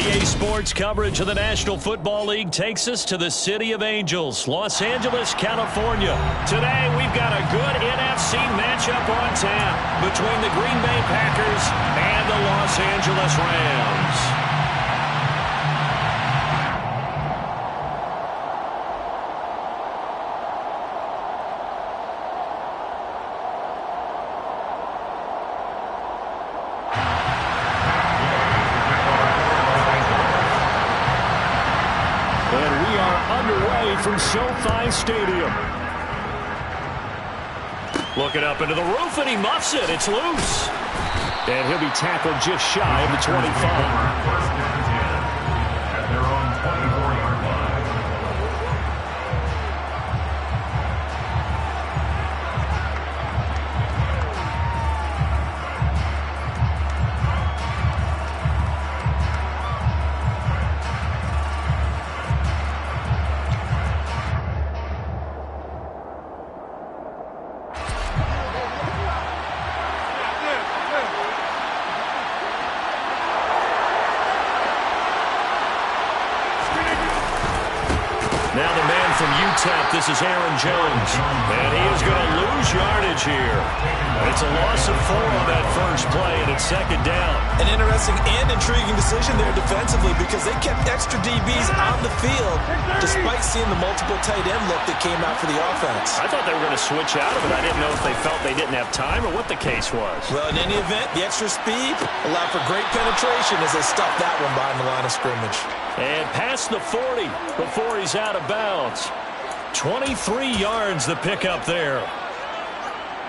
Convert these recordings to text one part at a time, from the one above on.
EA Sports coverage of the National Football League takes us to the City of Angels, Los Angeles, California. Today, we've got a good NFC matchup on tap between the Green Bay Packers and the Los Angeles Rams. From SoFi Stadium. Looking up into the roof, and he muffs it. It's loose. And he'll be tackled just shy of the 25. This is Aaron Jones, and he is going to lose yardage here. It's a loss of 4 on that first play, and it's second down. An interesting and intriguing decision there defensively because they kept extra DBs on the field despite seeing the multiple tight end look that came out for the offense. I thought they were going to switch out of it. I didn't know if they felt they didn't have time or what the case was. Well, in any event, the extra speed allowed for great penetration as they stuffed that one behind the line of scrimmage. And past the 40 before he's out of bounds. 23 yards the pickup there.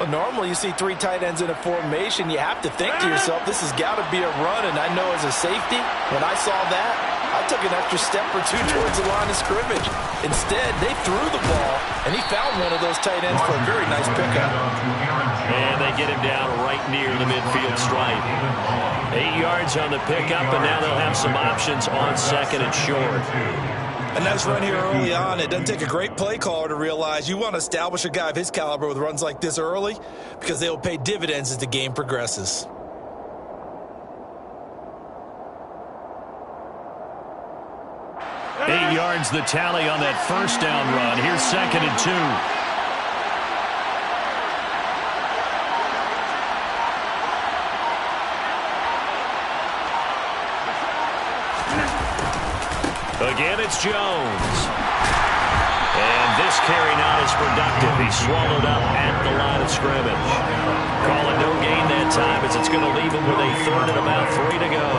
Well, normally you see 3 tight ends in a formation. You have to think to yourself, this has got to be a run. And I know as a safety, when I saw that, I took an extra step or 2 towards the line of scrimmage. Instead, they threw the ball, and he found one of those tight ends for a very nice pickup. And they get him down right near the midfield stripe. 8 yards on the pickup, and now they'll have some options on second and short. A nice run here early on. It doesn't take a great play caller to realize you want to establish a guy of his caliber with runs like this early because they will pay dividends as the game progresses. Eight yards the tally on that first down run. Here's second and 2. Again, it's Jones. And this carry not as productive. He's swallowed up at the line of scrimmage. Call it no gain that time as it's going to leave him with a third and about 3 to go.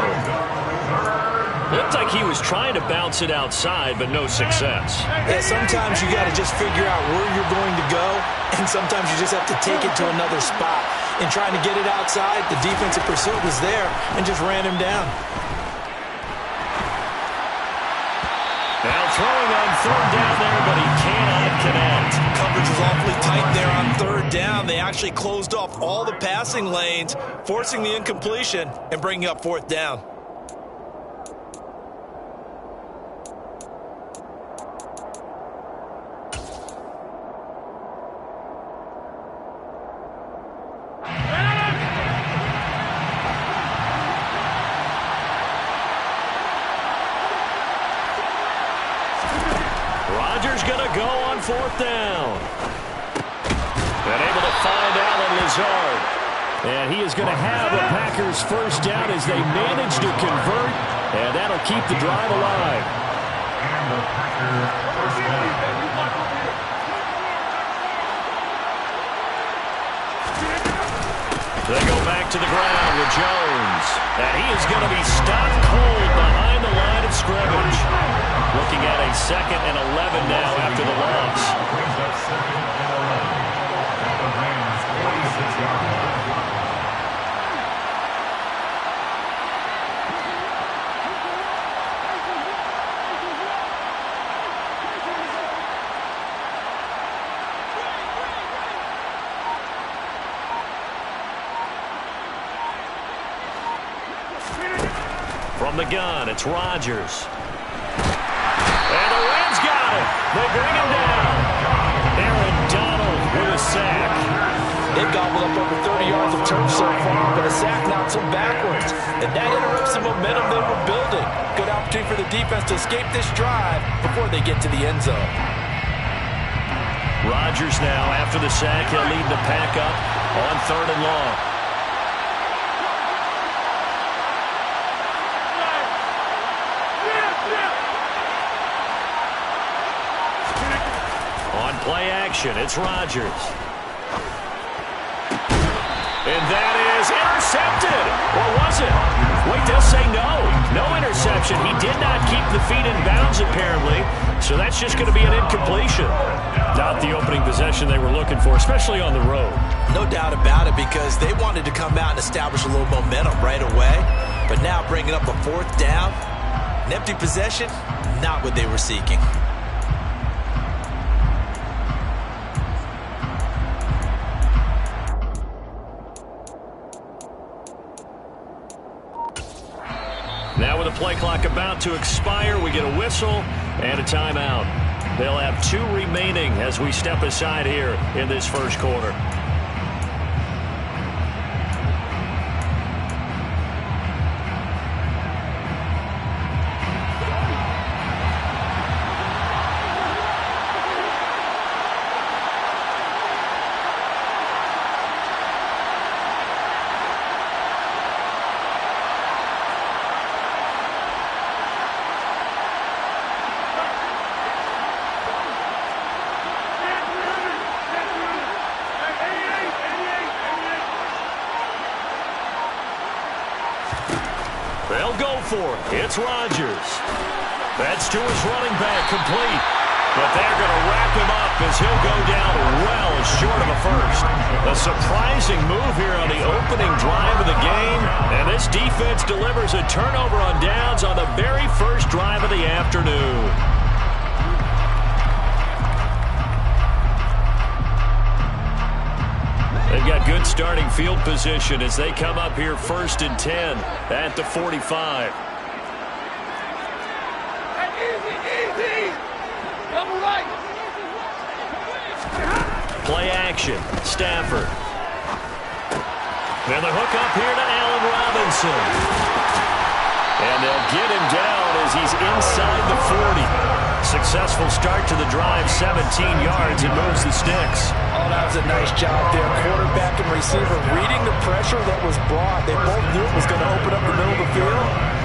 Looked like he was trying to bounce it outside, but no success. Yeah, sometimes you got to just figure out where you're going to go, and sometimes you just have to take it to another spot. In trying to get it outside, the defensive pursuit was there and just ran him down. Now throwing on third down there, but he cannot connect. Coverage was awfully tight there on third down. They actually closed off all the passing lanes, forcing the incompletion and bringing up fourth down. Fourth down. And able to find Allen Lazard. And he is going to have the Packers first down as they manage to convert. And that'll keep the drive alive. They go back to the ground with Jones. And he is going to be stopped cold behind the line of scrimmage. Looking at a second and 11 now after the loss. From the gun, it's Rodgers. And the Rams got him. They bring him down. Aaron Donald with a sack. They've gobbled up over 30 yards of turf so far, but a sack knocks them backwards. And that interrupts the momentum they were building. Good opportunity for the defense to escape this drive before they get to the end zone. Rodgers now, after the sack, he'll lead the pack up on 3rd and long. On play action, it's Rodgers. And that is intercepted. Or was it? Wait, they'll say no. No interception. He did not keep the feet in bounds, apparently. So that's just going to be an incompletion. Not the opening possession they were looking for, especially on the road. No doubt about it, because they wanted to come out and establish a little momentum right away. But now bringing up a 4th down, an empty possession, not what they were seeking. Now with the play clock about to expire, we get a whistle and a timeout. They'll have 2 remaining as we step aside here in this first quarter. They'll go for it. It's Rodgers. That's to his running back, complete. But they're going to wrap him up as he'll go down well short of a first. A surprising move here on the opening drive of the game. And this defense delivers a turnover on downs on the very first drive of the afternoon. They've got good starting field position as they come up here 1st and 10 at the 45. Easy. Double right. Play action. Stafford. And the hook up here to Allen Robinson. And they'll get him down as he's inside the 40. Successful start to the drive, 17 yards, and moves the sticks. Oh, that was a nice job there. Quarterback and receiver reading the pressure that was brought. They both knew it was going to open up the middle of the field.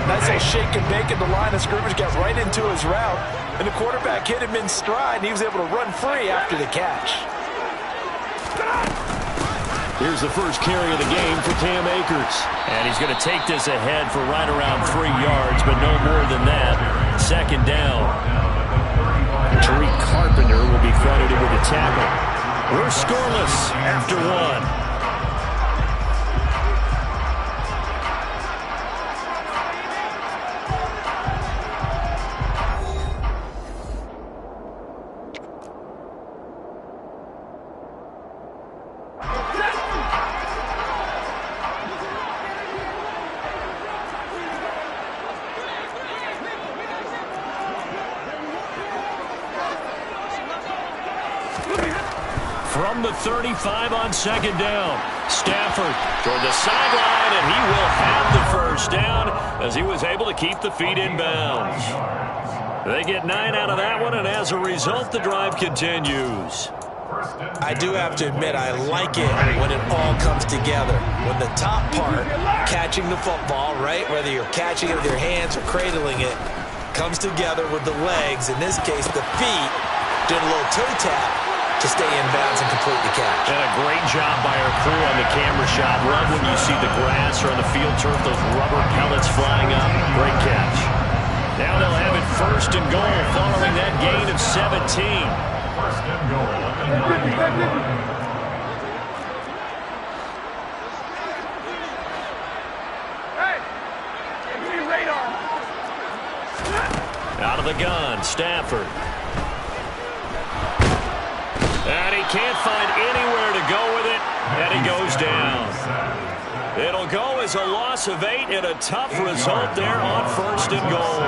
Nice little shake and bake at the line of scrimmage, got right into his route. And the quarterback hit him in stride, and he was able to run free after the catch. Here's the first carry of the game for Cam Akers. And he's going to take this ahead for right around 3 yards, but no more than that. 2nd down. Tariq Carpenter will be credited with the tackle. We're scoreless after 1. From the 35 on 2nd down. Stafford toward the sideline, and he will have the first down as he was able to keep the feet in bounds. They get 9 out of that one, and as a result, the drive continues. I do have to admit, I like it when it all comes together. When the top part, catching the football, right, whether you're catching it with your hands or cradling it, comes together with the legs, in this case the feet, did a little toe tap to stay in bounds and complete the catch. And a great job by our crew on the camera shot. Love when you see the grass or on the field turf, those rubber pellets flying up. Great catch. Now they'll have it 1st and goal following that gain of 17. 1st and goal. Hey! Give me radar! Out of the gun, Stafford. And he can't find anywhere to go with it, and he goes down. It'll go as a loss of 8 and a tough result there on 1st and goal.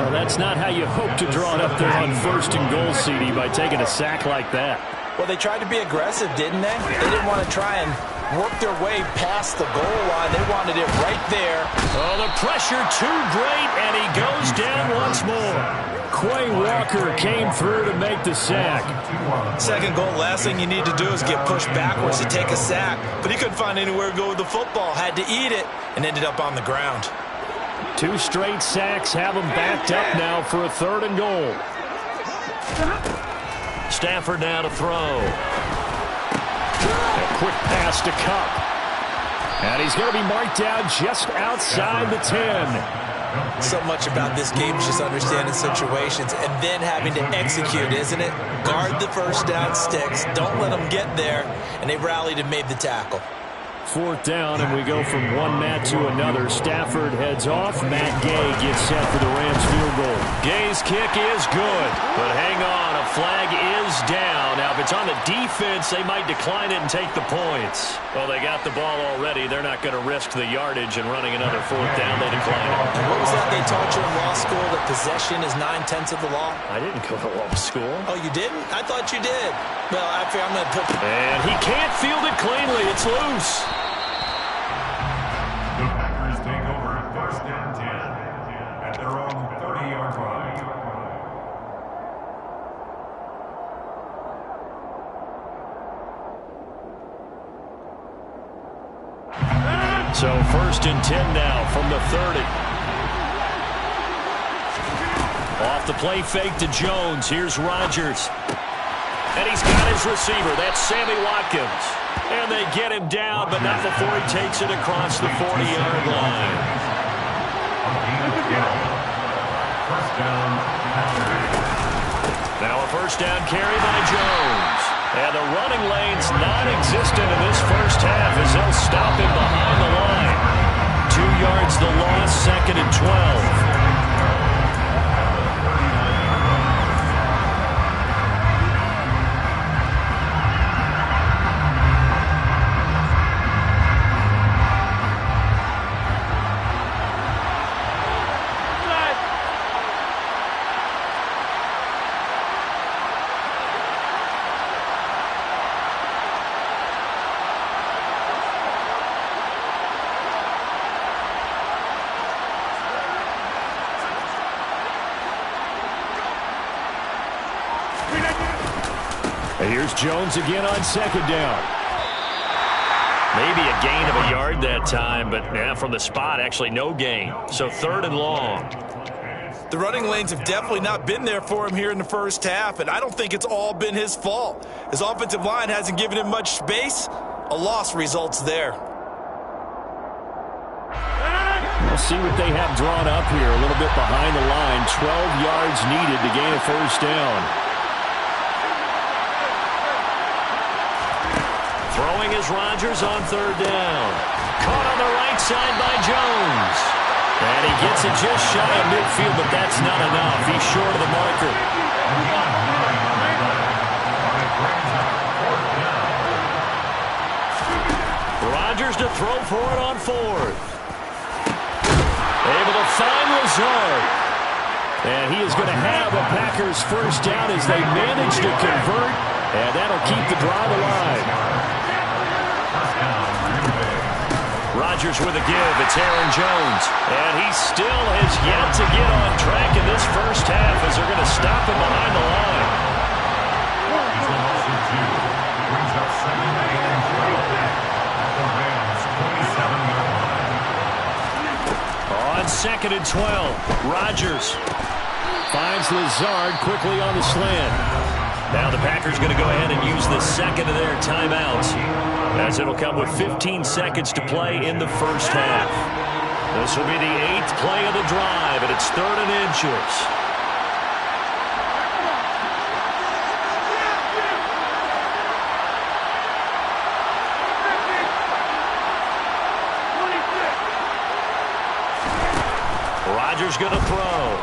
Well, that's not how you hope to draw it up there on 1st and goal, CD, by taking a sack like that. Well, they tried to be aggressive, didn't they? They didn't want to try and work their way past the goal line. They wanted it right there. Oh, the pressure too great, and he goes down once more. Quay Walker came through to make the sack. Second goal, last thing you need to do is get pushed backwards to take a sack. But he couldn't find anywhere to go with the football. Had to eat it and ended up on the ground. 2 straight sacks have him backed up now for a 3rd and goal. Stafford now to throw. A quick pass to Cup. And he's going to be marked down just outside the 10. So much about this game is just understanding situations and then having to execute, isn't it? Guard the first down sticks. Don't let them get there. And they rallied and made the tackle. 4th down, and we go from one Matt to another. Stafford heads off. Matt Gay gets set for the Rams field goal. Gay's kick is good, but hang on, a flag is down. Now, if it's on the defense, they might decline it and take the points. Well, they got the ball already. They're not going to risk the yardage and running another 4th down. They decline it. What was that they taught you in law school, that possession is 9/10 of the law? I didn't go to law school. Oh, you didn't? I thought you did. Well, I'm going to put... And he can't field it cleanly. It's loose. The Packers take over 1st and 10 at their own 30-yard line. So 1st and 10 now from the 30. Off the play fake to Jones. Here's Rodgers. And he's got his receiver. That's Sammy Watkins. And they get him down, but not before he takes it across the 40-yard line. Now a 1st down carry by Jones. And the running lane's non-existent in this first half as they'll stop him behind the line. 2 yards the loss, 2nd and 12. Here's Jones again on 2nd down. Maybe a gain of a yard that time, but from the spot, actually no gain. So 3rd and long. The running lanes have definitely not been there for him here in the first half, and I don't think it's all been his fault. His offensive line hasn't given him much space. A loss results there. We'll see what they have drawn up here. A little bit behind the line. 12 yards needed to gain a 1st down. Throwing is Rodgers on 3rd down. Caught on the right side by Jones. And he gets it just shy of midfield, but that's not enough. He's short of the marker. Rodgers to throw for it on 4th. Able to find Lazard. And he is going to have a Packers 1st down as they manage to convert. And that'll keep the drive alive. Rodgers with a give. It's Aaron Jones. And he still has yet to get on track in this first half as they're going to stop him behind the line. On 2nd and 12, Rodgers finds Lazard quickly on the slant. Now the Packers going to go ahead and use the 2nd of their timeouts, as it'll come with 15 seconds to play in the first half. This will be the 8th play of the drive, and it's 3rd and inches. Rodgers going to throw.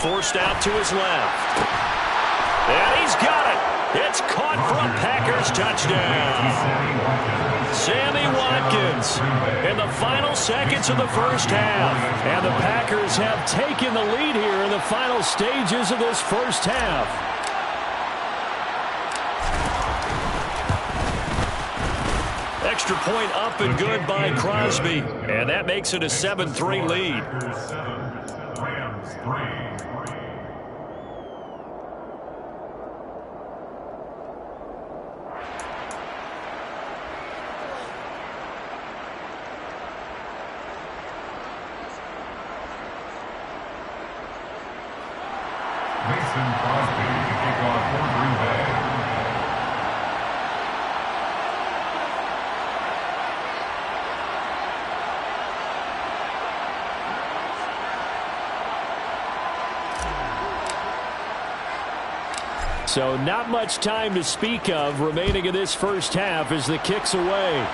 Forced out to his left. And he's got it. It's caught for a Packers touchdown. Sammy Watkins in the final seconds of the first half. And the Packers have taken the lead here in the final stages of this first half. extra point up and good by Crosby. And that makes it a 7-3 lead. Rams 3. Mason Crosby to kick off for Green Bay. So not much time to speak of remaining in this first half as the kick's away.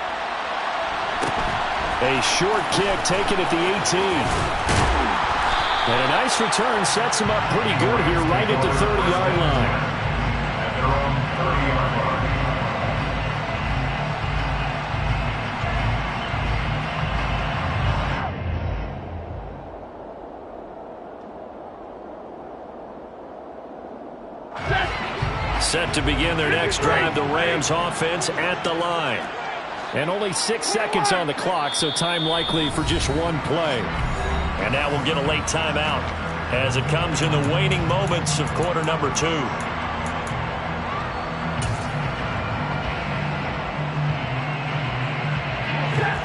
A short kick taken at the 18. And a nice return sets him up pretty good here right at the 30-yard line. At their own 30-yard line. Set to begin their next drive, the Rams offense at the line. And only 6 seconds on the clock, so time likely for just one play. And now we'll get a late timeout as it comes in the waning moments of quarter number 2.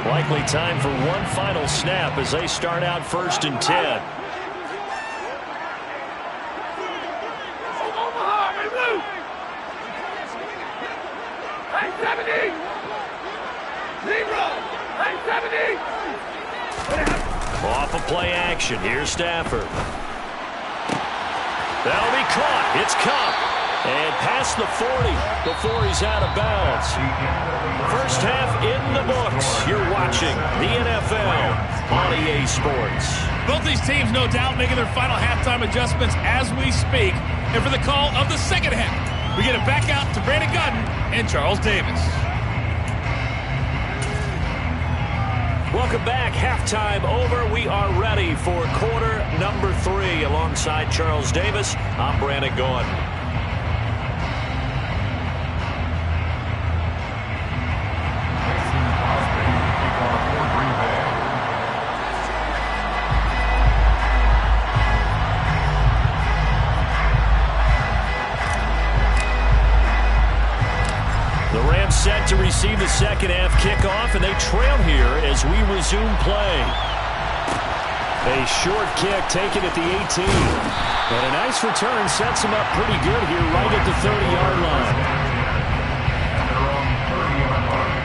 Likely time for one final snap as they start out 1st and 10. Off of play action. Here's Stafford. That'll be caught. It's Cup. And past the 40 before he's out of bounds. First half in the books. You're watching the NFL on EA Sports. Both these teams, no doubt, making their final halftime adjustments as we speak. And for the call of the second half, we get it back out to Brandon Gutton and Charles Davis. Welcome back. Halftime over. We are ready for quarter number 3. Alongside Charles Davis, I'm Brandon Gordon. Mason Crosby to kick off for Green Bay. The Rams set to receive the second half kickoff, and they trail here as we resume play. A short kick taken at the 18. And a nice return sets him up pretty good here right at the 30-yard line. At their own 30-yard line.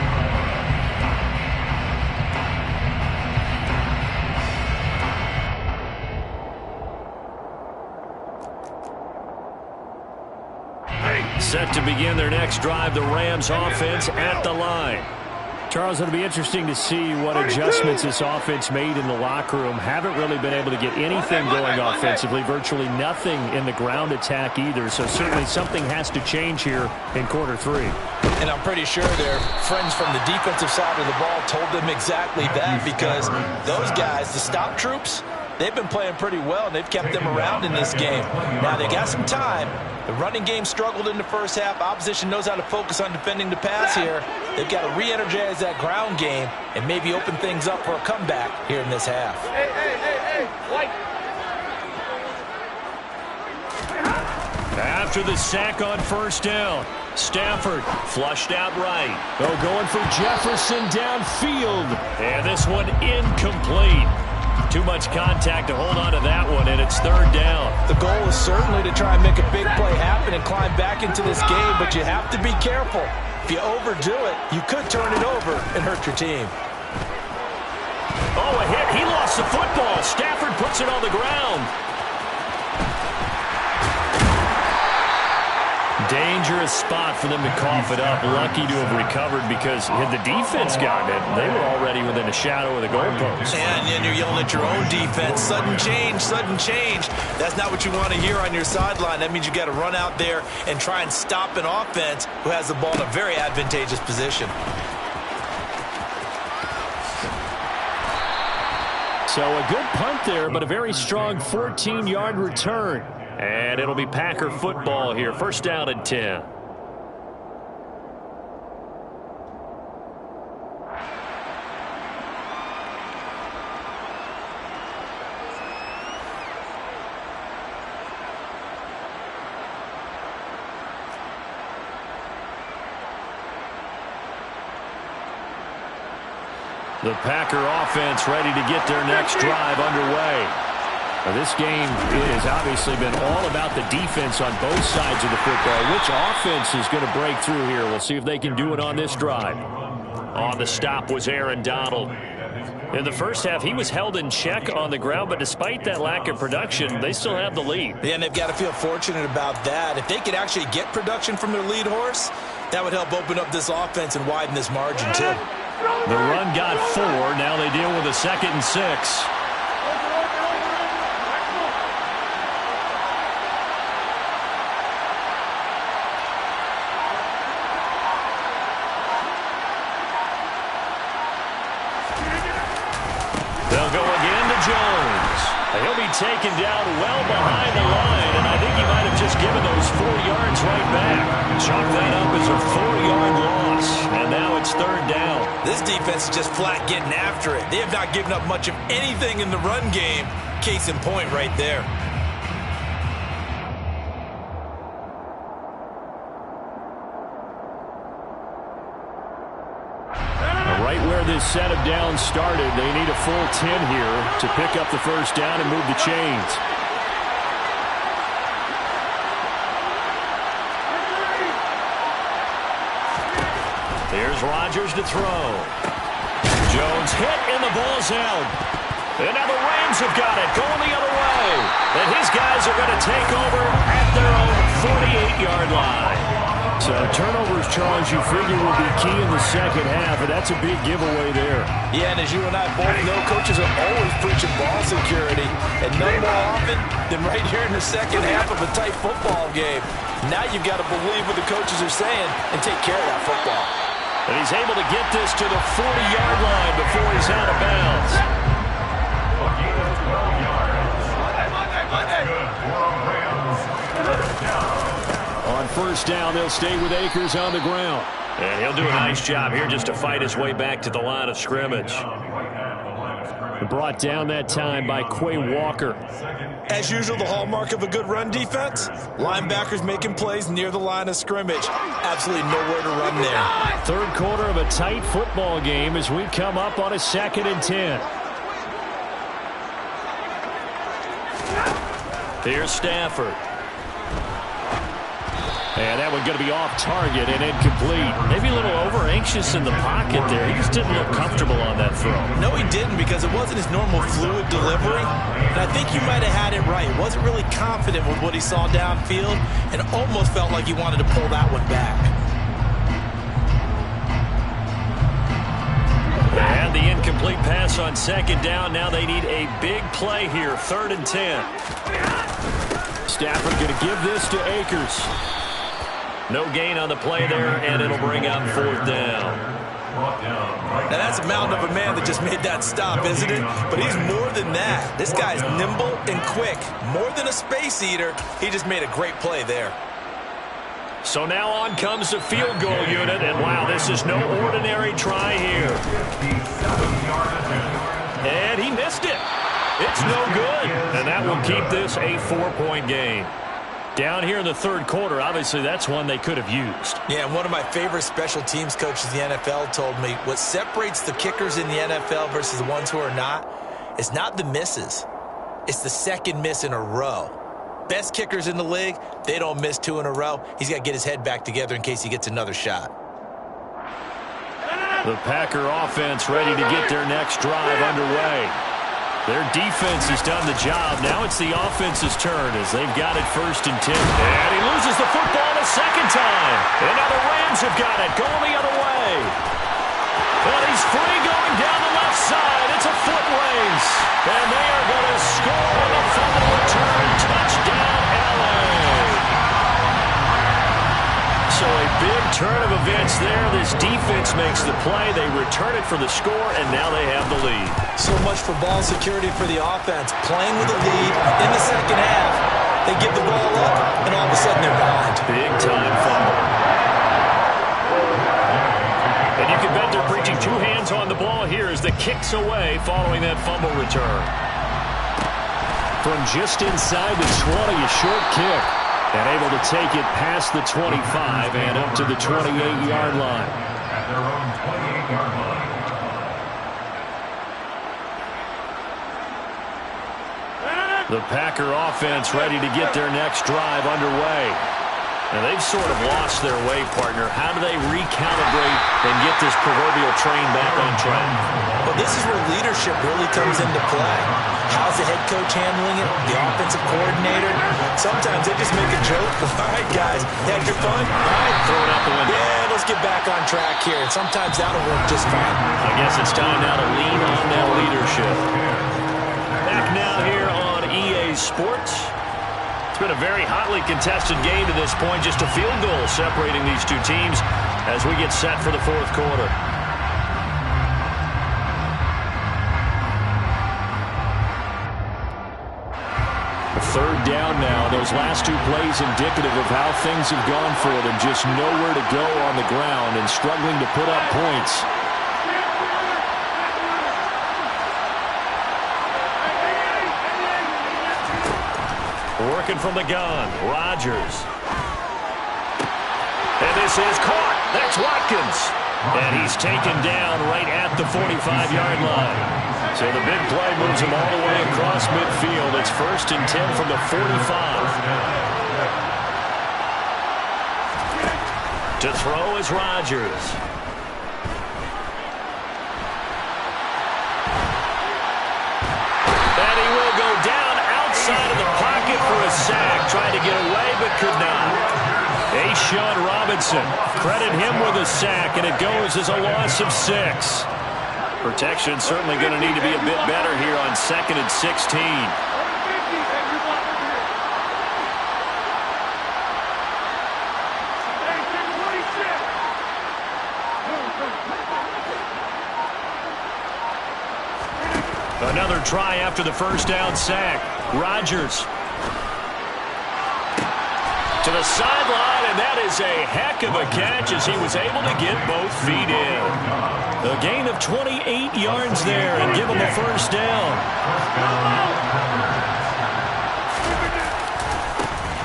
Set to begin their next drive, the Rams offense at the line. Charles, it'll be interesting to see what adjustments this offense made in the locker room. Haven't really been able to get anything going offensively, virtually nothing in the ground attack either. So certainly something has to change here in quarter 3. And I'm pretty sure their friends from the defensive side of the ball told them exactly that, because those guys, the stop troops, they've been playing pretty well, and they've kept them around in this game. Now, they got some time. The running game struggled in the first half. Opposition knows how to focus on defending the pass here. They've got to re-energize that ground game and maybe open things up for a comeback here in this half. After the sack on first down, Stafford flushed out right. Oh, going for Jefferson downfield. And this one incomplete. Too much contact to hold on to that one, and it's 3rd down. The goal is certainly to try and make a big play happen and climb back into this game, but you have to be careful. If you overdo it, you could turn it over and hurt your team. Oh, a hit. He lost the football. Stafford puts it on the ground. Dangerous spot for them to cough it up. Lucky to have recovered, because had the defense gotten it, they were already within a shadow of the goalpost. And then you're yelling at your own defense. Sudden change, sudden change. That's not what you want to hear on your sideline. That means you got to run out there and try and stop an offense who has the ball in a very advantageous position. So a good punt there, but a very strong 14-yard return. And it'll be Packer football here. 1st down and 10. The Packer offense ready to get their next drive underway. Now, this game has obviously been all about the defense on both sides of the football. Which offense is going to break through here? We'll see if they can do it on this drive. On the stop was Aaron Donald. In the first half, he was held in check on the ground, but despite that lack of production, they still have the lead. Yeah, and they've got to feel fortunate about that. If they could actually get production from their lead horse, that would help open up this offense and widen this margin, too. The run got 4. Now they deal with a 2nd and 6. They'll go again to Jones. He'll be taken down well behind the line, and I think he might have just given those 4 yards right back. Chalk that up as a 4-yard loss, and now it's 3rd down. This defense is just flat getting after it. They have not given up much of anything in the run game. Case in point right there. Right where this set of downs started, they need a full 10 here to pick up the first down and move the chains. Here's Rodgers to throw. Jones hit and the ball's out. And now the Rams have got it, going the other way. And his guys are going to take over at their own 48-yard line. So turnovers, Charles, you figure will be key in the second half, and that's a big giveaway there. Yeah, and as you and I both know, coaches are always preaching ball security, and none more often than right here in the second half of a tight football game. Now you've got to believe what the coaches are saying and take care of that football. And he's able to get this to the 40-yard line before he's out of bounds. On first down, they'll stay with Akers on the ground. And he'll do a nice job here just to fight his way back to the line of scrimmage. Brought down that time by Quay Walker. As usual, the hallmark of a good run defense, linebackers making plays near the line of scrimmage. Absolutely nowhere to run there. Third quarter of a tight football game as we come up on a 2nd and 10. Here's Stafford. And that one going to be off target and incomplete. Maybe a little over-anxious in the pocket there. He just didn't look comfortable on that throw. No, he didn't, because it wasn't his normal fluid delivery. And I think you might have had it right. He wasn't really confident with what he saw downfield and almost felt like he wanted to pull that one back. They had the incomplete pass on 2nd down. Now they need a big play here. 3rd and 10. Stafford going to give this to Akers. No gain on the play there, and it'll bring up 4th down. Now that's a mountain of a man that just made that stop, isn't it? But he's more than that. This guy's nimble and quick. More than a space eater, he just made a great play there. So now on comes the field goal unit, and wow, this is no ordinary try here. And he missed it. It's no good. And that will keep this a 4-point game. Down here in the 3rd quarter, obviously that's one they could have used. Yeah, and one of my favorite special teams coaches in the NFL told me what separates the kickers in the NFL versus the ones who are not is not the misses. It's the 2nd miss in a row. Best kickers in the league, they don't miss 2 in a row. He's got to get his head back together in case he gets another shot. The Packer offense ready to get their next drive underway. Their defense has done the job. Now it's the offense's turn as they've got it 1st and 10. And he loses the football a 2nd time. And now the Rams have got it, going the other way. But he's free going down the left side. It's a foot race. And they are going to score on the fumble return. Touchdown, LA. So a big turn of events there. This defense makes the play. They return it for the score, and now they have the lead. So much for ball security for the offense. Playing with a lead in the second half. They give the ball up, and all of a sudden they're behind. Big time fumble. And you can bet they're preaching 2 hands on the ball here as the kick's away following that fumble return. From just inside the 20, a short kick. And able to take it past the 25 and up to the 28-yard line. At their own 28-yard line. The Packer offense ready to get their next drive underway. And they've sort of lost their way, partner. How do they recalibrate and get this proverbial train back on track? Well, this is where leadership really comes into play. How's the head coach handling it? The offensive coordinator? Sometimes they just make a joke. All right, guys, had your fun? All right. Throw it out the window. Yeah, let's get back on track here. And sometimes that'll work just fine. I guess it's time now to lean on that leadership. Back now here on EA Sports. It's been a very hotly contested game to this point. Just a field goal separating these two teams as we get set for the fourth quarter. Third down now. Those last two plays indicative of how things have gone for them. Just nowhere to go on the ground and struggling to put up points. Working from the gun, Rodgers. And this is caught. That's Watkins. And he's taken down right at the 45-yard line. So the big play moves him all the way across midfield. It's 1st and 10 from the 45. To throw is Rodgers. And he will go down outside of the pocket for a sack. Tried to get away but could not. Sean Robinson, credit him with a sack, and it goes as a loss of 6. Protection certainly going to need to be a bit better here on 2nd and 16. Another try after the first down sack. Rodgers to the sideline, and that is a heck of a catch as he was able to get both feet in. A gain of 28 yards there and give him a first down.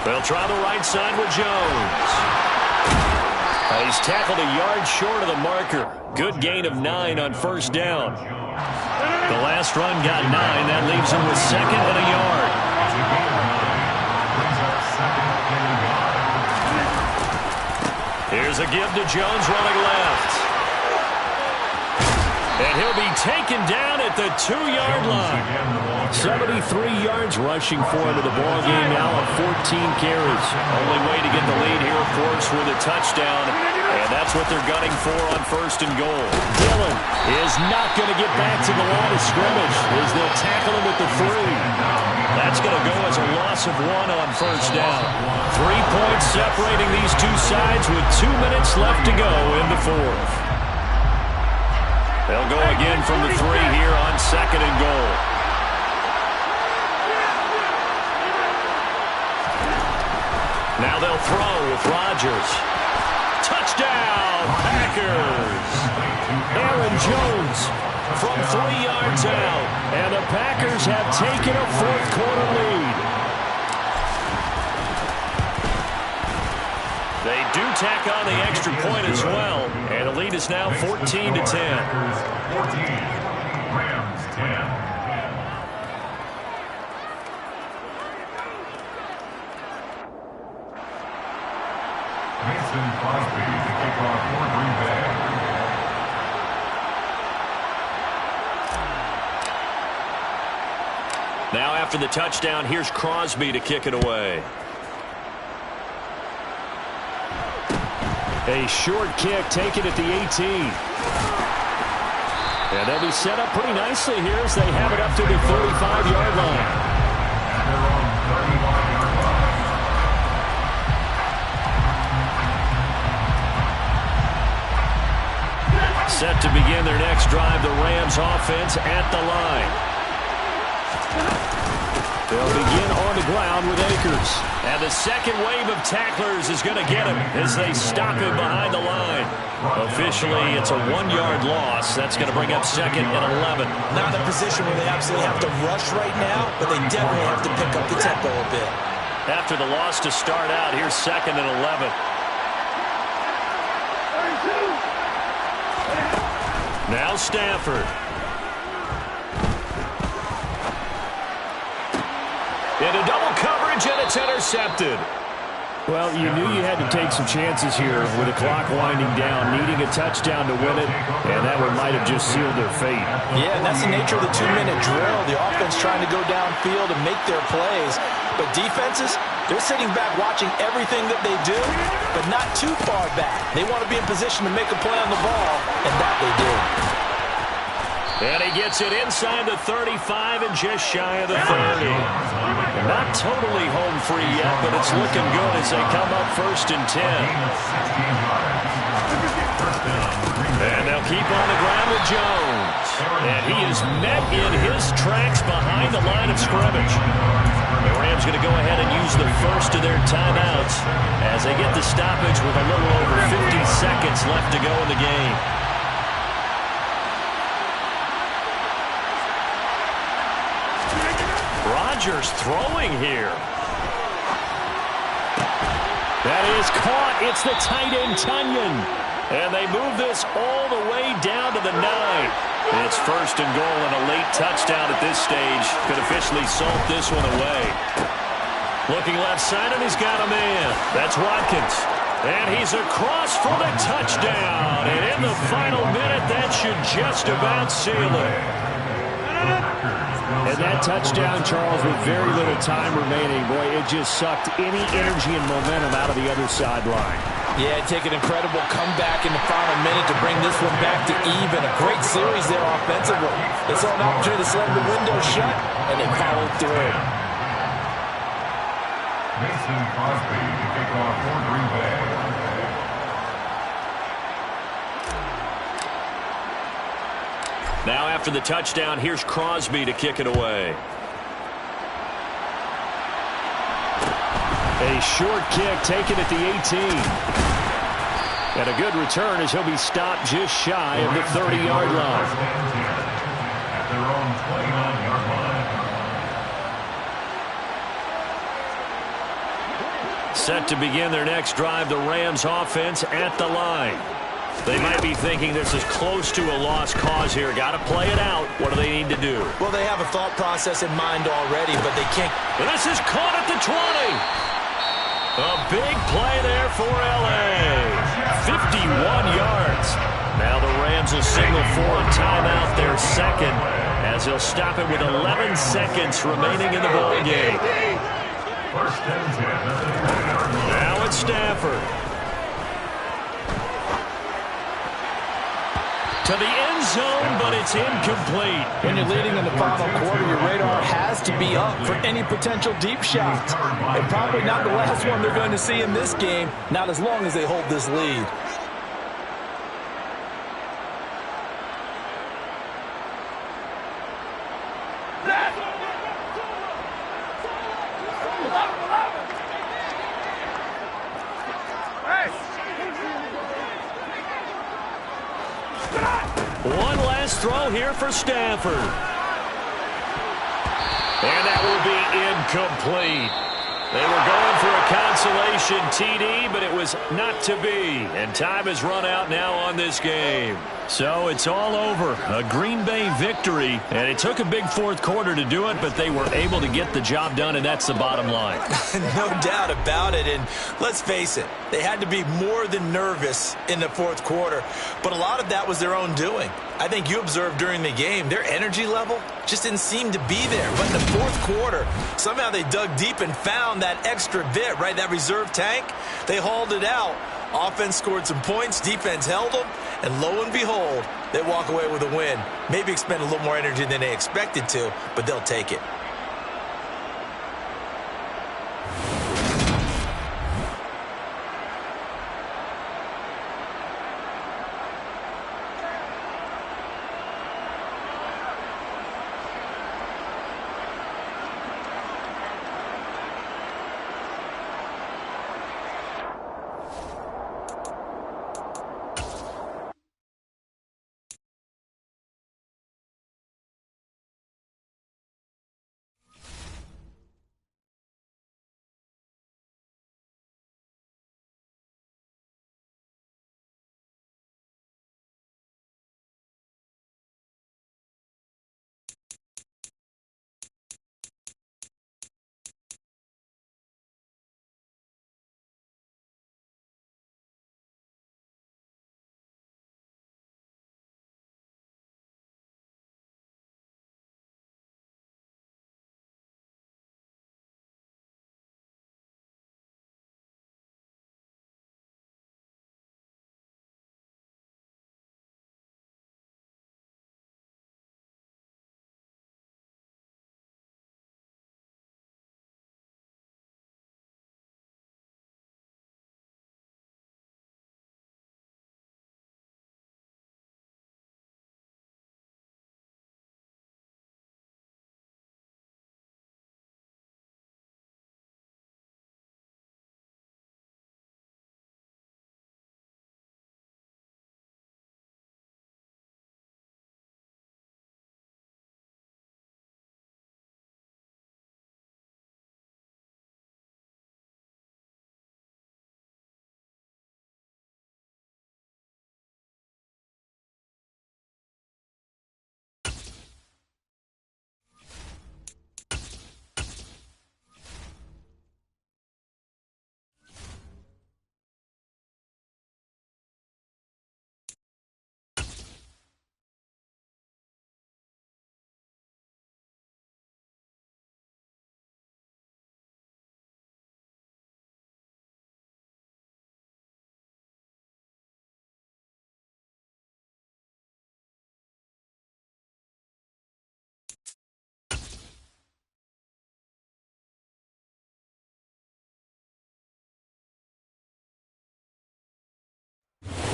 They'll try the right side with Jones. He's tackled a yard short of the marker. Good gain of 9 on first down. The last run got 9. That leaves him with 2nd and a yard. Here's a give to Jones running left. And he'll be taken down at the 2-yard line. 73 yards rushing for him to the ballgame now on 14 carries. Only way to get the lead here, of course, with a touchdown. And that's what they're gunning for on 1st and goal. Dillon is not going to get back to the line of scrimmage as they'll tackle him at the 3. That's going to go as a loss of 1 on first down. 3 points separating these two sides with 2 minutes left to go in the 4th. They'll go again from the 3 here on 2nd and goal. Now they'll throw with Rodgers. Touchdown, Packers! Aaron Jones from 3 yards out. And the Packers have taken a 4th quarter lead. They do tack on the extra point as well. And the lead is now 14-10. Packers 14, Rams 10. Mason Crosby to kick off for Green Bay. Now after the touchdown, here's Crosby to kick it away. A short kick taken at the 18. And they'll be set up pretty nicely here as they have it up to the 35-yard line. And they're on 35-yard line. Set to begin their next drive, the Rams offense at the line. They'll begin on the ground with Akers. And the second wave of tacklers is going to get him as they stop him behind the line. Officially, it's a 1-yard loss. That's going to bring up 2nd and 11. Not a position where they absolutely have to rush right now, but they definitely have to pick up the tempo a bit. After the loss to start out, here's 2nd and 11. Now Stafford. Into double coverage, and it's intercepted. Well, you knew you had to take some chances here with the clock winding down, needing a touchdown to win it, and that one might have just sealed their fate. Yeah, and that's the nature of the 2-minute drill. The offense trying to go downfield and make their plays. But defenses, they're sitting back watching everything that they do, but not too far back. They want to be in position to make a play on the ball, and that they do. And he gets it inside the 35 and just shy of the 30. Not totally home free yet, but it's looking good as they come up 1st and 10. And they'll keep on the ground with Jones. And he is met in his tracks behind the line of scrimmage. The Rams going to go ahead and use the first of their timeouts as they get the stoppage with a little over 50 seconds left to go in the game. Rodgers throwing here. That is caught. It's the tight end, Tunyon. And they move this all the way down to the 9. It's 1st and goal and a late touchdown at this stage. Could officially salt this one away. Looking left side, and he's got a man. That's Watkins. And he's across for the touchdown. And in the final minute, that should just about seal it. And that touchdown, Charles, with very little time remaining, boy, it just sucked any energy and momentum out of the other sideline. Yeah, take an incredible comeback in the final minute to bring this one back to even. A great series there offensively. They saw an opportunity to slam the window shut, and they followed through. Mason Crosby to kick off for Green Bay. Now after the touchdown, here's Crosby to kick it away. A short kick taken at the 18. And a good return as he'll be stopped just shy of the 30-yard line. At their own 29-yard line. Set to begin their next drive, the Rams offense at the line. They might be thinking this is close to a lost cause here. Got to play it out. What do they need to do? Well, they have a thought process in mind already, but they can't. And this is caught at the 20. A big play there for L.A. 51 yards. Now the Rams will signal for a timeout, their second, as they'll stop it with 11 seconds remaining in the ball game. Now it's Stafford. To the end zone, but it's incomplete. When you're leading in the final quarter, your radar has to be up for any potential deep shots. And probably not the last one they're going to see in this game, not as long as they hold this lead. One last throw here for Stafford. And that will be incomplete. They were going for a consolation TD, but it was not to be. And time has run out now on this game. So it's all over. A Green Bay victory. And it took a big fourth quarter to do it, but they were able to get the job done, and that's the bottom line. No doubt about it. And let's face it, they had to be more than nervous in the fourth quarter. But a lot of that was their own doing. I think you observed during the game, their energy level just didn't seem to be there. But in the fourth quarter, somehow they dug deep and found that extra bit, right, that reserve tank. They hauled it out. Offense scored some points, defense held them, and lo and behold, they walk away with a win. Maybe expend a little more energy than they expected to, but they'll take it.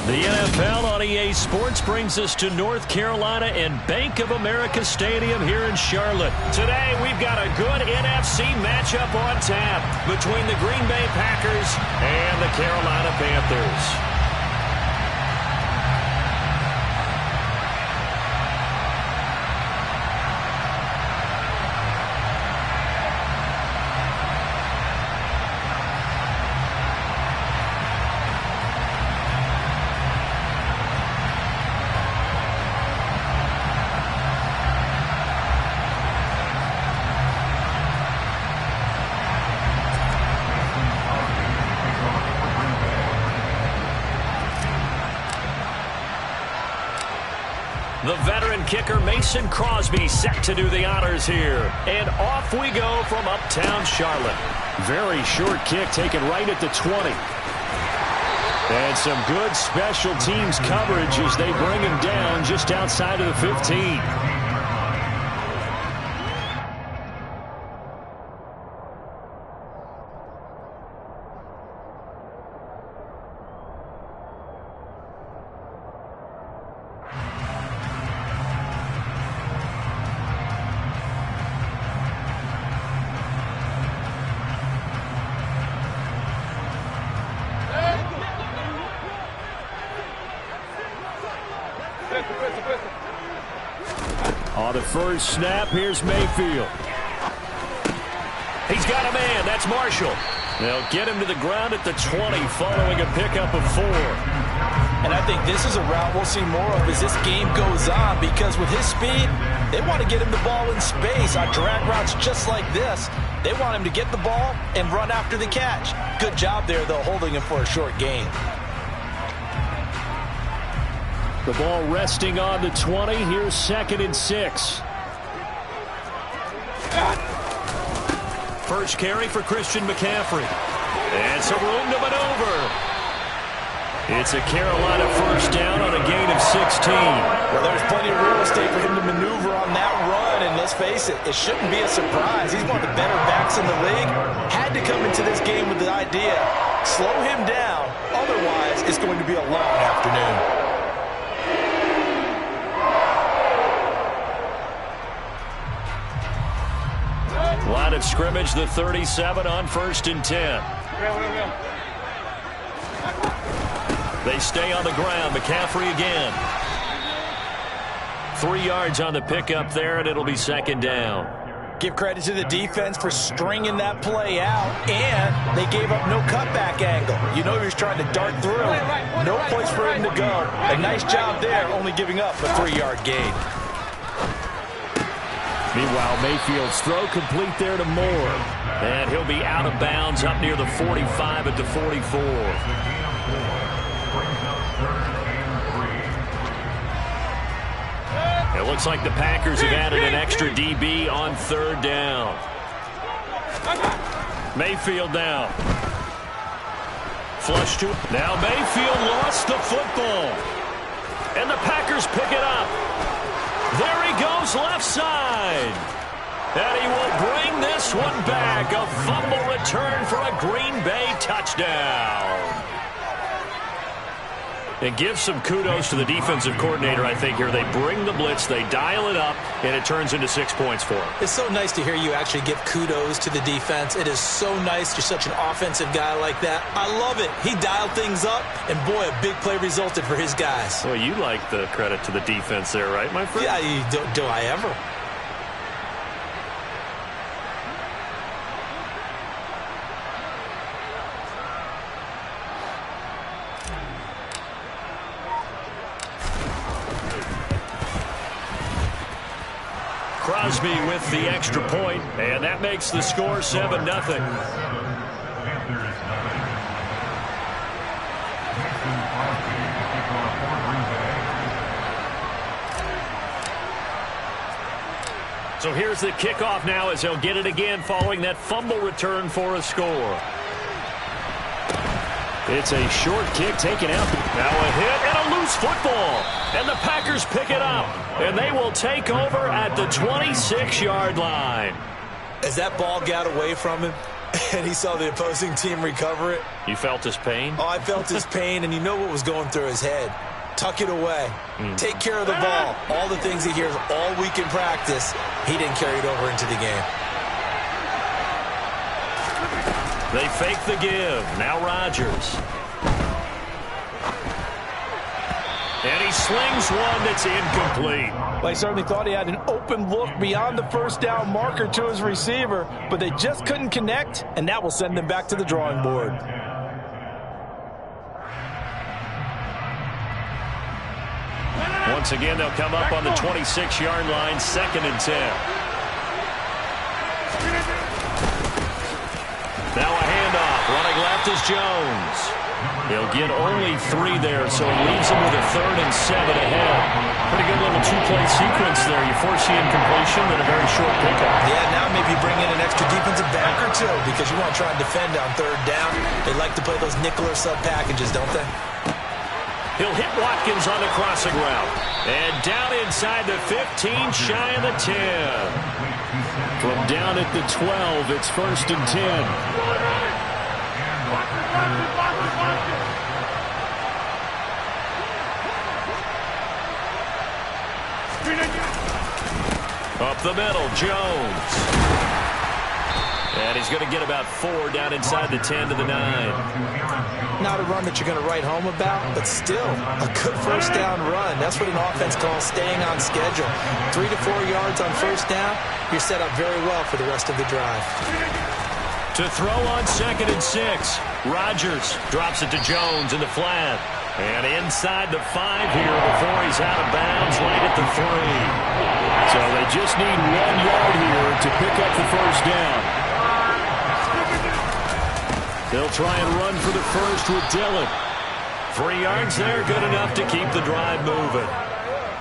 The NFL on EA Sports brings us to North Carolina and Bank of America Stadium here in Charlotte. Today, we've got a good NFC matchup on tap between the Green Bay Packers and the Carolina Panthers. The veteran kicker Mason Crosby set to do the honors here. And off we go from uptown Charlotte. Very short kick taken right at the 20. And some good special teams coverage as they bring him down just outside of the 15. On the first snap, here's Mayfield. He's got a man. That's Marshall. They'll get him to the ground at the 20 following a pickup of 4. And I think this is a route we'll see more of as this game goes on, because with his speed, they want to get him the ball in space on drag routes just like this. They want him to get the ball and run after the catch. Good job there, though, holding him for a short gain. The ball resting on the 20. Here's 2nd and 6. First carry for Christian McCaffrey. And some room to maneuver. It's a Carolina first down on a gain of 16. Well, there's plenty of real estate for him to maneuver on that run. And let's face it, it shouldn't be a surprise. He's one of the better backs in the league. Had to come into this game with the idea, slow him down. Otherwise, it's going to be a long afternoon. Line of scrimmage, the 37 on 1st and 10. They stay on the ground. McCaffrey again. 3 yards on the pickup there, and it'll be 2nd down. Give credit to the defense for stringing that play out, and they gave up no cutback angle. You know he was trying to dart through. No place for him to go. A nice job there, only giving up a 3-yard gain. Meanwhile, Mayfield's throw complete there to Moore. And he'll be out of bounds up near the 45 at the 44. It looks like the Packers have added an extra DB on 3rd down. Mayfield now. Flush to. Now Mayfield lost the football. And the Packers pick it up. There he goes left side. And he will bring this one back. A fumble return for a Green Bay touchdown. And give some kudos to the defensive coordinator, I think, here. They bring the blitz, they dial it up, and it turns into 6 points for them. It's so nice to hear you actually give kudos to the defense. It is so nice. You're such an offensive guy like that. I love it. He dialed things up, and boy, a big play resulted for his guys. Well, you like the credit to the defense there, right, my friend? Yeah, do I ever? Crosby with the extra point, and that makes the score 7-0. So here's the kickoff now as he'll get it again following that fumble return for a score. It's a short kick taken out. Now a hit and a loose football. And the Packers pick it up. And they will take over at the 26-yard line. As that ball got away from him, and he saw the opposing team recover it. You felt his pain? Oh, I felt his pain, and you know what was going through his head. Tuck it away. Take care of the ball. All the things he hears all week in practice, he didn't carry it over into the game. They fake the give. Now Rodgers. And he slings one that's incomplete. They certainly thought he had an open look beyond the first down marker to his receiver, but they just couldn't connect, and that will send them back to the drawing board. Once again, they'll come up on the 26-yard line, 2nd and 10. Now a handoff. Running left is Jones. He'll get only 3 there, so it leaves him with a 3rd and 7 ahead. Pretty good little 2-play sequence there. You force the incompletion and a very short pickup. Yeah, now maybe bring in an extra defensive back or two because you want to try and defend on 3rd down. They like to play those nickel or sub packages, don't they? He'll hit Watkins on the crossing route. And down inside the 15, shy of the 10. From down at the 12, it's 1st and 10. Up the middle, Jones. And he's going to get about 4 down inside the 10 to the 9. Not a run that you're going to write home about, but still a good first down run. That's what an offense calls staying on schedule. 3 to 4 yards on first down, you're set up very well for the rest of the drive. To throw on 2nd and 6. Rodgers drops it to Jones in the flat. And inside the 5 here before he's out of bounds right at the 3. So they just need 1 yard here to pick up the first down. They'll try and run for the first with Dillon. 3 yards there, good enough to keep the drive moving.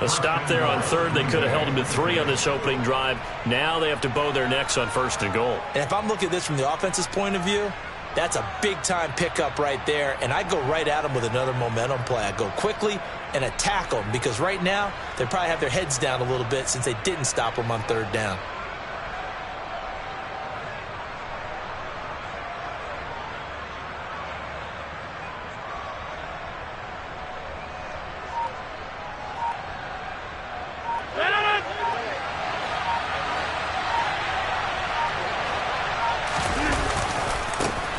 A stop there on 3rd. They could have held him to 3 on this opening drive. Now they have to bow their necks on 1st and goal. And if I'm looking at this from the offense's point of view, that's a big-time pickup right there, and I go right at them with another momentum play. I go quickly and attack them because right now they probably have their heads down a little bit since they didn't stop them on 3rd down.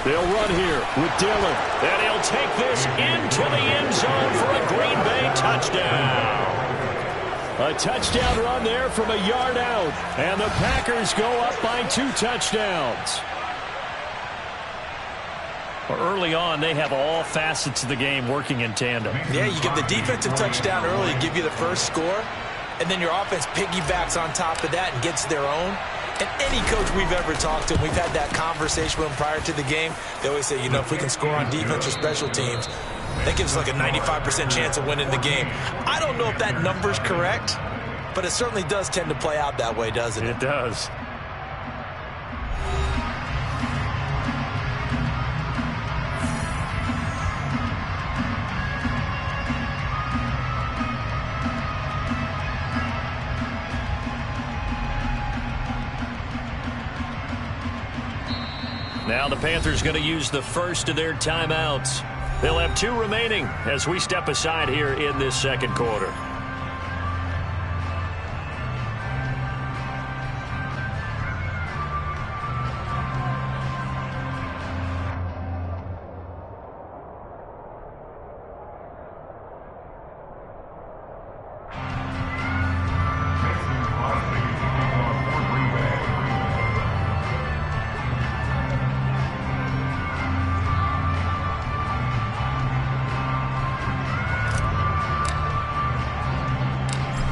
They'll run here with Dillon. And he'll take this into the end zone for a Green Bay touchdown. A touchdown run there from a yard out. And the Packers go up by 2 touchdowns. Well, early on, they have all facets of the game working in tandem. Yeah, you give the defensive touchdown early, give you the first score, and then your offense piggybacks on top of that and gets their own. And any coach we've ever talked to, we've had that conversation with them prior to the game, they always say, you know, if we can score on defense or special teams, that gives us like a 95% chance of winning the game. I don't know if that number's correct, but it certainly does tend to play out that way, doesn't it? It does. Now the Panthers going to use the first of their timeouts. They'll have 2 remaining as we step aside here in this 2nd quarter.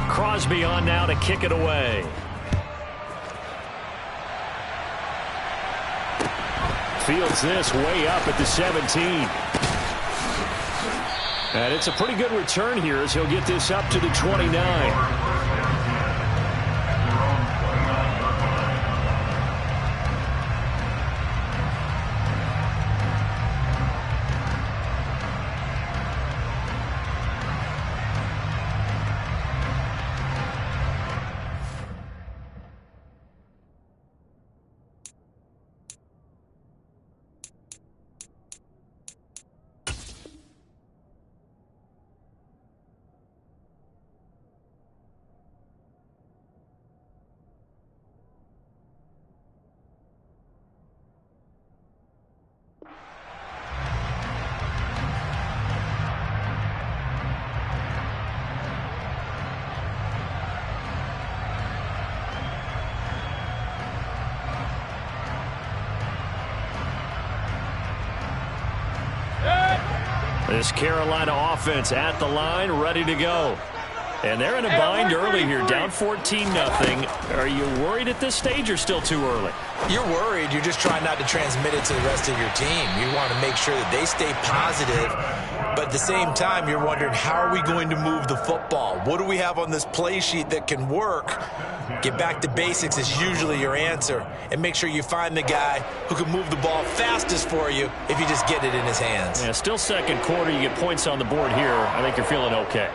Crosby on now to kick it away. Fields this way up at the 17. And it's a pretty good return here as he'll get this up to the 29. This Carolina offense at the line, ready to go. And they're in a bind early here, down 14-0. Are you worried at this stage or still too early? You're worried. You're just trying not to transmit it to the rest of your team. You want to make sure that they stay positive. But at the same time, you're wondering, how are we going to move the football? What do we have on this play sheet that can work? Get back to basics is usually your answer. And make sure you find the guy who can move the ball fastest for you if you just get it in his hands. Yeah, still second quarter. You get points on the board here. I think you're feeling okay.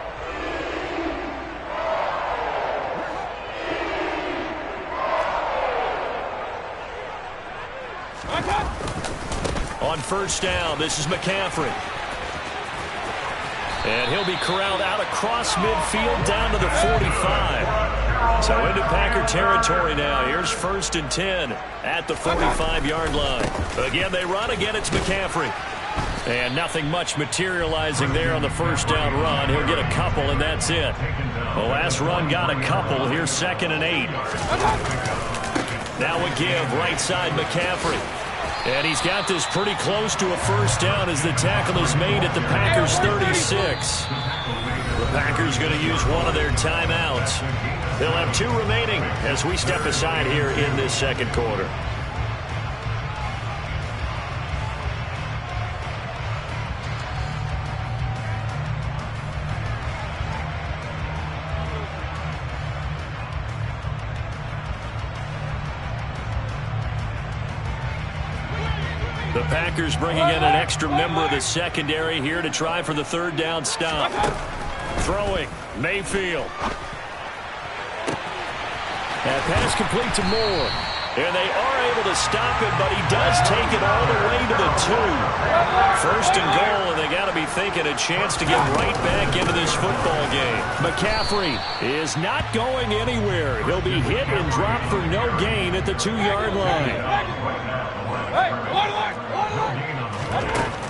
On first down, this is McCaffrey. And he'll be corralled out across midfield down to the 45. So into Packer territory now. Here's 1st and 10 at the 45-yard line. Again, they run. Again, it's McCaffrey. And nothing much materializing there on the first down run. He'll get a couple, and that's it. The last run got a couple. Here's 2nd and 8. Now a give, right side McCaffrey. And he's got this pretty close to a first down as the tackle is made at the Packers' 36. The Packers going to use one of their timeouts. They'll have 2 remaining as we step aside here in this second quarter. The Packers bringing in an extra member of the secondary here to try for the 3rd down stop. Throwing, Mayfield. That pass complete to Moore. And they are able to stop it, but he does take it all the way to the 2. 1st and goal, and they got to be thinking a chance to get right back into this football game. McCaffrey is not going anywhere. He'll be hit and dropped for no gain at the 2-yard line.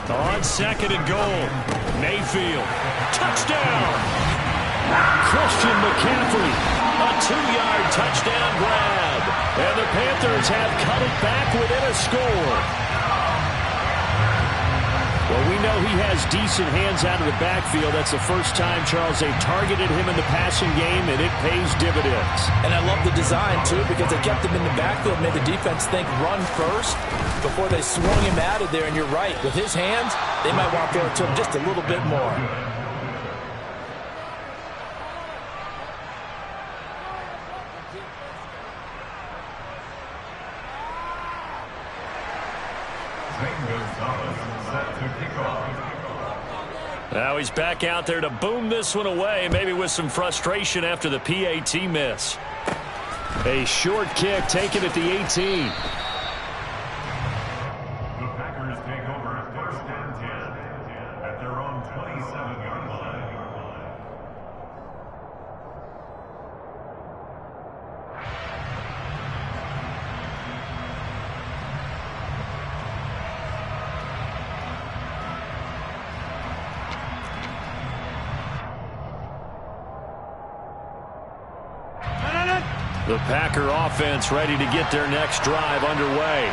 On 2nd and goal, Mayfield. Touchdown! Christian McCaffrey. A 2-yard touchdown grab. And the Panthers have cut it back within a score. Well, we know he has decent hands out of the backfield. That's the first time, Charles, they've targeted him in the passing game, and it pays dividends. And I love the design, too, because they kept him in the backfield, made the defense think run first before they swung him out of there. And you're right, with his hands, they might want to throw it to him just a little bit more. Now he's back out there to boom this one away, maybe with some frustration after the PAT miss. A short kick taken at the 18. The Packers take over at 1st and 10 at their own 27-yard line. The Packer offense ready to get their next drive underway.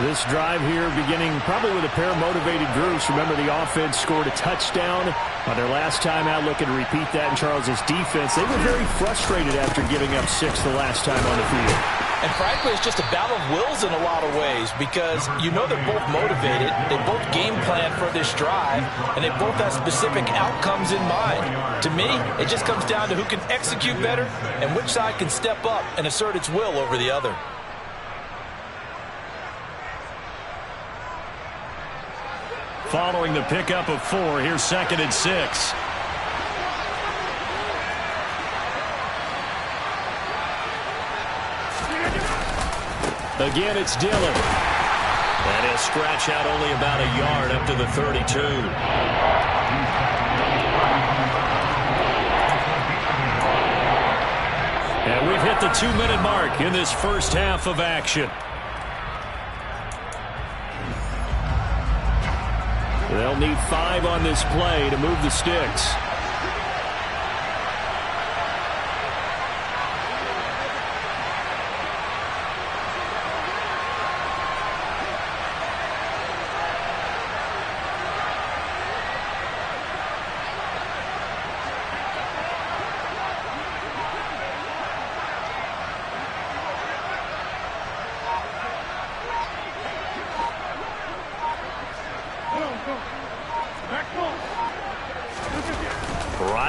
This drive here beginning probably with a pair of motivated groups. Remember, the offense scored a touchdown on their last time out. Looking to repeat that in Charles's defense. They were very frustrated after giving up 6 the last time on the field. And frankly, it's just a battle of wills in a lot of ways because you know they're both motivated. They both game plan for this drive, and they both have specific outcomes in mind. To me, it just comes down to who can execute better and which side can step up and assert its will over the other. Following the pickup of 4, here's 2nd and 6. Again, it's Dillon. And he'll scratch out only about a yard up to the 32. And we've hit the 2-minute mark in this first half of action. They'll need 5 on this play to move the sticks.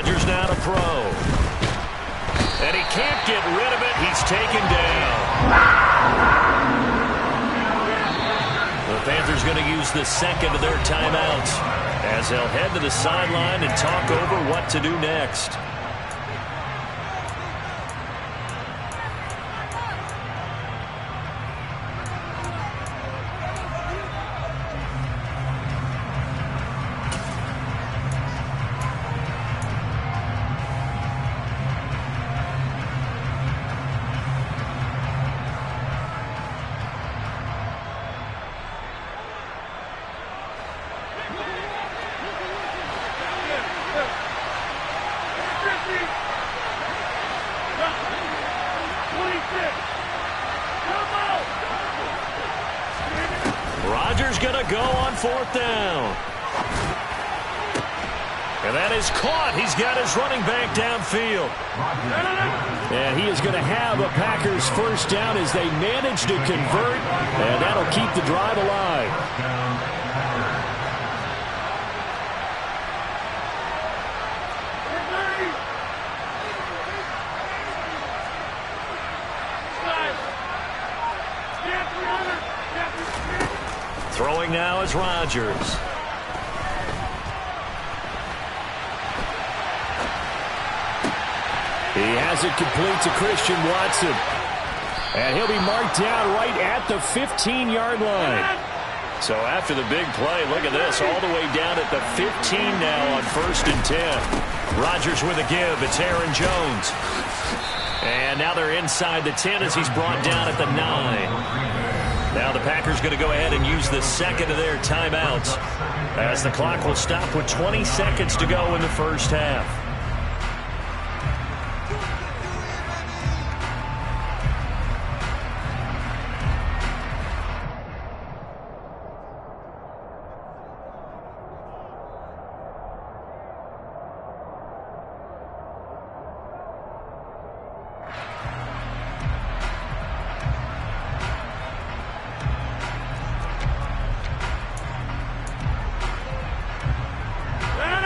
Rodgers now to throw. And he can't get rid of it. He's taken down. The Panthers going to use the second of their timeouts as they'll head to the sideline and talk over what to do next. Rodgers going to go on fourth down. And that is caught. He's got his running back downfield. And he is going to have a Packers first down as they manage to convert, and that'll keep the drive alive. Throwing now is Rodgers. He has it complete to Christian Watson. And he'll be marked down right at the 15-yard line. So after the big play, look at this, all the way down at the 15 now on 1st and 10. Rodgers with a give. It's Aaron Jones. And now they're inside the 10 as he's brought down at the 9. Now the Packers going to go ahead and use the second of their timeouts as the clock will stop with 20 seconds to go in the first half.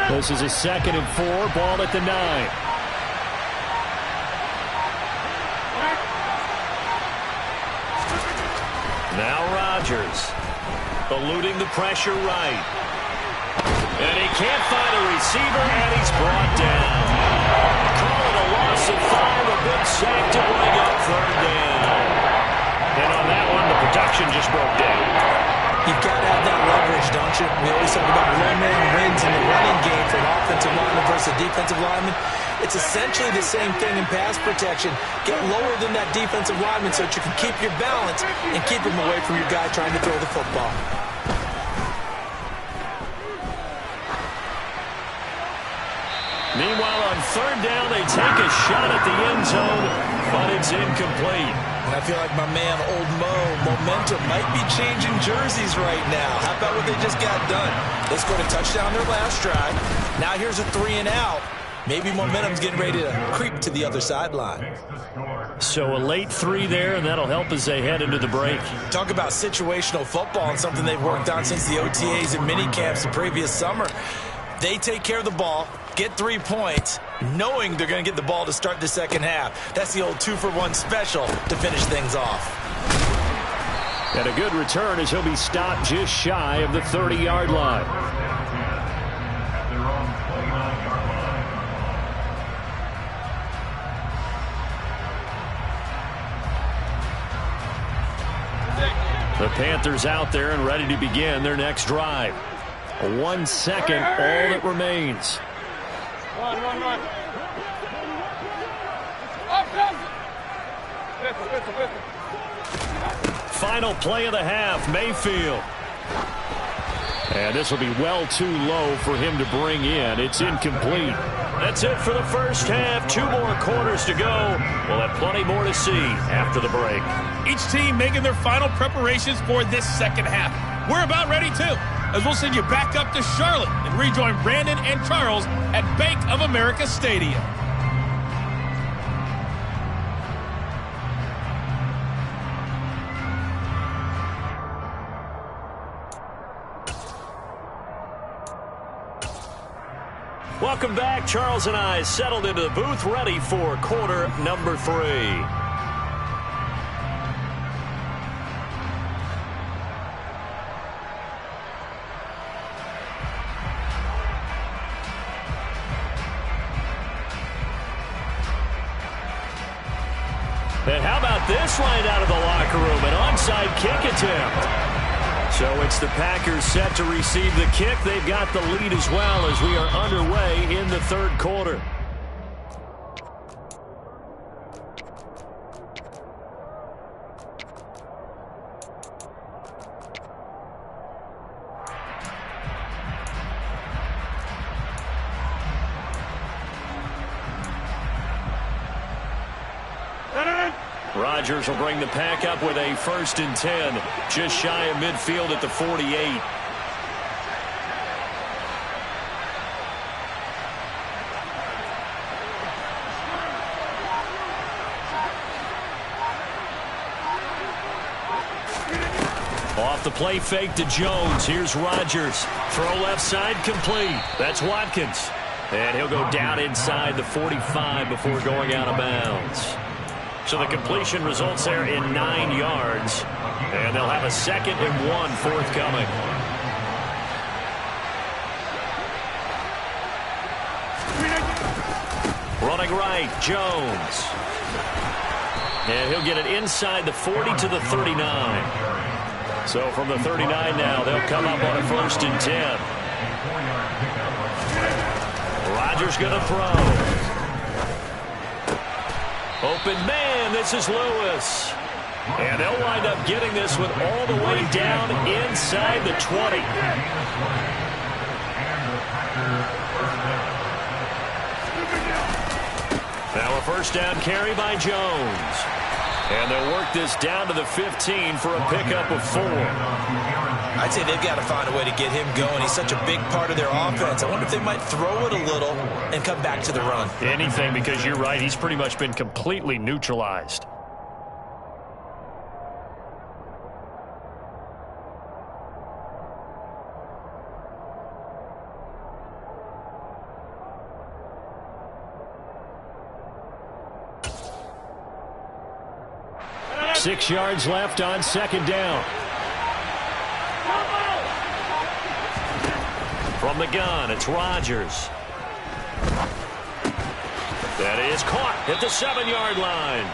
This is a 2nd and 4, ball at the 9. Now Rodgers eluding the pressure right. And he can't find a receiver, and he's brought down. Call it a loss of 5, a big sack to bring up 3rd down. And on that one, the production just broke down. You've got to have that leverage, don't you? We always talk about low man wins in the running game for an offensive lineman versus a defensive lineman. It's essentially the same thing in pass protection. Get lower than that defensive lineman so that you can keep your balance and keep him away from your guy trying to throw the football. Meanwhile, on 3rd down, they take a shot at the end zone, but it's incomplete. And I feel like my man, Old Mo, momentum might be changing jerseys right now. How about what they just got done? They scored a touchdown their last drive. Now here's a 3 and out. Maybe momentum's getting ready to creep to the other sideline. So a late 3 there, and that'll help as they head into the break. Talk about situational football and something they've worked on since the OTAs and mini camps the previous summer. They take care of the ball, get 3 points, knowing they're going to get the ball to start the second half. That's the old 2-for-1 special to finish things off. And a good return as he'll be stopped just shy of the 30-yard line. At their own 29-yard line. The Panthers out there and ready to begin their next drive. 1 second, all that remains. Run. Final play of the half, Mayfield. And this will be well too low for him to bring in. It's incomplete. That's it for the first half. 2 more quarters to go. We'll have plenty more to see after the break. Each team making their final preparations for this second half. We're about ready, too, as we'll send you back up to Charlotte and rejoin Brandon and Charles at Bank of America Stadium. Welcome back. Charles and I settled into the booth, ready for quarter number 3. And how about this right out of the locker room? An onside kick attempt. So it's the Packers set to receive the kick. They've got the lead as well as we are underway in the third quarter. Rodgers will bring the Pack up with a 1st and 10, just shy of midfield at the 48. Off the play fake to Jones. Here's Rodgers. Throw left side complete. That's Watkins. And he'll go down inside the 45 before going out of bounds. So the completion results there in 9 yards. And they'll have a 2nd and 1 forthcoming. Running right, Jones. And he'll get it inside the 40 to the 39. So from the 39 now, they'll come up on a 1st and 10. Rodgers going to throw. Open man, this is Lewis. And they'll wind up getting this one all the way down inside the 20. Now a 1st down carry by Jones. And they'll work this down to the 15 for a pickup of 4. I'd say they've got to find a way to get him going. He's such a big part of their offense. I wonder if they might throw it a little and come back to the run. Anything, because you're right. He's pretty much been completely neutralized. Six yards left on 2nd down. From the gun, it's Rodgers. That is caught at the 7-yard line.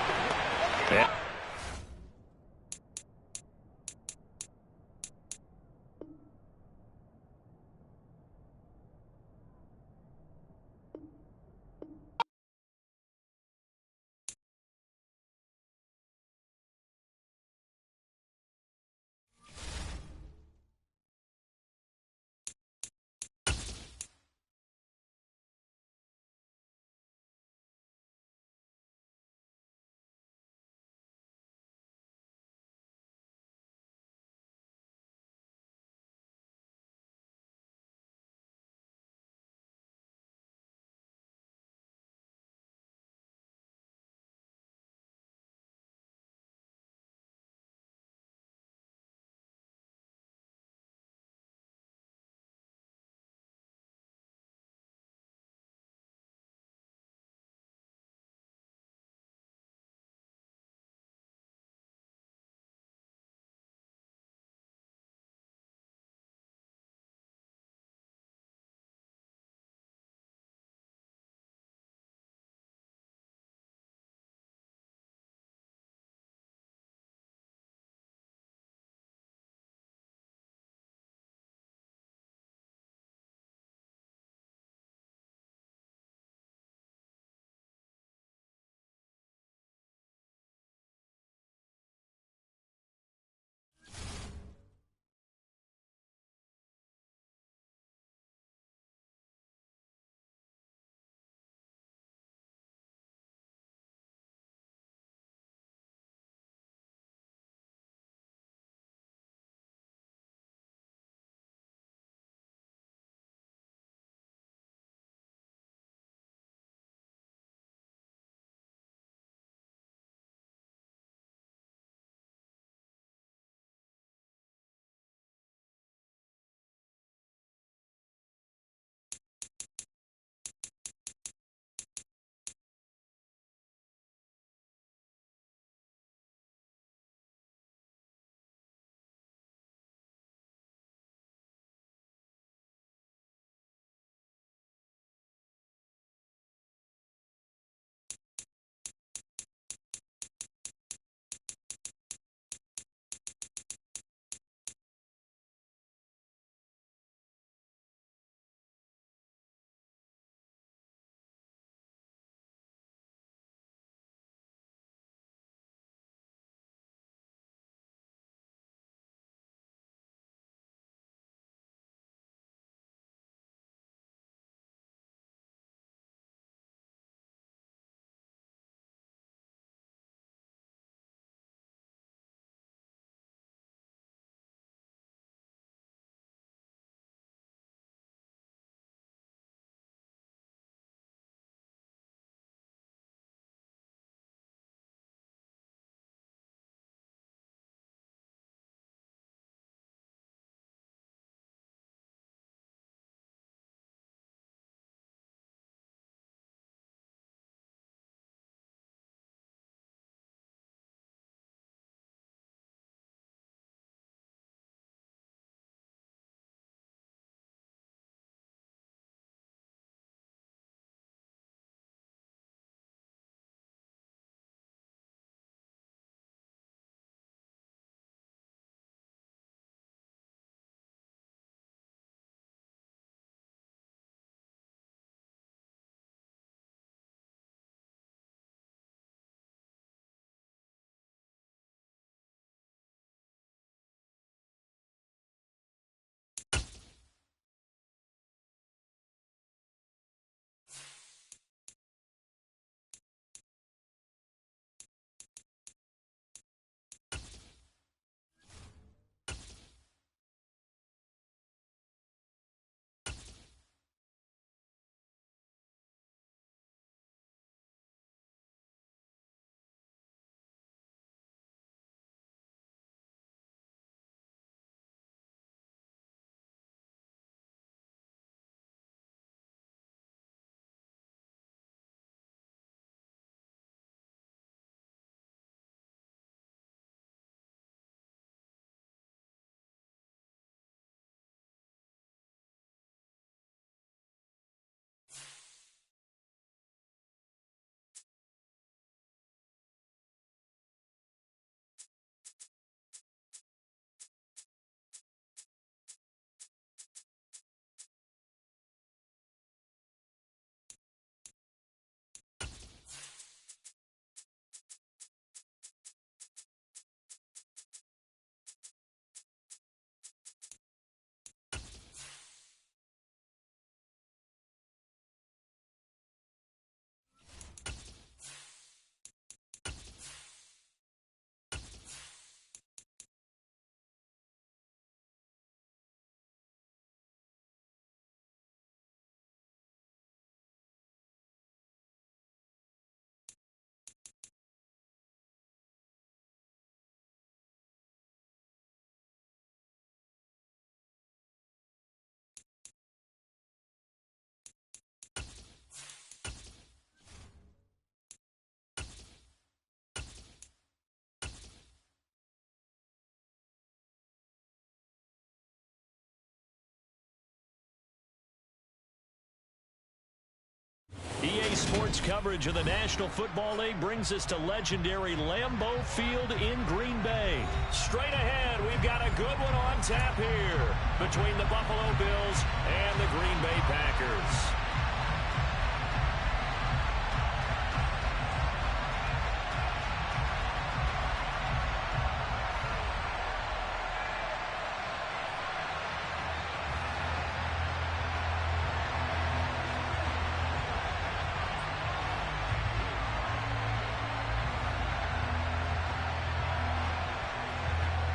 Sports coverage of the National Football League brings us to legendary Lambeau Field in Green Bay. Straight ahead, we've got a good one on tap here between the Buffalo Bills and the Green Bay Packers.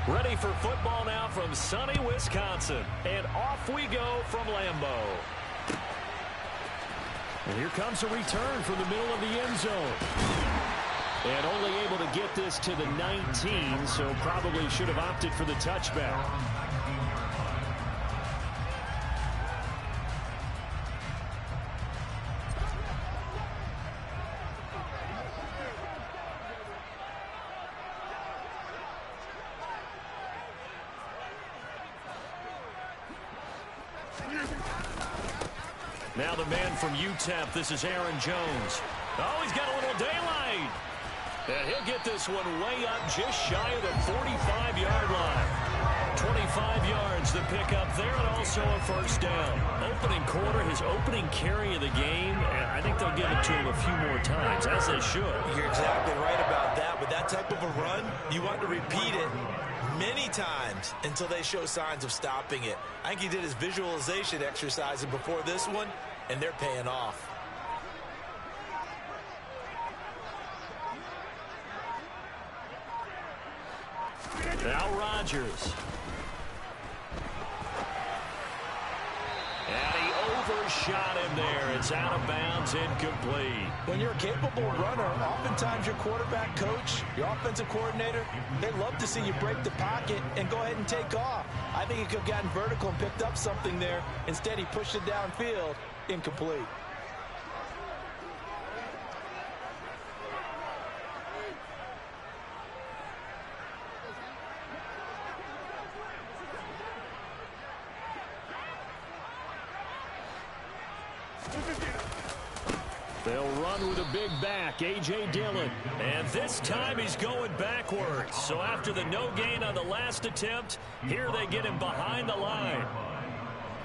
Ready for football now from sunny Wisconsin. And off we go from Lambeau. And here comes a return from the middle of the end zone. And only able to get this to the 19, so probably should have opted for the touchback. Now the man from UTEP, this is Aaron Jones. Oh, he's got a little daylight. And he'll get this one way up just shy of the 45-yard line. 25 yards to pick up there and also a first down. Opening quarter, his opening carry of the game, and I think they'll give it to him a few more times, as they should. You're exactly right about that. With that type of a run, you want to repeat it many times until they show signs of stopping it. I think he did his visualization exercise before this one, and they're paying off. Now Rodgers. And he overshot him there. It's out of bounds, incomplete. When you're a capable runner, oftentimes your quarterback coach, your offensive coordinator, they love to see you break the pocket and go ahead and take off. I think he could have gotten vertical and picked up something there. Instead, he pushed it downfield, incomplete. They'll run with a big back, A.J. Dillon. And this time he's going backwards. So after the no gain on the last attempt, here they get him behind the line.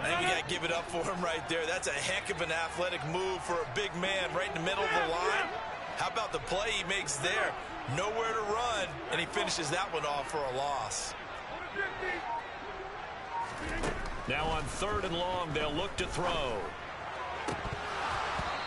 I think we got to give it up for him right there. That's a heck of an athletic move for a big man right in the middle of the line. How about the play he makes there? Nowhere to run, and he finishes that one off for a loss. Now on 3rd and long, they'll look to throw.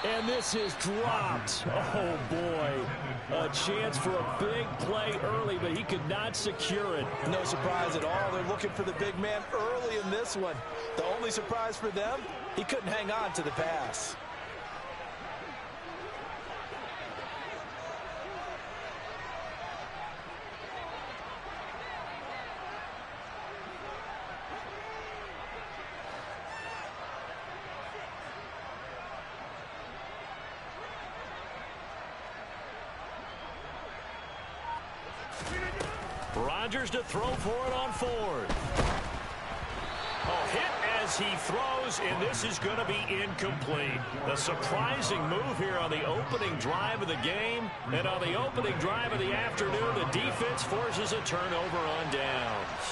And this is dropped. Oh, boy. A chance for a big play early, but he could not secure it. No surprise at all. They're looking for the big man early in this one. The only surprise for them, he couldn't hang on to the pass. Rodgers to throw for it on 4th. Oh, hit as he throws, and this is going to be incomplete. A surprising move here on the opening drive of the game. And on the opening drive of the afternoon, the defense forces a turnover on downs.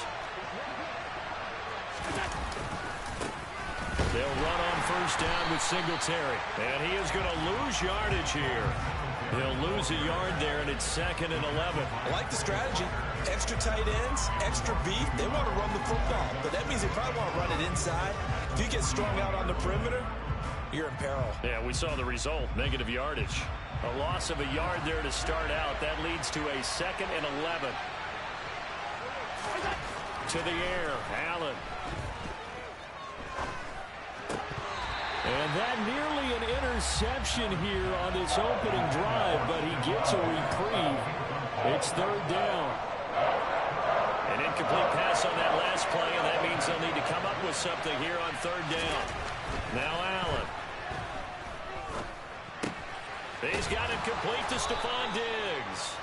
They'll run on 1st down with Singletary. And he is going to lose yardage here. He'll lose a yard there, and it's 2nd and 11. I like the strategy. Extra tight ends, extra beef. They want to run the football, but that means they probably want to run it inside. If you get strung out on the perimeter, you're in peril. Yeah, we saw the result, negative yardage. A loss of a yard there to start out. That leads to a 2nd and 11. To the air, Allen. And that nearly an interception here on this opening drive, but he gets a reprieve. It's 3rd down. An incomplete pass on that last play, and that means they'll need to come up with something here on 3rd down. Now Allen. He's got it complete to Stephon Diggs.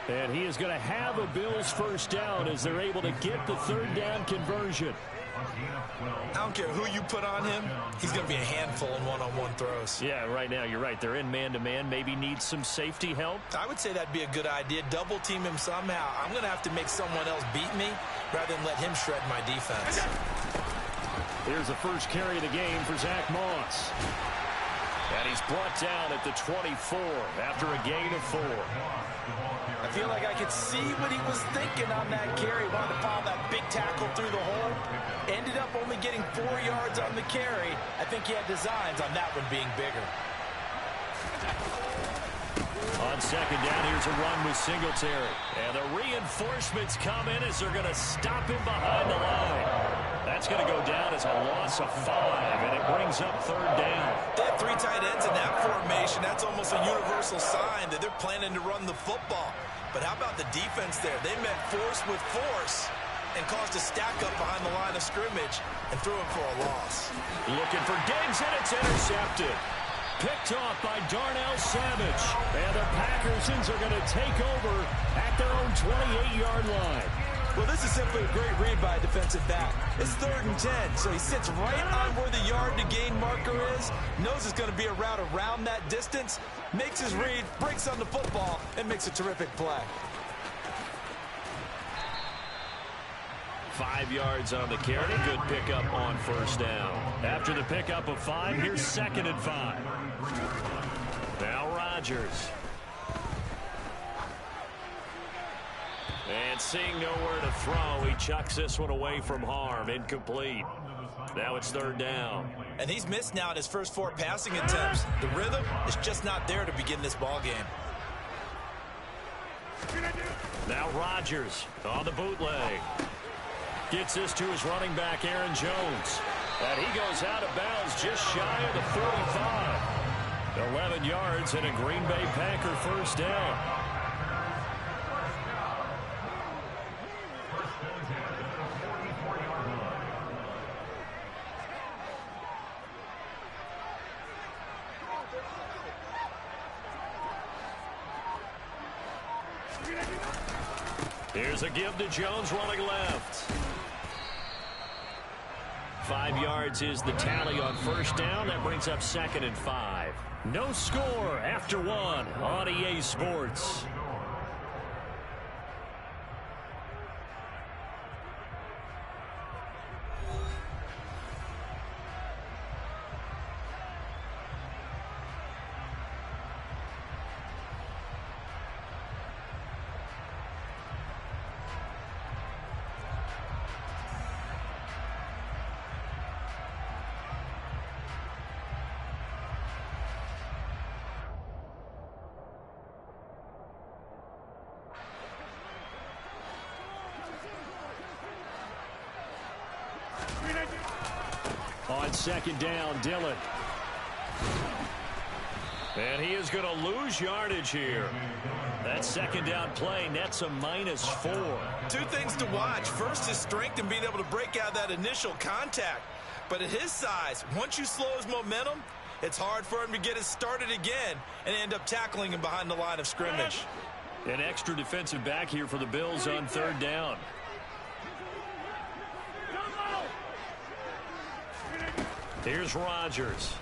And he is going to have a Bills 1st down as they're able to get the 3rd down conversion. I don't care who you put on him, he's going to be a handful in one-on-one throws. Yeah, right now you're right. They're in man-to-man. Maybe need some safety help. I would say that'd be a good idea. Double team him somehow. I'm going to have to make someone else beat me rather than let him shred my defense. Here's the first carry of the game for Zach Moss. And he's brought down at the 24 after a gain of 4. I feel like I could see what he was thinking on that carry. Wanted to follow that big tackle through the hole. Ended up only getting 4 yards on the carry. I think he had designs on that one being bigger. On second down, here's a run with Singletary. And the reinforcements come in as they're going to stop him behind the line. That's going to go down as a loss of 5, and it brings up third down. They have 3 tight ends in that formation. That's almost a universal sign that they're planning to run the football. But how about the defense there? They met force with force and caused a stack up behind the line of scrimmage and threw him for a loss. Looking for Diggs, and it's intercepted. Picked off by Darnell Savage. And the Packersons are going to take over at their own 28-yard line. Well, this is simply a great read by a defensive back. It's 3rd and 10, so he sits right on where the yard-to-gain marker is, knows it's going to be a route around that distance, makes his read, breaks on the football, and makes a terrific play. 5 yards on the carry. Good pickup on first down. After the pickup of 5, here's 2nd and 5. Now Rodgers. And seeing nowhere to throw, he chucks this one away from harm. Incomplete. Now it's 3rd down. And he's missed now in his first 4 passing attempts. The rhythm is just not there to begin this ball game. Now Rodgers on the bootleg. Gets this to his running back, Aaron Jones. And he goes out of bounds just shy of the 45. 11 yards and a Green Bay Packer first down. Here's a give to Jones running left. 5 yards is the tally on first down. That brings up 2nd and 5. No score after 1 on EA Sports. On second down, Dillon. And he is going to lose yardage here. That second down play nets a -4. 2 things to watch. First, his strength and being able to break out that initial contact. But at his size, once you slow his momentum, it's hard for him to get it started again and end up tackling him behind the line of scrimmage. An extra defensive back here for the Bills on 3rd down. Here's Rodgers.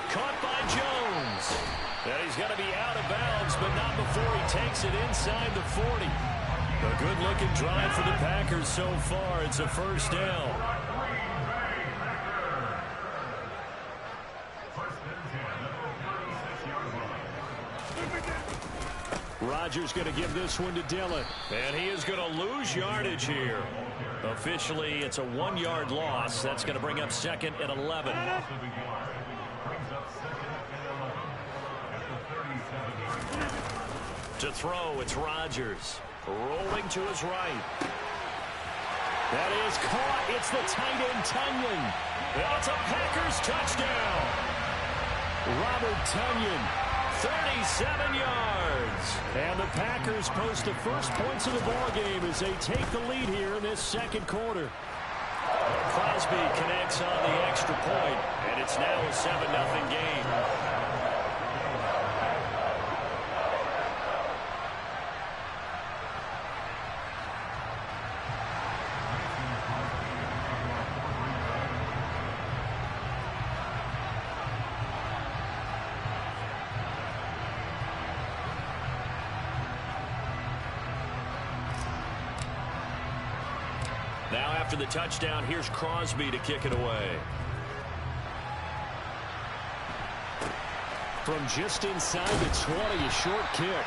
Caught by Jones. And he's going to be out of bounds, but not before he takes it inside the 40. A good-looking drive for the Packers so far. It's a first down. Rodgers going to give this one to Dillon. And he is going to lose yardage here. Officially, it's a 1-yard loss. That's going to bring up 2nd and 11. To throw, it's Rodgers. Rolling to his right. That is caught. It's the tight end, Tonyan. That's a Packers touchdown. Robert Tonyan. 37 yards. And the Packers post the first points of the ballgame as they take the lead here in this second quarter. Crosby connects on the extra point, and it's now a 7-0 game. Now after the touchdown, here's Crosby to kick it away. From just inside the 20, a short kick.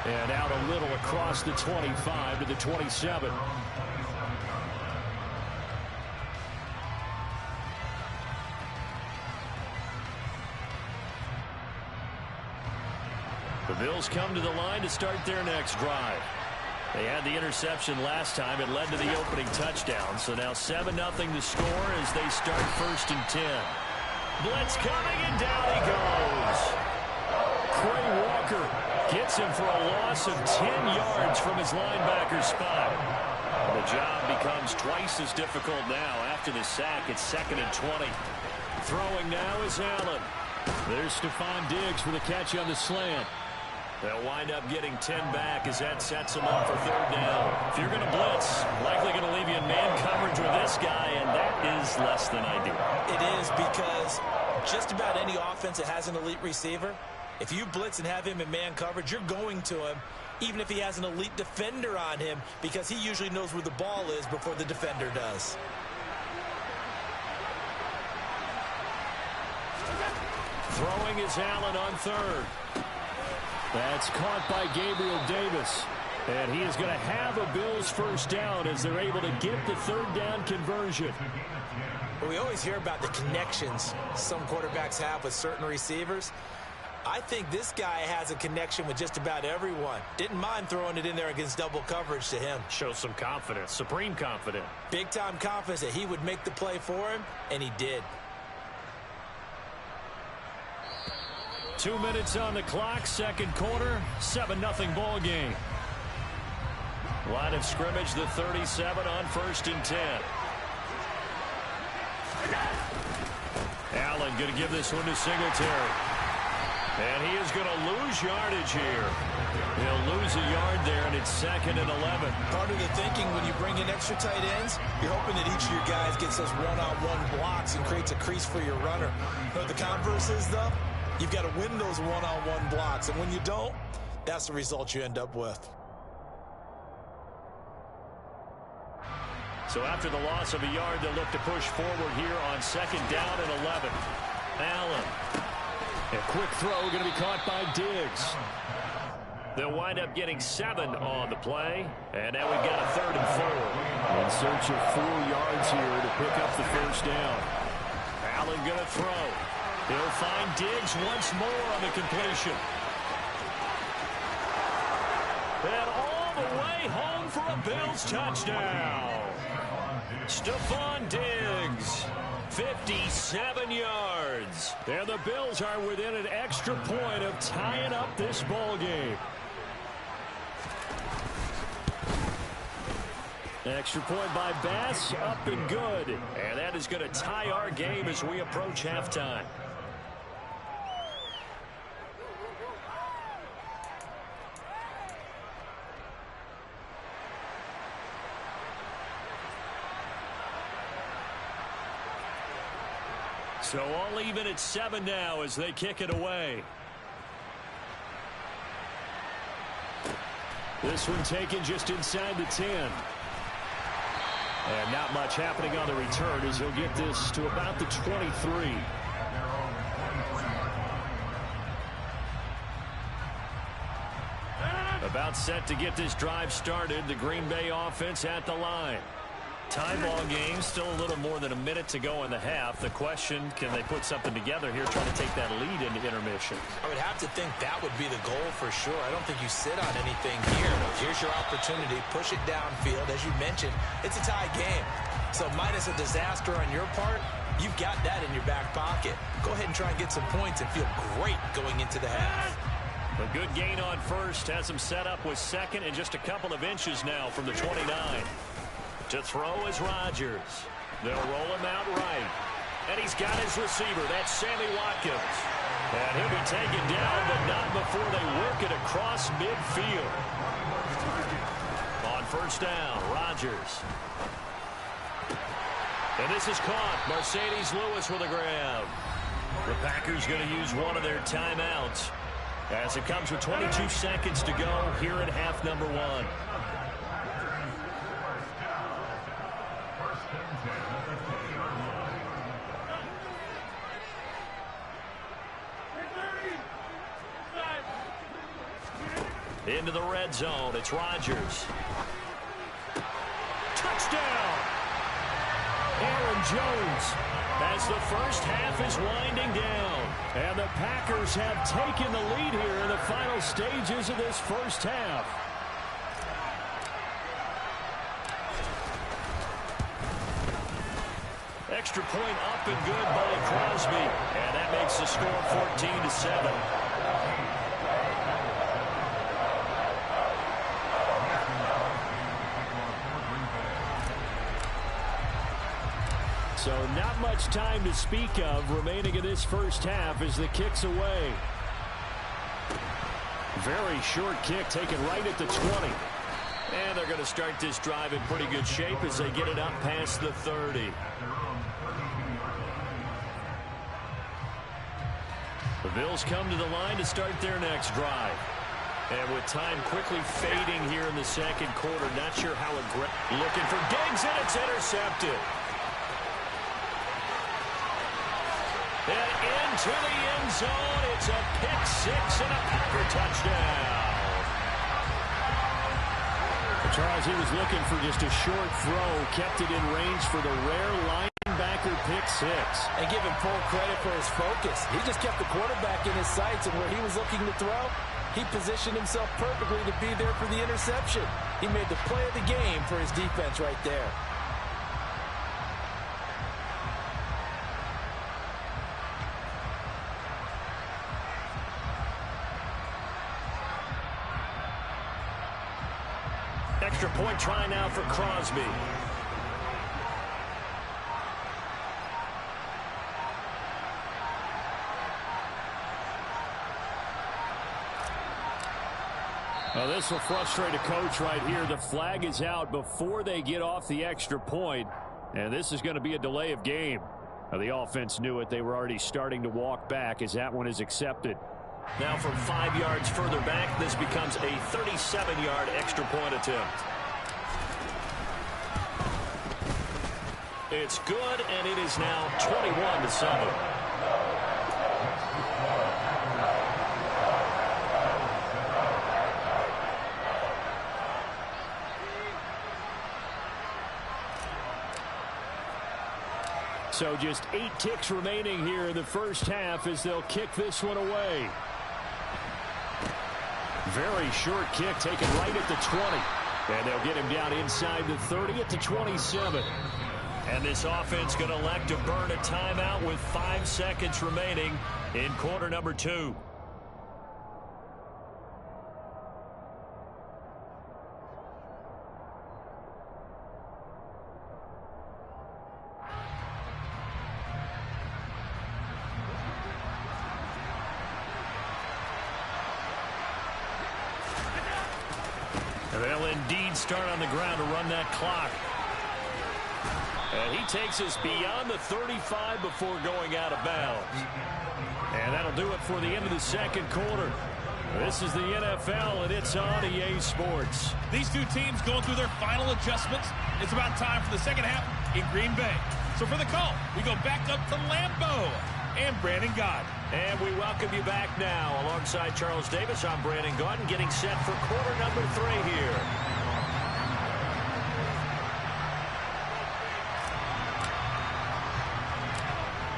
And out a little across the 25 to the 27. The Bills come to the line to start their next drive. They had the interception last time. It led to the opening touchdown. So now 7-0 the score as they start 1st and 10. Blitz coming, and down he goes. Quay Walker gets him for a loss of 10 yards from his linebacker spot. The job becomes twice as difficult now after the sack. It's 2nd and 20. Throwing now is Allen. There's Stephon Diggs for the catch on the slant. They'll wind up getting 10 back as that sets them up for 3rd down. If you're going to blitz, likely going to leave you in man coverage with this guy, and that is less than ideal. It is, because just about any offense that has an elite receiver, if you blitz and have him in man coverage, you're going to him, even if he has an elite defender on him, because he usually knows where the ball is before the defender does. Throwing is Allen on 3rd. That's caught by Gabriel Davis. And he is going to have a Bills 1st down as they're able to get the 3rd down conversion. We always hear about the connections some quarterbacks have with certain receivers. I think this guy has a connection with just about everyone. Didn't mind throwing it in there against double coverage to him. Shows some confidence, supreme confidence. Big-time confidence that he would make the play for him, and he did. 2 minutes on the clock, 2nd quarter, 7-0 ball game. Line of scrimmage, the 37 on 1st and 10. Allen going to give this one to Singletary. And he is going to lose yardage here. He'll lose a yard there, and it's 2nd and 11. Part of the thinking when you bring in extra tight ends, you're hoping that each of your guys gets those one-on-one blocks and creates a crease for your runner. But the converse is, though, you've got to win those one-on-one blocks. And when you don't, that's the result you end up with. So after the loss of a yard, they'll look to push forward here on 2nd down and 11. Allen. A quick throw going to be caught by Diggs. They'll wind up getting 7 on the play. And now we've got a 3rd and 4. In search of 4 yards here to pick up the 1st down. Allen going to throw. He'll find Diggs once more on the completion. And all the way home for a Bills touchdown. Stephon Diggs, 57 yards. And the Bills are within an extra point of tying up this ball game. Extra point by Bass, up and good. And that is going to tie our game as we approach halftime. So all even at 7 now as they kick it away. This one taken just inside the 10. And not much happening on the return as he'll get this to about the 23. About set to get this drive started. The Green Bay offense at the line. Tie ball game, still a little more than a minute to go in the half. The question, can they put something together here trying to take that lead into intermission? I would have to think that would be the goal for sure. I don't think you sit on anything here. Here's your opportunity. Push it downfield. As you mentioned, it's a tie game. So minus a disaster on your part, you've got that in your back pocket. Go ahead and try and get some points and feel great going into the half. A good gain on 1st. Has him set up with 2nd and just a couple of inches now from the 29. To throw is Rodgers. They'll roll him out right. And he's got his receiver. That's Sammy Watkins. And he'll be taken down, but not before they work it across midfield. On 1st down, Rodgers. And this is caught. Mercedes Lewis with a grab. The Packers going to use one of their timeouts as it comes with 22 seconds to go here in half number 1. Into the red zone, it's Rodgers. Touchdown! Aaron Jones, as the first half is winding down. And the Packers have taken the lead here in the final stages of this first half. Extra point up and good by Crosby. And that makes the score 14-7. So not much time to speak of remaining in this first half as the kick's away. Very short kick taken right at the 20. And they're going to start this drive in pretty good shape as they get it up past the 30. The Bills come to the line to start their next drive. And with time quickly fading here in the second quarter, not sure how aggressive. Looking for Diggs, and it's intercepted. And into the end zone, it's a pick six and a Packer touchdown. Charles, he was looking for just a short throw, kept it in range for the rare linebacker pick six. And give him full credit for his focus. He just kept the quarterback in his sights, and where he was looking to throw, he positioned himself perfectly to be there for the interception. He made the play of the game for his defense right there. Extra point try now for Crosby. Well, this will frustrate a coach right here. The flag is out before they get off the extra point, and this is going to be a delay of game. Now, the offense knew it. They were already starting to walk back as that one is accepted. Now from 5 yards further back, this becomes a 37-yard extra point attempt. It's good, and it is now 21-7. So just 8 ticks remaining here in the first half as they'll kick this one away. Very short kick taken right at the 20. And they'll get him down inside the 30 at the 27. And this offense going to elect to burn a timeout with 5 seconds remaining in quarter number 2. They'll indeed start on the ground to run that clock. And he takes us beyond the 35 before going out of bounds. And that'll do it for the end of the second quarter. This is the NFL, and it's on EA Sports. These two teams going through their final adjustments. It's about time for the second half in Green Bay. So for the call, we go back up to Lambeau and Brandon Gaudin. And we welcome you back now. Alongside Charles Davis, I'm Brandon Gaudin, getting set for quarter number 3 here.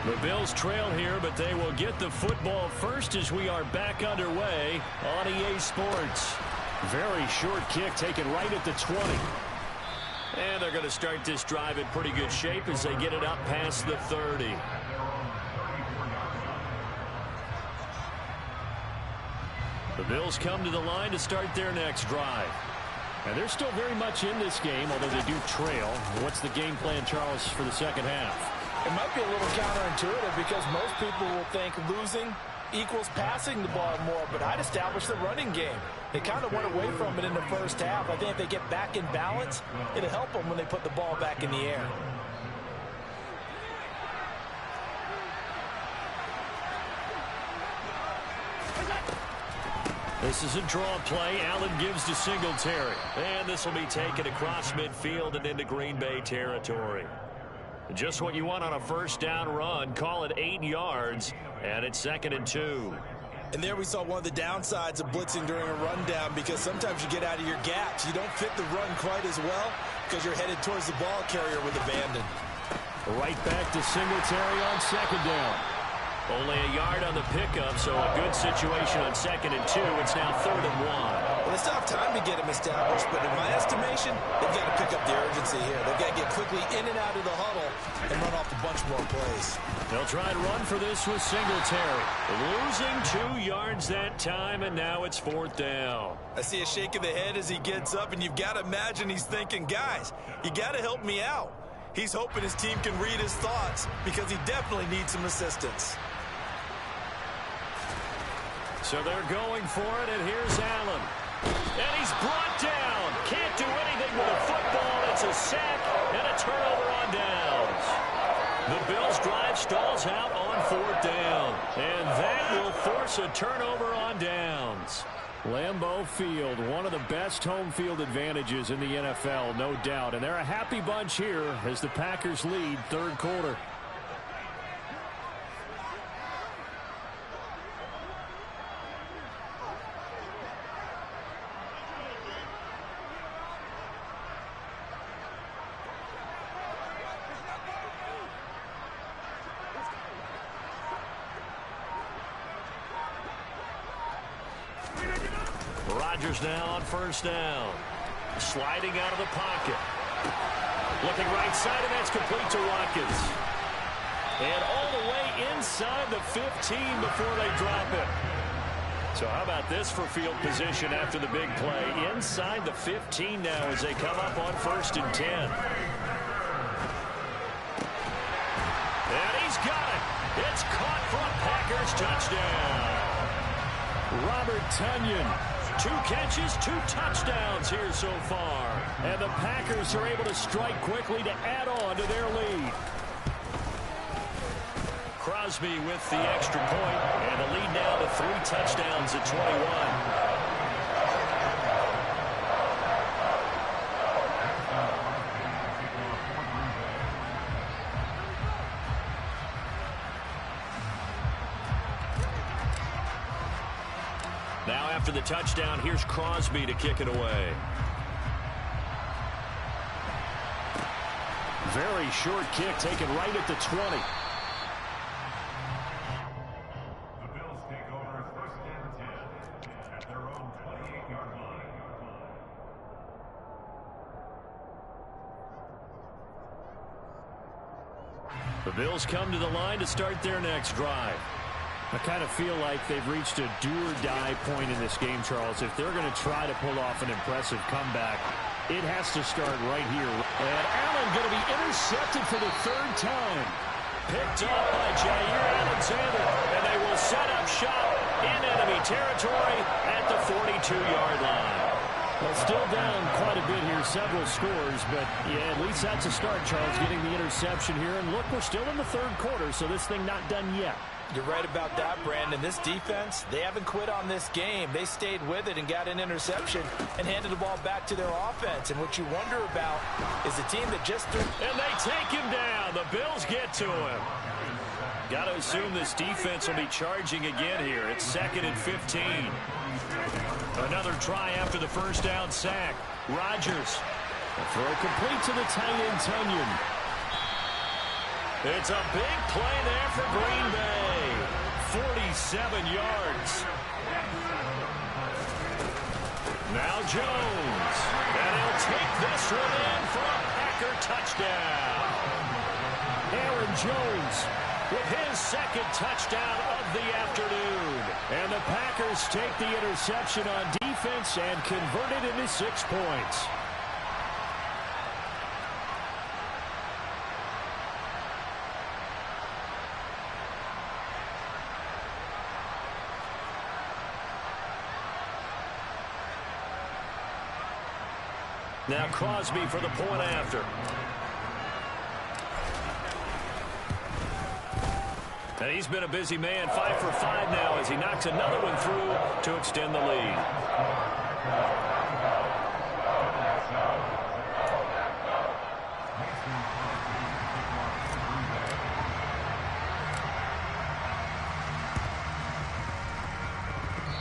The Bills trail here, but they will get the football first as we are back underway on EA Sports. Very short kick taken right at the 20. And they're going to start this drive in pretty good shape as they get it up past the 30. The Bills come to the line to start their next drive. And they're still very much in this game, although they do trail. What's the game plan, Charles, for the second half? It might be a little counterintuitive because most people will think losing equals passing the ball more, but I'd establish the running game. They kind of went away from it in the first half. I think if they get back in balance, it'll help them when they put the ball back in the air. This is a draw play. Allen gives to Singletary. And this will be taken across midfield and into Green Bay territory. Just what you want on a first down run. Call it 8 yards. And it's 2nd and 2. And there we saw one of the downsides of blitzing during a rundown, because sometimes you get out of your gaps. You don't fit the run quite as well because you're headed towards the ball carrier with abandon. Right back to Singletary on 2nd down. Only a yard on the pickup, so a good situation on 2nd and 2. It's now 3rd and 1. Well, they still have time to get him established, but in my estimation, they've got to pick up the urgency here. They've got to get quickly in and out of the huddle and run off a bunch more plays. They'll try and run for this with Singletary. Losing 2 yards that time, and now it's 4th down. I see a shake of the head as he gets up, and you've got to imagine he's thinking, guys, you got to help me out. He's hoping his team can read his thoughts because he definitely needs some assistance. So they're going for it, and here's Allen. And he's brought down. Can't do anything with a football. It's a sack and a turnover on downs. The Bills' drive stalls out on 4th down. And that will force a turnover on downs. Lambeau Field, one of the best home field advantages in the NFL, no doubt. And they're a happy bunch here as the Packers lead 3rd quarter. Rodgers now on 1st down. Sliding out of the pocket. Looking right side, and that's complete to Watkins. And all the way inside the 15 before they drop it. So how about this for field position after the big play? Inside the 15 now as they come up on 1st and 10. And he's got it. It's caught for a Packers touchdown. Robert Tonyan. 2 catches, 2 touchdowns here so far. And the Packers are able to strike quickly to add on to their lead. Crosby with the extra point, and the lead now to 3 touchdowns at 21. Now after the touchdown, here's Crosby to kick it away. Very short kick taken right at the 20. The Bills take over 1st and 10 at their own 28-yard line. The Bills come to the line to start their next drive. I kind of feel like they've reached a do-or-die point in this game, Charles. If they're going to try to pull off an impressive comeback, it has to start right here. And Allen going to be intercepted for the 3rd time. Picked up by Jair Alexander, and they will set up shop in enemy territory at the 42-yard line. Well, still down quite a bit here, several scores, but yeah, at least that's a start, Charles, getting the interception here. And look, we're still in the 3rd quarter, so this thing not done yet. You're right about that, Brandon. This defense, they haven't quit on this game. They stayed with it and got an interception and handed the ball back to their offense. And what you wonder about is the team that just threw. And they take him down. The Bills get to him. Got to assume this defense will be charging again here. It's 2nd and 15. Another try after the 1st down sack. Rodgers. A throw complete to the tight end, Tonyan. It's a big play there for Green Bay. 47 yards. Now Jones. And he'll take this one in for a Packer touchdown. Aaron Jones with his 2nd touchdown of the afternoon. And the Packers take the interception on defense and convert it into 6 points. Now Crosby for the point after. And he's been a busy man, 5 for 5 now as he knocks another one through to extend the lead.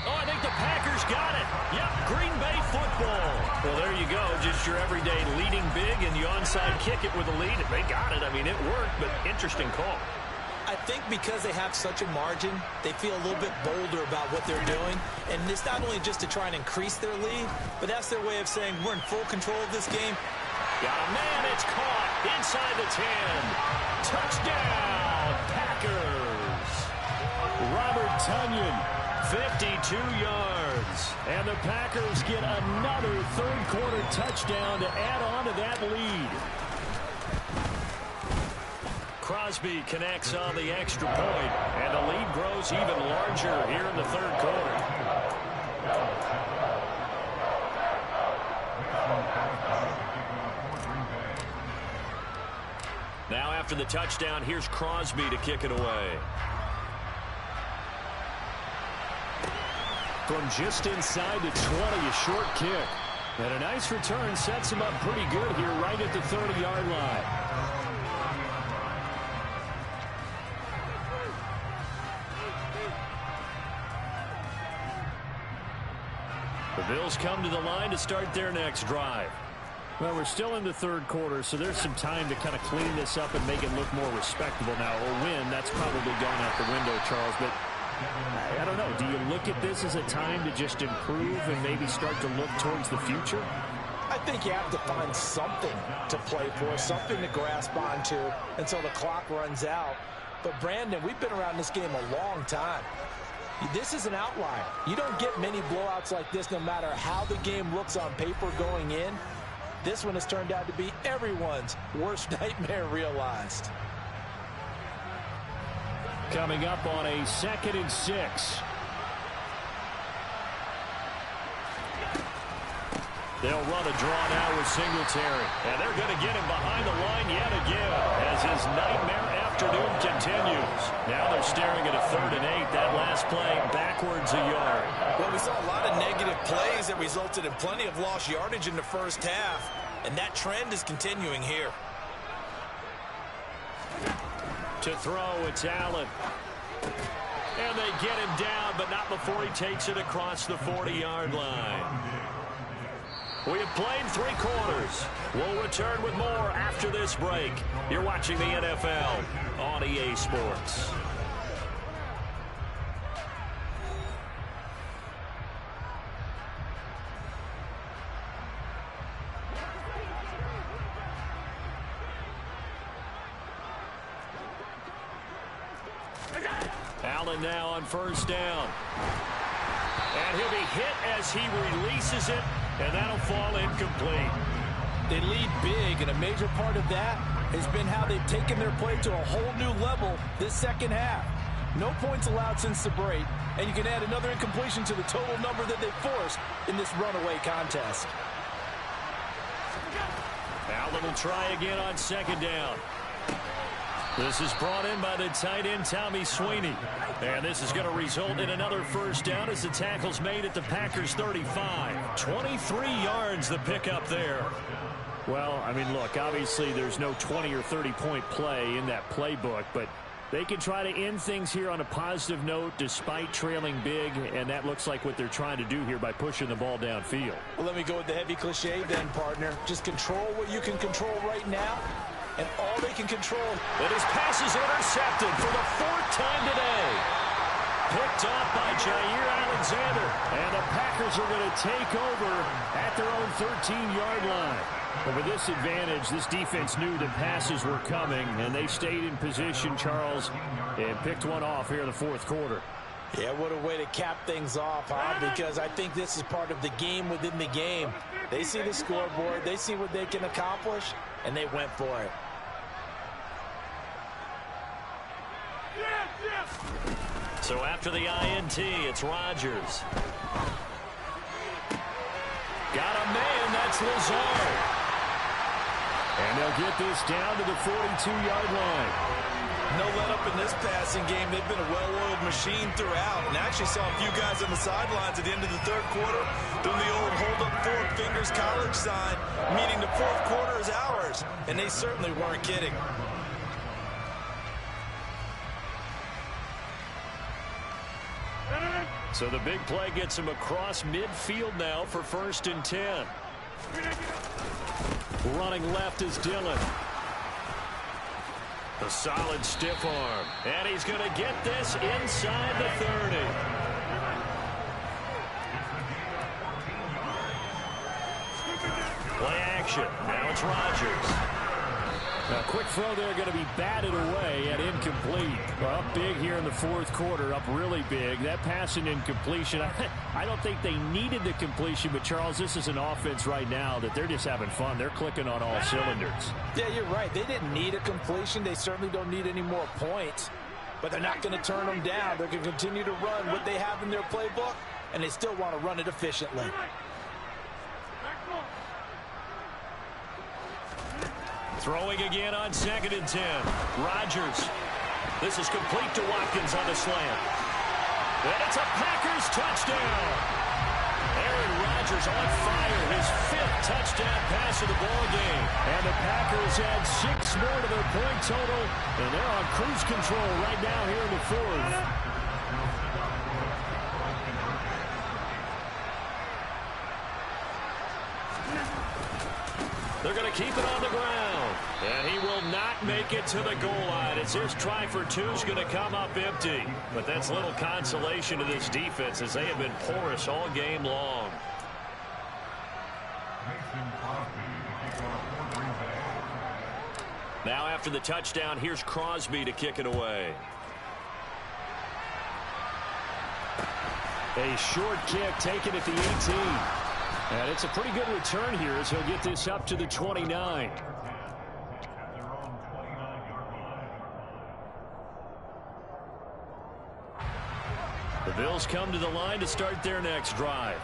Oh, I think the Packers got it. Yep, Green Bay football. Well, there you go. Just your everyday leading big and the onside kick it with a lead. They got it. I mean, it worked, but interesting call. I think because they have such a margin, they feel a little bit bolder about what they're doing. And it's not only just to try and increase their lead, but that's their way of saying we're in full control of this game. Got a man. It's caught inside the 10. Touchdown, Packers. Robert Tonyan, 52 yards. and the Packers get another third-quarter touchdown to add on to that lead. Crosby connects on the extra point, and the lead grows even larger here in the third quarter. Now after the touchdown, here's Crosby to kick it away. From just inside the 20, a short kick. And a nice return sets him up pretty good here right at the 30-yard line. The Bills come to the line to start their next drive. Well, we're still in the third quarter, so there's some time to kind of clean this up and make it look more respectable. Now, a win, that's probably gone out the window, Charles, but I don't know. Do you look at this as a time to just improve and maybe start to look towards the future? I think you have to find something to play for, something to grasp onto until the clock runs out. But, Brandon, we've been around this game a long time. This is an outlier. You don't get many blowouts like this no matter how the game looks on paper going in. This one has turned out to be everyone's worst nightmare realized. Coming up on a 2nd and 6. They'll run a draw now with Singletary. And they're going to get him behind the line yet again as his nightmare afternoon continues. Now they're staring at a 3rd and 8. That last play backwards a yard. Well, we saw a lot of negative plays that resulted in plenty of lost yardage in the first half, and that trend is continuing here. To throw, it's Allen. And they get him down, but not before he takes it across the 40-yard line. We have played 3 quarters. We'll return with more after this break. You're watching the NFL on EA Sports. Allen now on 1st down. And he'll be hit as he releases it, and that'll fall incomplete. They lead big, and a major part of that has been how they've taken their play to a whole new level this second half. No points allowed since the break, and you can add another incompletion to the total number that they forced in this runaway contest. Allen will try again on 2nd down. This is brought in by the tight end, Tommy Sweeney. And this is going to result in another 1st down as the tackle's made at the Packers 35. 23 yards the pickup there. Well, I mean, look, obviously there's no 20 or 30-point play in that playbook, but they can try to end things here on a positive note despite trailing big, and that looks like what they're trying to do here by pushing the ball downfield. Well, let me go with the heavy cliche then, partner. Just control what you can control right now. And all they can control. But his pass is intercepted for the 4th time today. Picked off by Jair Alexander. And the Packers are going to take over at their own 13-yard line. But with this advantage, this defense knew the passes were coming, and they stayed in position, Charles, and picked one off here in the 4th quarter. Yeah, what a way to cap things off, huh? Because I think this is part of the game within the game. They see the scoreboard, they see what they can accomplish, and they went for it. So after the INT, it's Rodgers. Got a man, that's Lazard. And they'll get this down to the 42-yard line. No let up in this passing game. They've been a well-oiled machine throughout. And actually saw a few guys on the sidelines at the end of the third quarter doing the old hold up four fingers college sign, meaning the fourth quarter is ours. And they certainly weren't kidding. So the big play gets him across midfield now for 1st and 10. Running left is Dillon. A solid stiff arm. And he's going to get this inside the 30. Play action. Now it's Rodgers. A quick throw there going to be batted away and incomplete. Well, up big here in the fourth quarter, up really big. That pass and incompletion, I don't think they needed the completion, but Charles, this is an offense right now that they're just having fun. They're clicking on all cylinders. Yeah, you're right. They didn't need a completion. They certainly don't need any more points, but they're not going to turn them down. They're going to continue to run what they have in their playbook, and they still want to run it efficiently. Throwing again on 2nd and 10. Rodgers. This is complete to Watkins on the slant. And it's a Packers touchdown. Aaron Rodgers on fire. His 5th touchdown pass of the ball game. And the Packers add 6 more to their point total. And they're on cruise control right now here in the 4th. They're going to keep it on the ground. And he will not make it to the goal line as his try for 2 is going to come up empty. But that's little consolation to this defense as they have been porous all game long. Now after the touchdown, here's Crosby to kick it away. A short kick taken at the 18. And it's a pretty good return here as he'll get this up to the 29. The Bills come to the line to start their next drive.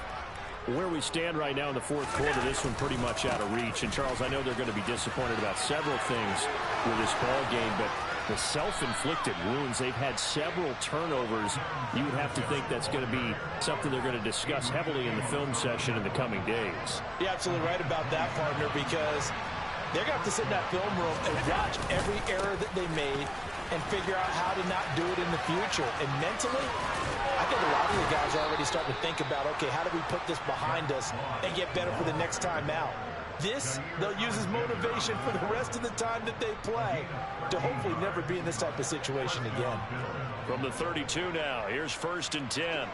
Where we stand right now in the fourth quarter, this one pretty much out of reach. And, Charles, I know they're going to be disappointed about several things with this ball game, but the self-inflicted wounds, they've had several turnovers. You would have to think that's going to be something they're going to discuss heavily in the film session in the coming days. You're absolutely right about that, partner, because they're going to have to sit in that film room and watch every error that they made and figure out how to not do it in the future. And mentally, I think a lot of the guys are already starting to think about, okay, how do we put this behind us and get better for the next time out? This, they'll use as motivation for the rest of the time that they play to hopefully never be in this type of situation again. From the 32 now, here's 1st and 10.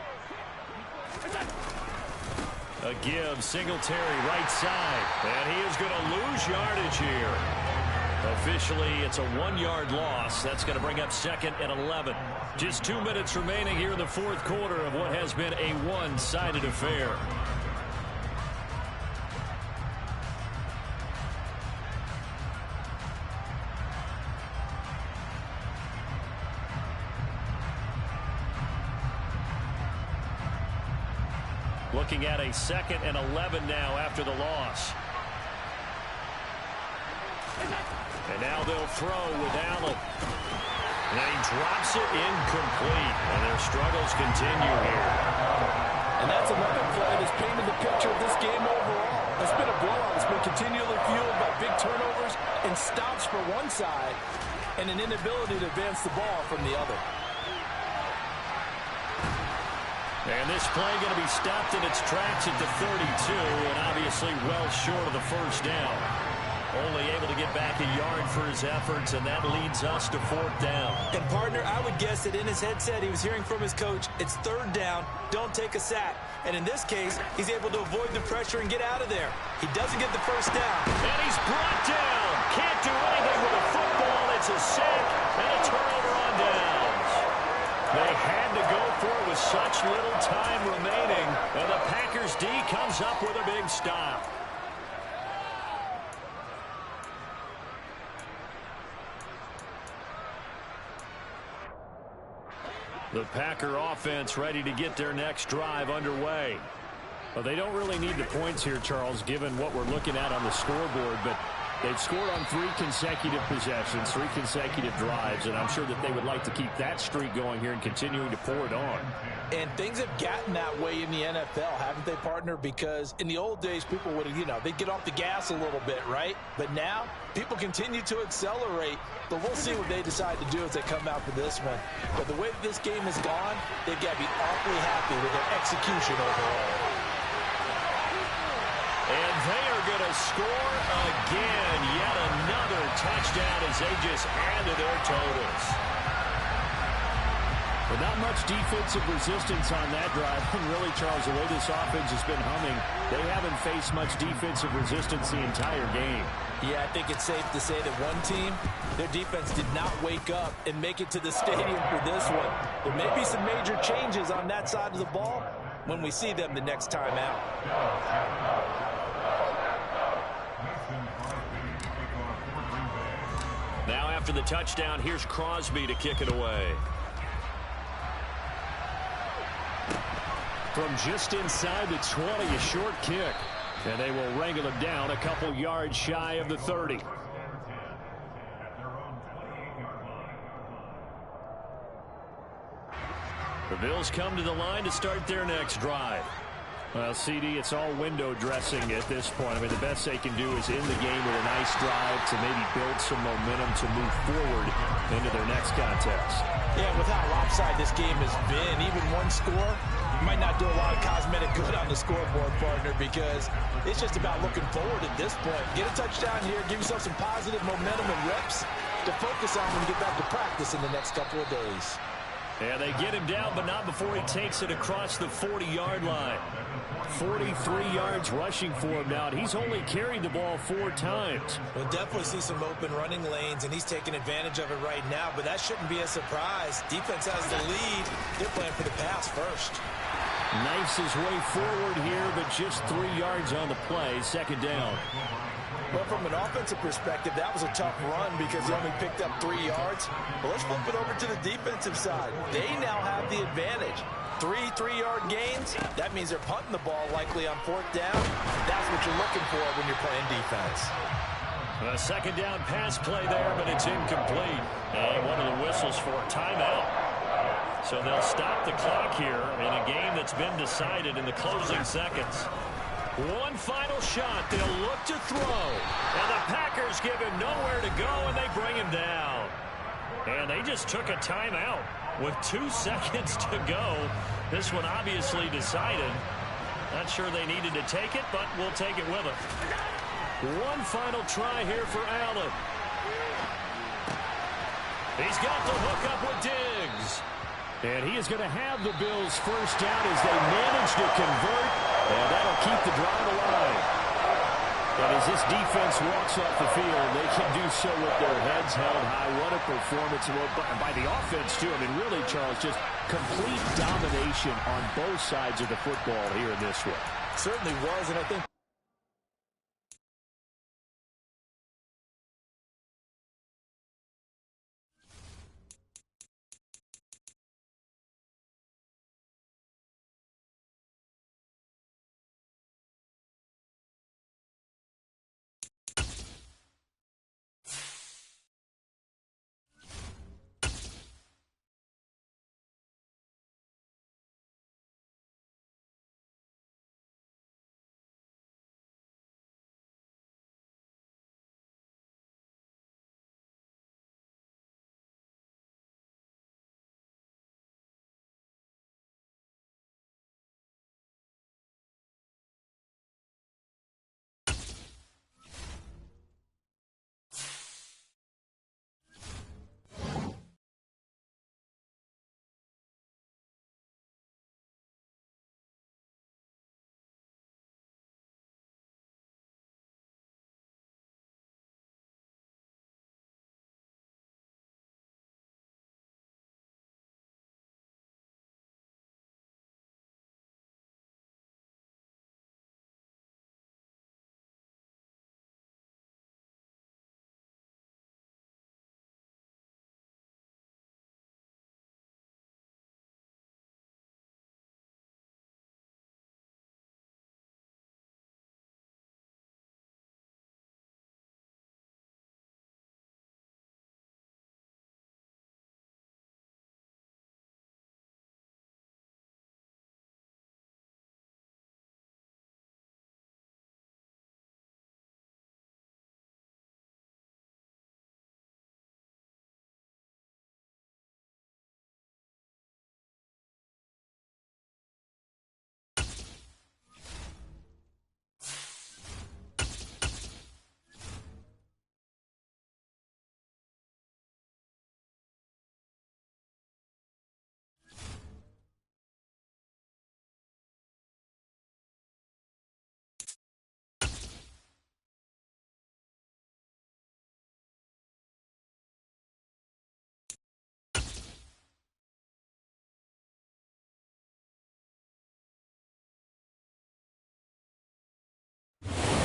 A give, Singletary right side, and he is going to lose yardage here. Officially, it's a 1-yard loss. That's going to bring up 2nd and 11. Just 2 minutes remaining here in the fourth quarter of what has been a one-sided affair. Looking at a 2nd and 11 now after the loss. And now they'll throw with Allen. And he drops it incomplete. And their struggles continue here. And that's another play that's painted the picture of this game overall. It's been a blowout. It's been continually fueled by big turnovers and stops for one side and an inability to advance the ball from the other. And this play going to be stopped in its tracks at the 32, and obviously well short of the first down. Only able to get back a yard for his efforts, and that leads us to 4th down. And, partner, I would guess that in his headset he was hearing from his coach, it's 3rd down, don't take a sack. And in this case, he's able to avoid the pressure and get out of there. He doesn't get the first down. And he's brought down. Can't do anything with a football. It's a sack and a turnover on downs. They had to go for it with such little time remaining, and the Packers D comes up with a big stop. The Packer offense ready to get their next drive underway. Well, they don't really need the points here, Charles, given what we're looking at on the scoreboard, but They've scored on 3 consecutive possessions, 3 consecutive drives, and I'm sure that they would like to keep that streak going here and continuing to pour it on. And things have gotten that way in the NFL, haven't they, partner? Because in the old days, people would, they'd get off the gas a little bit, right? But now, people continue to accelerate. But we'll see what they decide to do as they come out for this one. But the way that this game has gone, they've got to be awfully happy with their execution overall. And they are going to score again. Yet another touchdown as they just add to their totals. But not much defensive resistance on that drive. And really, Charles, the way this offense has been humming, they haven't faced much defensive resistance the entire game. Yeah, I think it's safe to say that one team, their defense did not wake up and make it to the stadium for this one. There may be some major changes on that side of the ball when we see them the next time out. Now after the touchdown, here's Crosby to kick it away. From just inside the 20, a short kick. And they will wrangle him down a couple yards shy of the 30. The Bills come to the line to start their next drive. Well, CD, it's all window dressing at this point. I mean, the best they can do is end the game with a nice drive to maybe build some momentum to move forward into their next contest. Yeah, with how lopsided this game has been, even one score might not do a lot of cosmetic good on the scoreboard, partner, because it's just about looking forward at this point. Get a touchdown here, give yourself some positive momentum and reps to focus on when you get back to practice in the next couple of days. Yeah, they get him down, but not before he takes it across the 40-yard line. 43 yards rushing for him now, and he's only carried the ball 4 times. We'll definitely see some open running lanes, and he's taking advantage of it right now, but that shouldn't be a surprise. Defense has the lead. They're playing for the pass first. Knifes his way forward here, but just 3 yards on the play, second down. Well, from an offensive perspective, that was a tough run because he only picked up 3 yards. But let's flip it over to the defensive side. They now have the advantage. 3 3-yard gains, that means they're punting the ball likely on 4th down. That's what you're looking for when you're playing defense. A second down pass play there, but it's incomplete. And one of the whistles for a timeout. So they'll stop the clock here in a game that's been decided in the closing seconds. One final shot. They'll look to throw. And the Packers give him nowhere to go, and they bring him down. And they just took a timeout with 2 seconds to go. This one obviously decided. Not sure they needed to take it, but we'll take it with them. One final try here for Allen. He's got the hook up with Diggs. And he is going to have the Bills first down as they manage to convert. And that'll keep the drive alive. And as this defense walks off the field, they can do so with their heads held high. What a performance by the offense, too. I mean, really, Charles, just complete domination on both sides of the football here in this one. Certainly was, and I think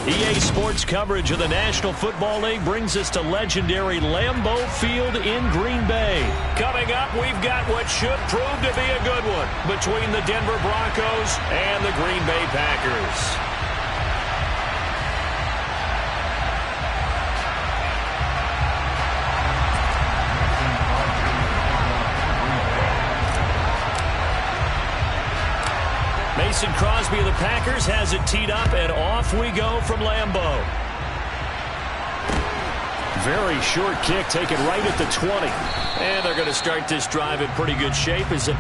EA Sports coverage of the National Football League brings us to legendary Lambeau Field in Green Bay. Coming up, we've got what should prove to be a good one between the Denver Broncos and the Green Bay Packers. Mason Crosby of the Packers has it teed up, and off we go from Lambeau. Very short kick taken right at the 20. And they're going to start this drive in pretty good shape as it...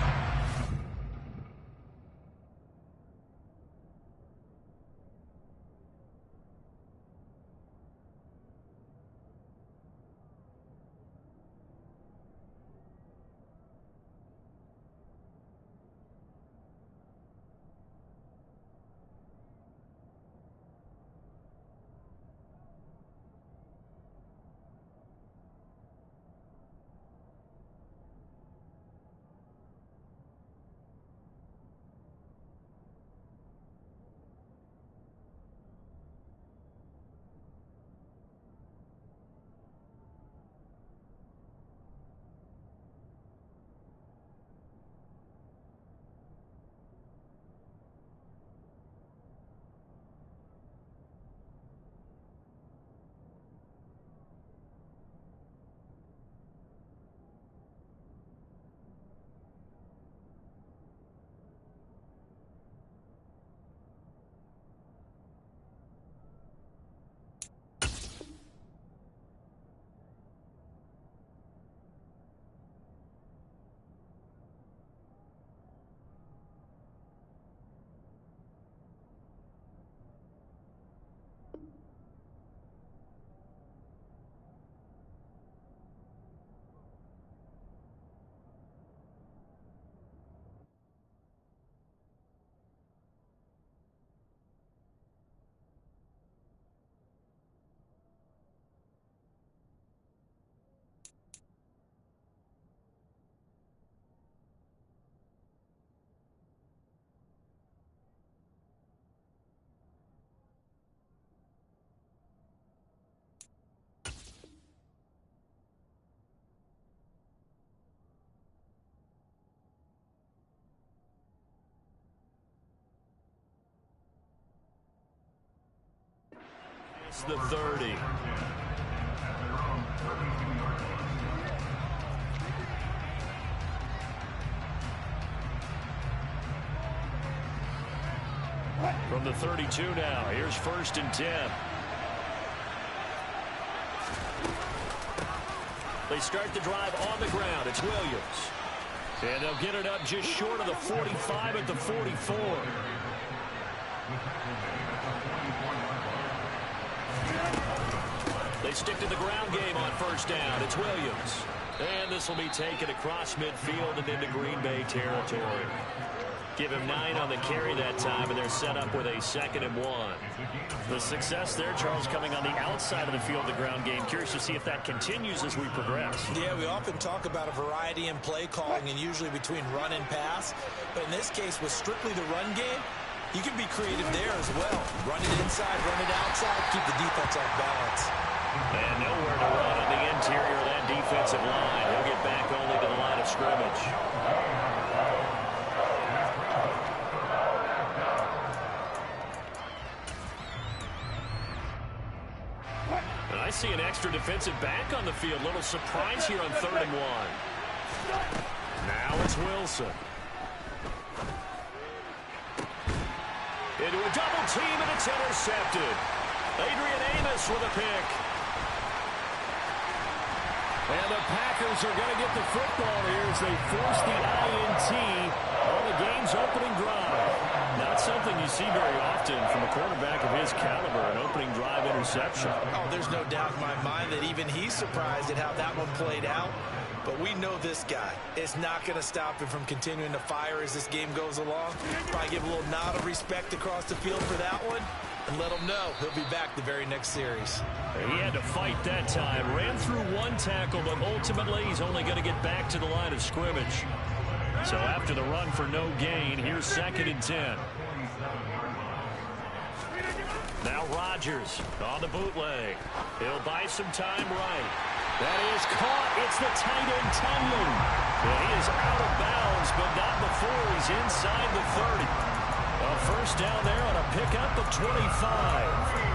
It's the 30. From the 32 now, here's 1st and 10. They start the drive on the ground. It's Williams. And they'll get it up just short of the 45 at the 44. They stick to the ground game on 1st down. It's Williams. And this will be taken across midfield and into Green Bay territory. Give him 9 on the carry that time, and they're set up with a 2nd and 1. The success there, Charles, coming on the outside of the field, the ground game. Curious to see if that continues as we progress. Yeah, we often talk about a variety in play calling and usually between run and pass. But in this case, with strictly the run game, you can be creative there as well. Run it inside, run it outside, keep the defense off balance. And nowhere to run on the interior of that defensive line. He'll get back only to the line of scrimmage. And I see an extra defensive back on the field. Little surprise here on 3rd and 1. Now it's Wilson. Into a double team, and it's intercepted. Adrian Amos with a pick. And the Packers are going to get the football here as they force the INT on the game's opening drive. Not something you see very often from a quarterback of his caliber, an opening drive interception. Oh, there's no doubt in my mind that even he's surprised at how that one played out. But we know this guy is not going to stop him from continuing to fire as this game goes along. Probably give a little nod of respect across the field for that one and let him know he'll be back the very next series. He had to fight that time. Ran through one tackle, but ultimately he's only going to get back to the line of scrimmage. So after the run for no gain, here's 2nd and 10. Now Rodgers. Rodgers on the bootleg. He'll buy some time right. That is caught. It's the tight end, Tunyon. Well, he is out of bounds, but not before he's inside the 30. A first down there on a pickup of 25.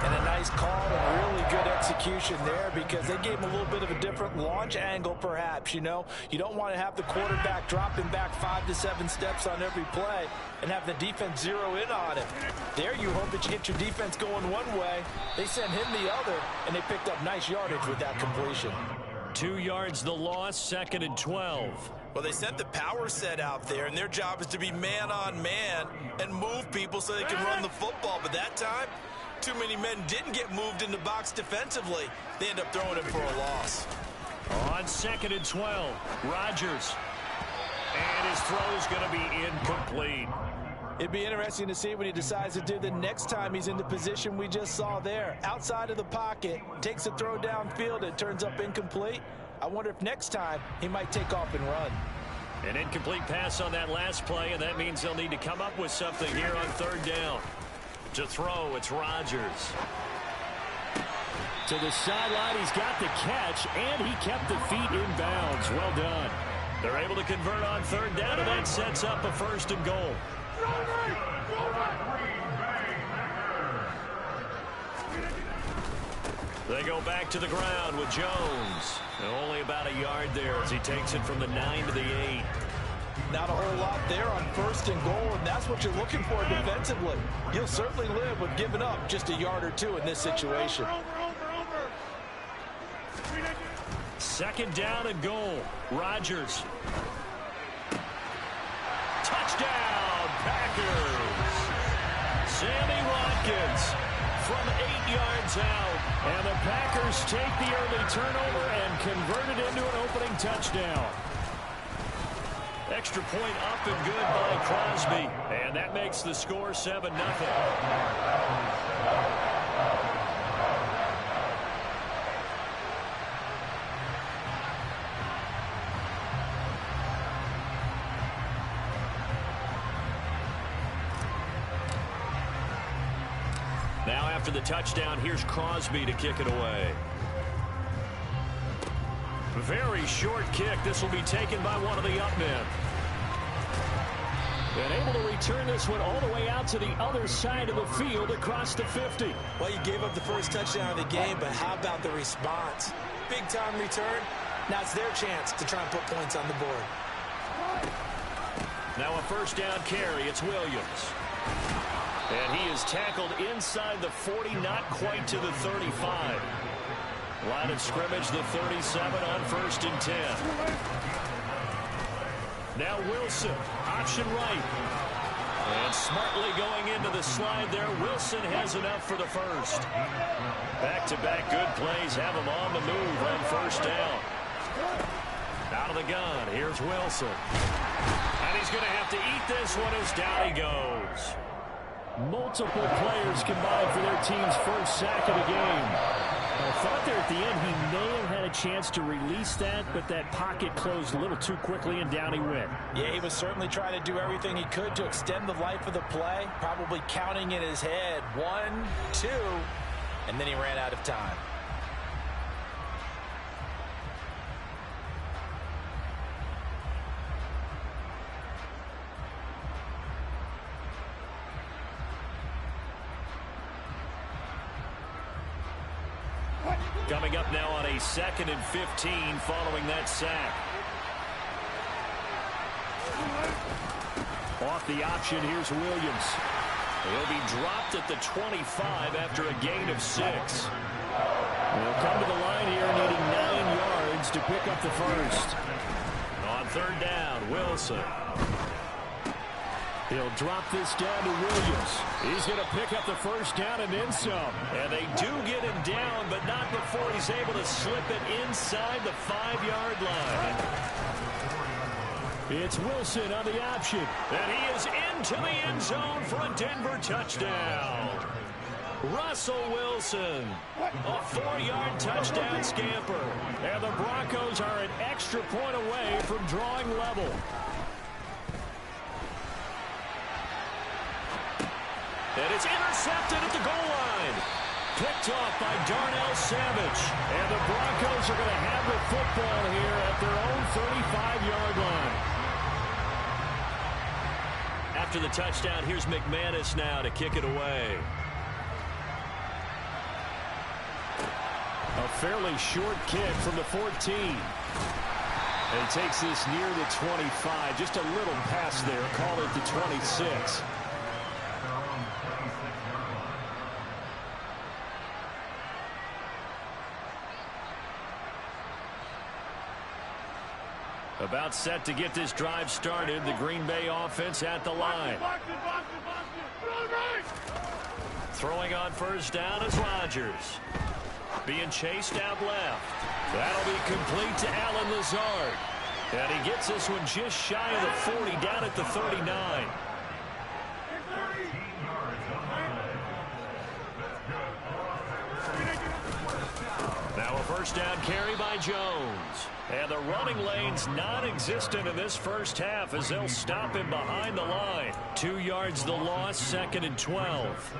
And a nice call and really good execution there because they gave him a little bit of a different launch angle perhaps, you know. You don't want to have the quarterback dropping back 5 to 7 steps on every play and have the defense zero in on him. There you hope that you get your defense going one way. They sent him the other, and they picked up nice yardage with that completion. 2 yards the loss, 2nd and 12. Well, they sent the power set out there, and their job is to be man-on-man and move people so they can run the football. But that time, too many men didn't get moved in the box defensively. They end up throwing it for a loss. On 2nd and 12, Rodgers. And his throw's going to be incomplete. It'd be interesting to see what he decides to do the next time he's in the position we just saw there. Outside of the pocket, takes a throw downfield, it turns up incomplete. I wonder if next time he might take off and run. An incomplete pass on that last play, and that means they'll need to come up with something here on 3rd down. To throw, it's Rodgers. To the sideline, he's got the catch, and he kept the feet in bounds. Well done. They're able to convert on 3rd down, and that sets up a 1st and goal. They go back to the ground with Jones. And only about a yard there as he takes it from the 9 to the 8. Not a whole lot there on 1st and goal, and that's what you're looking for defensively. You'll certainly live with giving up just a yard or two in this situation. 2nd down and goal. Rodgers. Touchdown, Packers. Sammy Watkins from 8 yards out. And the Packers take the early turnover and convert it into an opening touchdown. Extra point up and good by Crosby. And that makes the score 7-0. Now after the touchdown, here's Crosby to kick it away. Very short kick. This will be taken by one of the up men. And able to return this one all the way out to the other side of the field across the 50. Well, you gave up the first touchdown of the game, but how about the response? Big time return. Now it's their chance to try and put points on the board. Now a 1st down carry. It's Williams. And he is tackled inside the 40, not quite to the 35. Line of scrimmage, the 37 on 1st and 10. Now Wilson, option right. And smartly going into the slide there, Wilson has enough for the first. Back-to-back good plays have him on the move on 1st down. Out of the gun, here's Wilson. And he's going to have to eat this one as down he goes. Multiple players combined for their team's first sack of the game. I thought there at the end he may have had a chance to release that, but that pocket closed a little too quickly and down he went. Yeah, he was certainly trying to do everything he could to extend the life of the play, probably counting in his head 1, 2, and then he ran out of time. Coming up now on a 2nd and 15 following that sack. Off the option, here's Williams. He'll be dropped at the 25 after a gain of 6. They'll come to the line here needing 9 yards to pick up the first. On 3rd down, Wilson. He'll drop this down to Williams. He's going to pick up the first down and then some. And they do get him down, but not before he's able to slip it inside the 5-yard line. It's Wilson on the option. And he is into the end zone for a Denver touchdown. Russell Wilson, a 4-yard touchdown scamper. And the Broncos are an extra point away from drawing level. And it's intercepted at the goal line. Picked off by Darnell Savage. And the Broncos are going to have the football here at their own 35-yard line. After the touchdown, here's McManus now to kick it away. A fairly short kick from the 14. And he takes this near the 25. Just a little pass there. Call it the 26. About set to get this drive started. The Green Bay offense at the line. Throwing on first down is Rodgers. Being chased out left. That'll be complete to Allen Lazard. And he gets this one just shy of the 40, down at the 39. Now a first down carry by Jones. And the running lane's non-existent in this first half as they'll stop him behind the line. 2 yards the loss, 2nd and 12.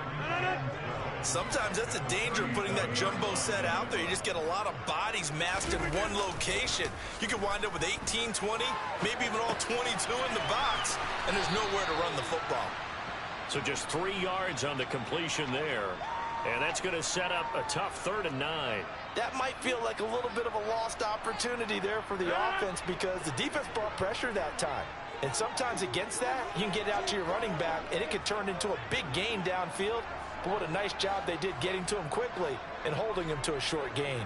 Sometimes that's a danger of putting that jumbo set out there. You just get a lot of bodies massed in one location. You could wind up with 18, 20, maybe even all 22 in the box, and there's nowhere to run the football. So just 3 yards on the completion there. And that's going to set up a tough 3rd and 9. That might feel like a little bit of a lost opportunity there for the offense because the defense brought pressure that time. And sometimes against that, you can get out to your running back, and it could turn into a big gain downfield. But what a nice job they did getting to him quickly and holding him to a short gain.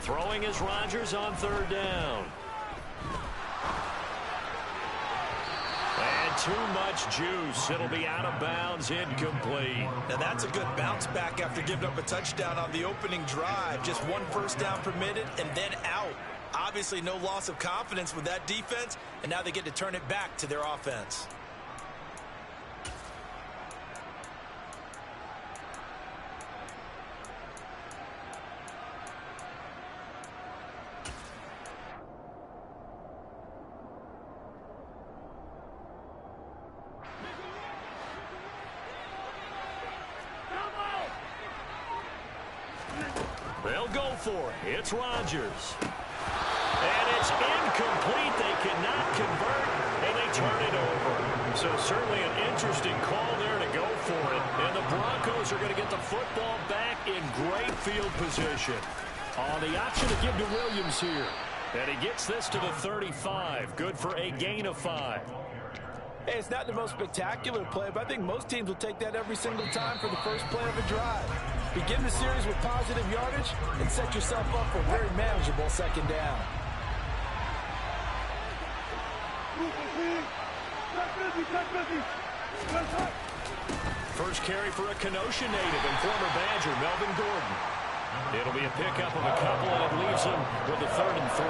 Throwing is Rodgers on 3rd down. And too much juice. It'll be out of bounds, incomplete. Now that's a good bounce back after giving up a touchdown on the opening drive. Just 1 first down permitted and then out. Obviously no loss of confidence with that defense, and now they get to turn it back to their offense. They'll go for it. It's Rodgers. And it's incomplete. They cannot convert, and they turn it over. So certainly an interesting call there to go for it. And the Broncos are going to get the football back in great field position. The option to give to Williams here. And he gets this to the 35. Good for a gain of 5. Hey, it's not the most spectacular play, but I think most teams will take that every single time for the first play of a drive. Begin the series with positive yardage and set yourself up for a very manageable 2nd down. First carry for a Kenosha native and former Badger, Melvin Gordon. It'll be a pickup of a couple, and it leaves him with a 3rd and 3.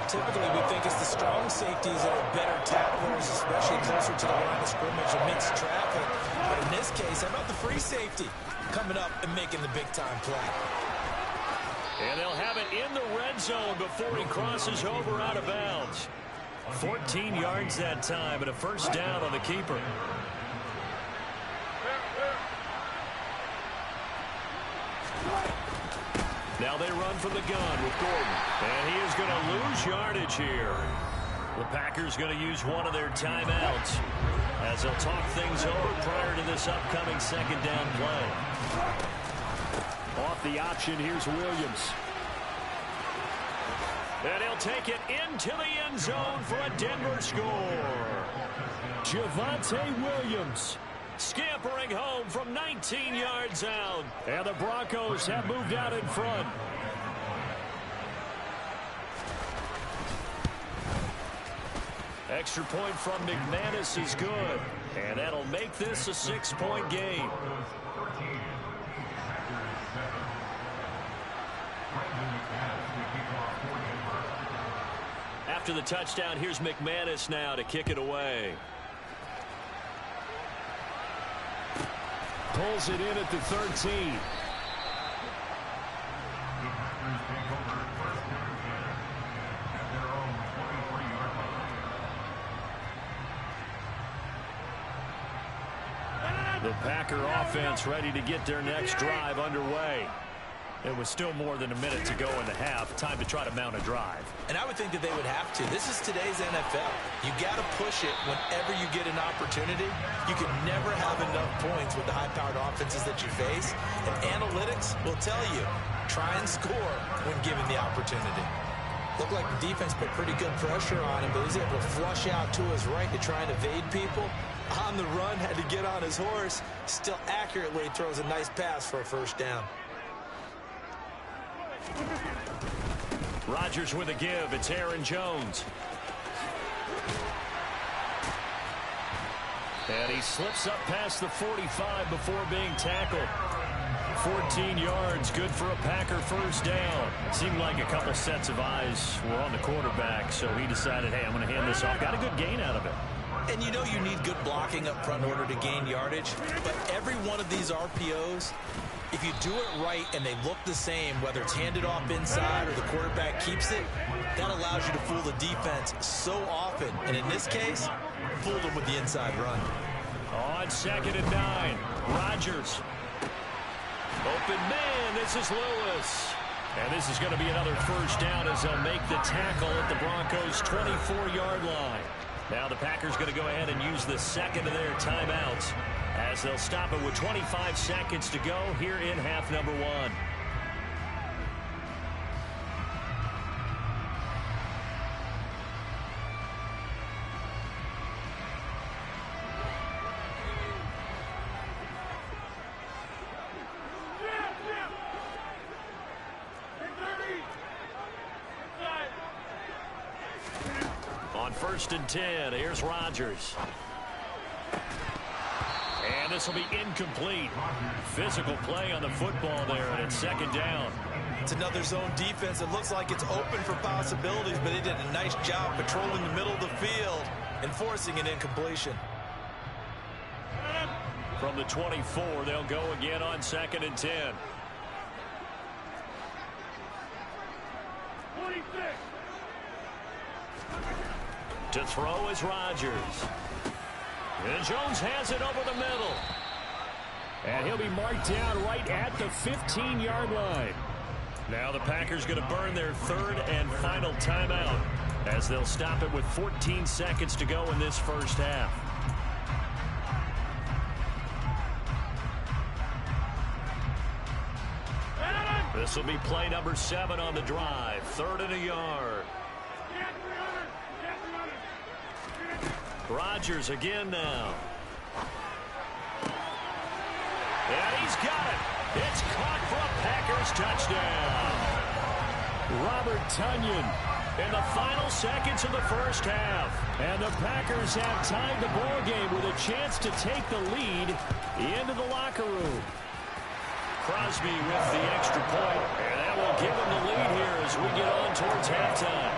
Typically, we think it's the strong safeties that are better tacklers, especially closer to the line of scrimmage amidst traffic. But in this case, how about the free safety coming up and making the big-time play? And they'll have it in the red zone before he crosses over out of bounds. 14 yards that time and a first down on the keeper. Now they run from the gun with Gordon. And he is going to lose yardage here. The Packers going to use one of their timeouts as they'll talk things over prior to this upcoming 2nd down play. Off the option, here's Williams. And he'll take it into the end zone for a Denver score. Javonte Williams scampering home from 19 yards out. And the Broncos have moved out in front. Extra point from McManus is good. And that'll make this a 6-point game. After the touchdown, here's McManus now to kick it away. Pulls it in at the 13. The Packer offense ready to get their next drive underway. It was still more than a minute to go in the half. Time to try to mount a drive. And I would think that they would have to. This is today's NFL. You got to push it whenever you get an opportunity. You can never have enough points with the high-powered offenses that you face. And analytics will tell you, try and score when given the opportunity. Looked like the defense put pretty good pressure on him, but he was able to flush out to his right to try and evade people. On the run, had to get on his horse. Still accurately throws a nice pass for a first down. Rodgers with a give. It's Aaron Jones. And he slips up past the 45 before being tackled. 14 yards, good for a Packer first down. Seemed like a couple sets of eyes were on the quarterback, so he decided, hey, I'm going to hand this off. Got a good gain out of it. And you know you need good blocking up front in order to gain yardage, but every one of these RPOs, if you do it right and they look the same, whether it's handed off inside or the quarterback keeps it, that allows you to fool the defense so often. And in this case, fooled them with the inside run. On 2nd and 9, Rodgers. Open man, this is Lewis. And this is going to be another first down as they'll make the tackle at the Broncos' 24-yard line. Now the Packers going to go ahead and use the second of their timeouts as they'll stop it with 25 seconds to go here in half number 1. On 1st and 10, here's Rodgers. And this will be incomplete. Physical play on the football there, and it's 2nd down. It's another zone defense. It looks like it's open for possibilities, but they did a nice job patrolling the middle of the field and forcing an incompletion. From the 24, they'll go again on 2nd and 10. 26. To throw is Rodgers. And Jones has it over the middle. And he'll be marked down right at the 15-yard line. Now the Packers going to burn their 3rd and final timeout as they'll stop it with 14 seconds to go in this first half. This will be play number 7 on the drive. 3rd and a yard. Rodgers again now. And he's got it. It's caught for a Packers touchdown. Robert Tonyan in the final seconds of the first half. And the Packers have tied the ball game with a chance to take the lead into the locker room. Crosby with the extra point, and that will give him the lead here as we get on towards halftime.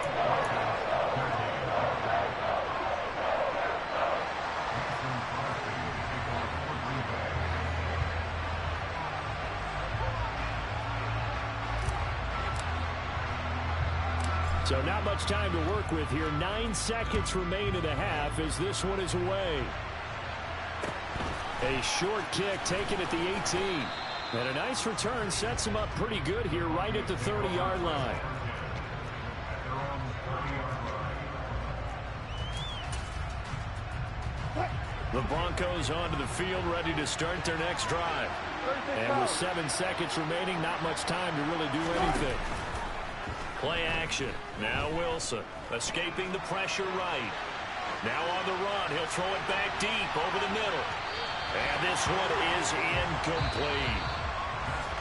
So not much time to work with here. 9 seconds remain in the half as this one is away. A short kick taken at the 18. And a nice return sets him up pretty good here right at the 30-yard line. The Broncos onto the field ready to start their next drive. And with 7 seconds remaining, not much time to really do anything. Play action. Now Wilson escaping the pressure right. Now on the run. He'll throw it back deep over the middle. And this one is incomplete.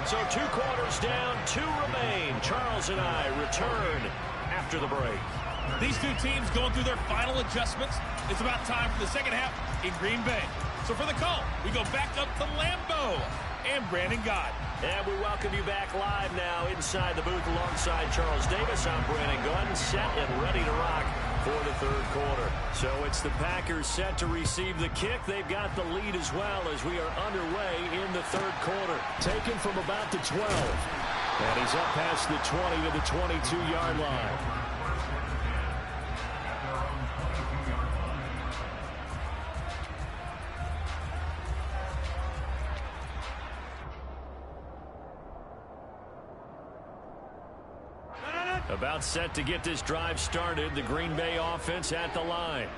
So 2 quarters down, 2 remain. Charles and I return after the break. These two teams going through their final adjustments. It's about time for the second half in Green Bay. So for the call, we go back up to Lambeau and Brandon Gott. And we welcome you back live now inside the booth alongside Charles Davis. I'm Brandon Gott, set and ready to rock for the 3rd quarter. So it's the Packers set to receive the kick. They've got the lead as well as we are underway in the 3rd quarter. Taken from about the 12. And he's up past the 20 to the 22-yard line. About set to get this drive started. The Green Bay offense at the line.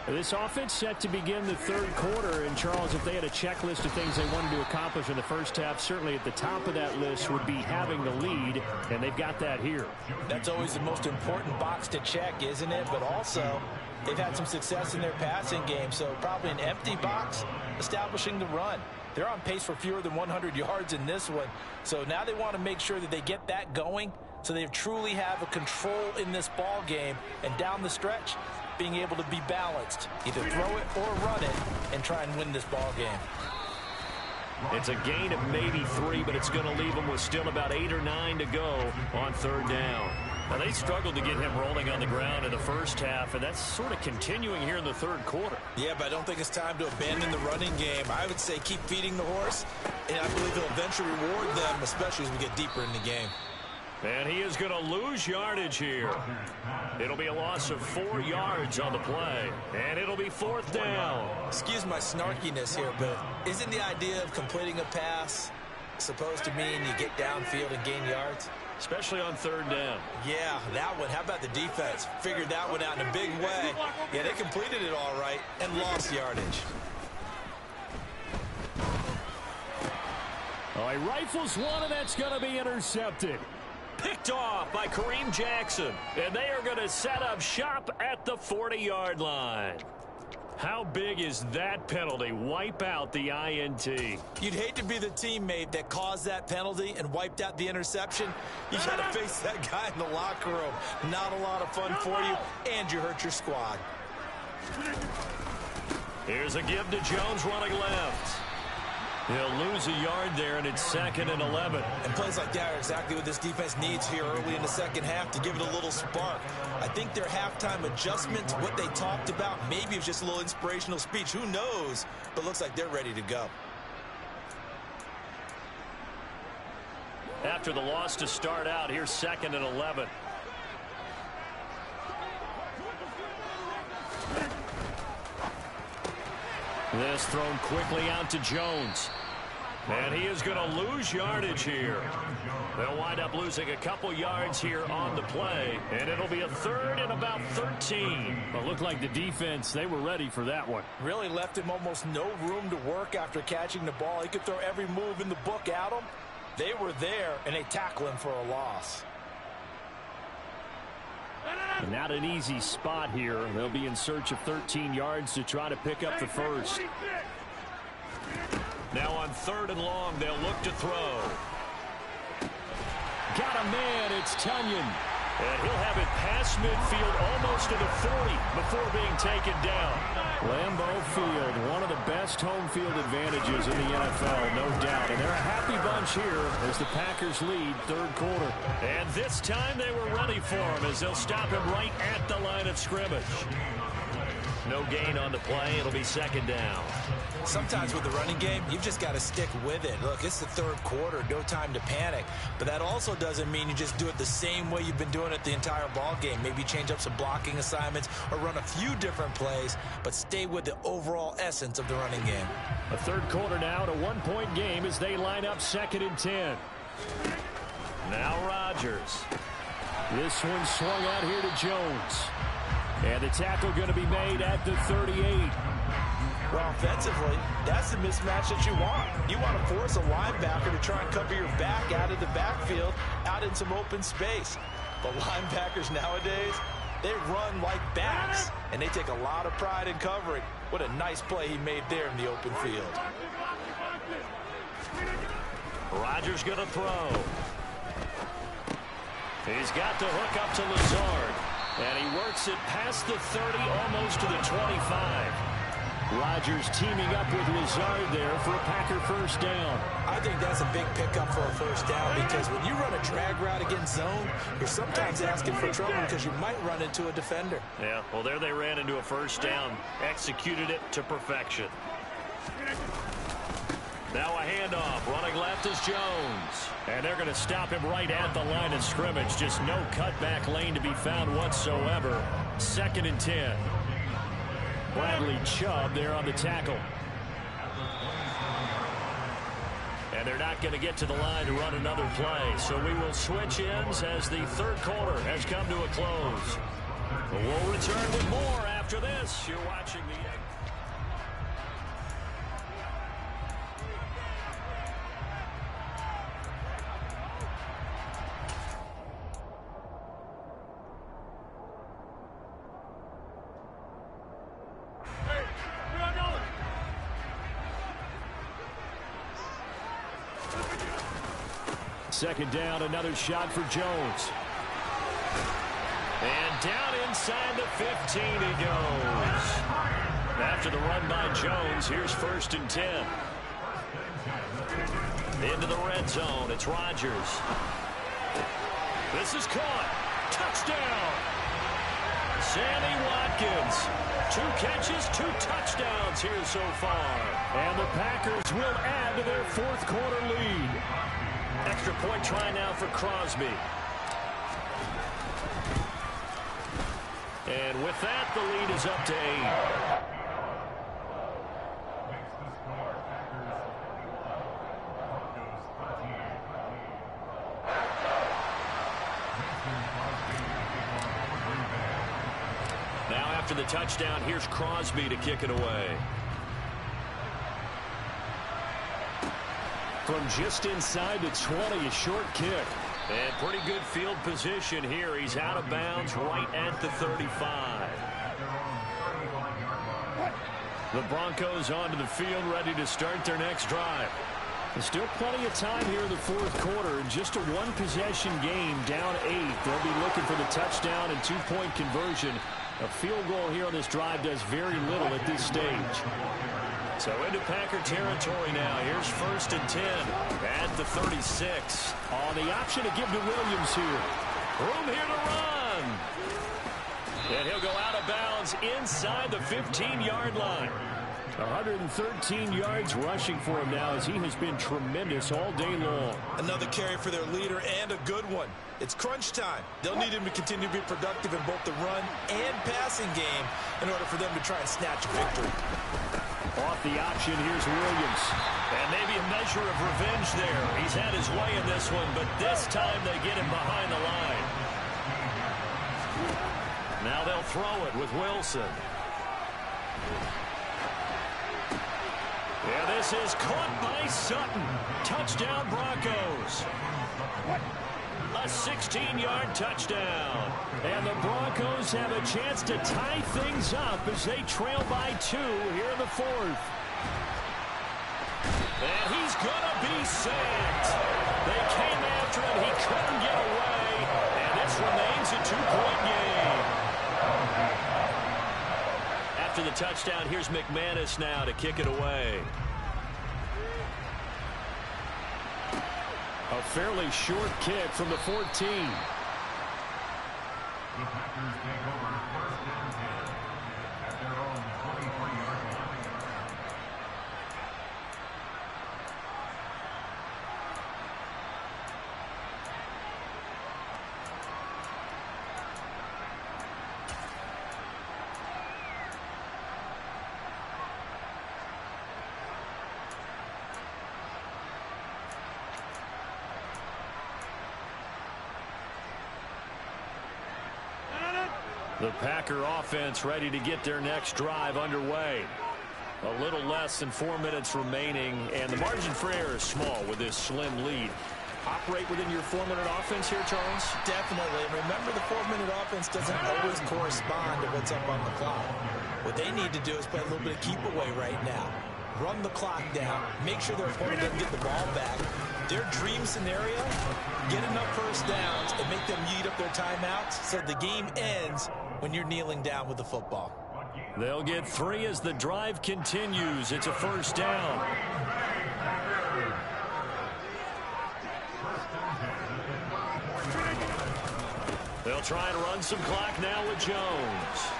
This offense set to begin the third quarter. And, Charles, if they had a checklist of things they wanted to accomplish in the first half, certainly at the top of that list would be having the lead, and they've got that here. That's always the most important box to check, isn't it? But also, they've had some success in their passing game, so probably an empty box establishing the run. They're on pace for fewer than 100 yards in this one, so now they want to make sure that they get that going so they truly have a control in this ball game, and down the stretch, being able to be balanced. Either throw it or run it and try and win this ball game. It's a gain of maybe 3, but it's going to leave them with still about 8 or 9 to go on third down. Now, they struggled to get him rolling on the ground in the first half, and that's sort of continuing here in the third quarter. Yeah, but I don't think it's time to abandon the running game. I would say keep feeding the horse, and I believe he'll eventually reward them, especially as we get deeper in the game. And he is going to lose yardage here. It'll be a loss of 4 yards on the play, and it'll be fourth down. Excuse my snarkiness here, but isn't the idea of completing a pass supposed to mean you get downfield and gain yards? Especially on third down. Yeah, that one. How about the defense? Figured that one out in a big way. Yeah, they completed it all right and lost yardage. Oh, he rifles one, and that's going to be intercepted. Picked off by Kareem Jackson. And they are going to set up shop at the 40-yard line. How big is that penalty? Wipe out the INT. You'd hate to be the teammate that caused that penalty and wiped out the interception. You got to face that guy in the locker room. Not a lot of fun for you, and you hurt your squad. Here's a give to Jones running left. He'll lose a yard there, and it's 2nd and 11. And plays like that are exactly what this defense needs here early in the second half to give it a little spark. I think their halftime adjustments, what they talked about, maybe it was just a little inspirational speech. Who knows? But looks like they're ready to go. After the loss to start out, here's 2nd and 11. This thrown quickly out to Jones. And he is going to lose yardage here. They'll wind up losing a couple yards here on the play. And it'll be a 3rd and about 13. Well, it looked like the defense, they were ready for that one. Really left him almost no room to work after catching the ball. He could throw every move in the book at him. They were there, and they tackle him for a loss. And not an easy spot here. They'll be in search of 13 yards to try to pick up the first. Now on 3rd and long, they'll look to throw. Got a man, it's Tunyon. And he'll have it past midfield almost to the 40 before being taken down. Lambeau Field, one of the best home field advantages in the NFL, no doubt. And they're a happy bunch here as the Packers lead third quarter. And this time they were ready for him as they'll stop him right at the line of scrimmage. No gain on the play. It'll be 2nd down. Sometimes with the running game, you've just got to stick with it. Look, it's the third quarter, no time to panic. But that also doesn't mean you just do it the same way you've been doing it the entire ball game. Maybe change up some blocking assignments or run a few different plays, but stay with the overall essence of the running game. A third quarter now, a 1-point game as they line up 2nd and 10. Now Rodgers. This one swung out here to Jones. And the tackle going to be made at the 38. Well, offensively, that's the mismatch that you want. You want to force a linebacker to try and cover your back out of the backfield, out in some open space. But linebackers nowadays, they run like backs, and they take a lot of pride in covering. What a nice play he made there in the open field. Rodgers going to throw. He's got the hook up to Lazard. And he works it past the 30, almost to the 25. Rodgers teaming up with Lazard there for a Packer first down. I think that's a big pickup for a first down because when you run a drag route against zone, you're sometimes asking for trouble because you might run into a defender. Yeah, well, there they ran into a first down, executed it to perfection. Now a handoff. Running left is Jones. And they're going to stop him right at the line of scrimmage. Just no cutback lane to be found whatsoever. 2nd and 10. Bradley Chubb there on the tackle. And they're not going to get to the line to run another play. So we will switch ends as the third quarter has come to a close. But we'll return with more after this. You're watching the... Second down, another shot for Jones. And down inside the 15 he goes. After the run by Jones, here's 1st and 10. Into the red zone, it's Rodgers. This is caught. Touchdown. Sammy Watkins. 2 catches, 2 touchdowns here so far. And the Packers will add to their fourth quarter lead. Extra point try now for Crosby. And with that, the lead is up to 8. Now after the touchdown, here's Crosby to kick it away. From just inside the 20, a short kick. And pretty good field position here. He's out of bounds right at the 35. The Broncos onto the field, ready to start their next drive. There's still plenty of time here in the fourth quarter. In just a one-possession game, down 8. They'll be looking for the touchdown and 2-point conversion. A field goal here on this drive does very little at this stage. So into Packer territory now. Here's 1st and 10 at the 36. On the option to give to Williams here. Room here to run. And he'll go out of bounds inside the 15-yard line. 113 yards rushing for him now as he has been tremendous all day long. Another carry for their leader and a good one. It's crunch time. They'll need him to continue to be productive in both the run and passing game in order for them to try and snatch a victory. Off the option, here's Williams. And maybe a measure of revenge there. He's had his way in this one, but this time they get him behind the line. Now they'll throw it with Wilson. Yeah, this is caught by Sutton. Touchdown Broncos. A 16-yard touchdown. And the Broncos have a chance to tie things up as they trail by 2 here in the fourth. And he's going to be sacked. They came after him. He couldn't get away. And this remains a 2-point game. After the touchdown, here's McManus now to kick it away. A fairly short kick from the 14. The Packers take over 1st and 10 at their own 23-yard line. The Packer offense ready to get their next drive underway. A little less than 4 minutes remaining, and the margin for error is small with this slim lead. Operate within your 4-minute offense here, Charles? Definitely. And remember, the 4-minute offense doesn't always correspond to what's up on the clock. What they need to do is play a little bit of keep away right now. Run the clock down. Make sure their opponent doesn't get the ball back. Their dream scenario, get enough first downs and make them eat up their timeouts so the game ends when you're kneeling down with the football. They'll get 3 as the drive continues. It's a first down. They'll try and run some clock now with Jones.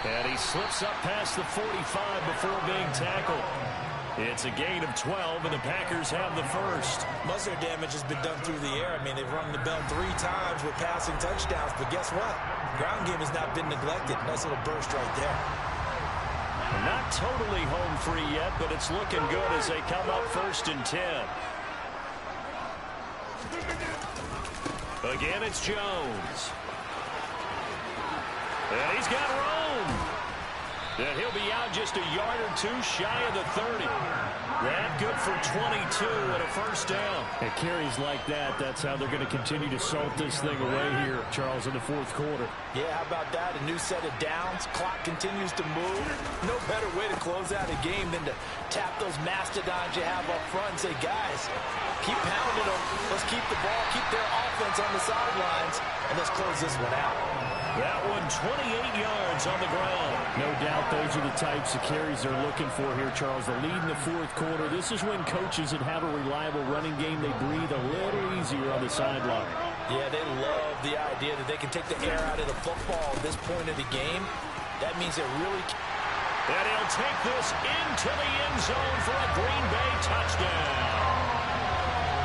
And he slips up past the 45 before being tackled. It's a gain of 12, and the Packers have the first. Most of their damage has been done through the air. I mean, they've rung the bell 3 times with passing touchdowns, but guess what? Ground game has not been neglected. Nice little burst right there. A Not totally home free yet, but it's looking good as they come up 1st and 10. Again, it's Jones. And he's got room. And he'll be out just a yard or two shy of the 30. That good for 22 and a first down. And carries like that, that's how they're going to continue to salt this thing away here, Charles, in the 4th quarter. Yeah, how about that? A new set of downs. Clock continues to move. No better way to close out a game than to tap those mastodons you have up front and say, guys, keep pounding them. Let's keep the ball, keep their offense on the sidelines, and let's close this one out. That one 28 yards on the ground. No doubt those are the types of carries they're looking for here, Charles. The lead in the 4th quarter. This is when coaches that have a reliable running game, they breathe a little easier on the sideline. Yeah, they love the idea that they can take the air out of the football at this point of the game. That means it really... And he'll take this into the end zone for a Green Bay touchdown.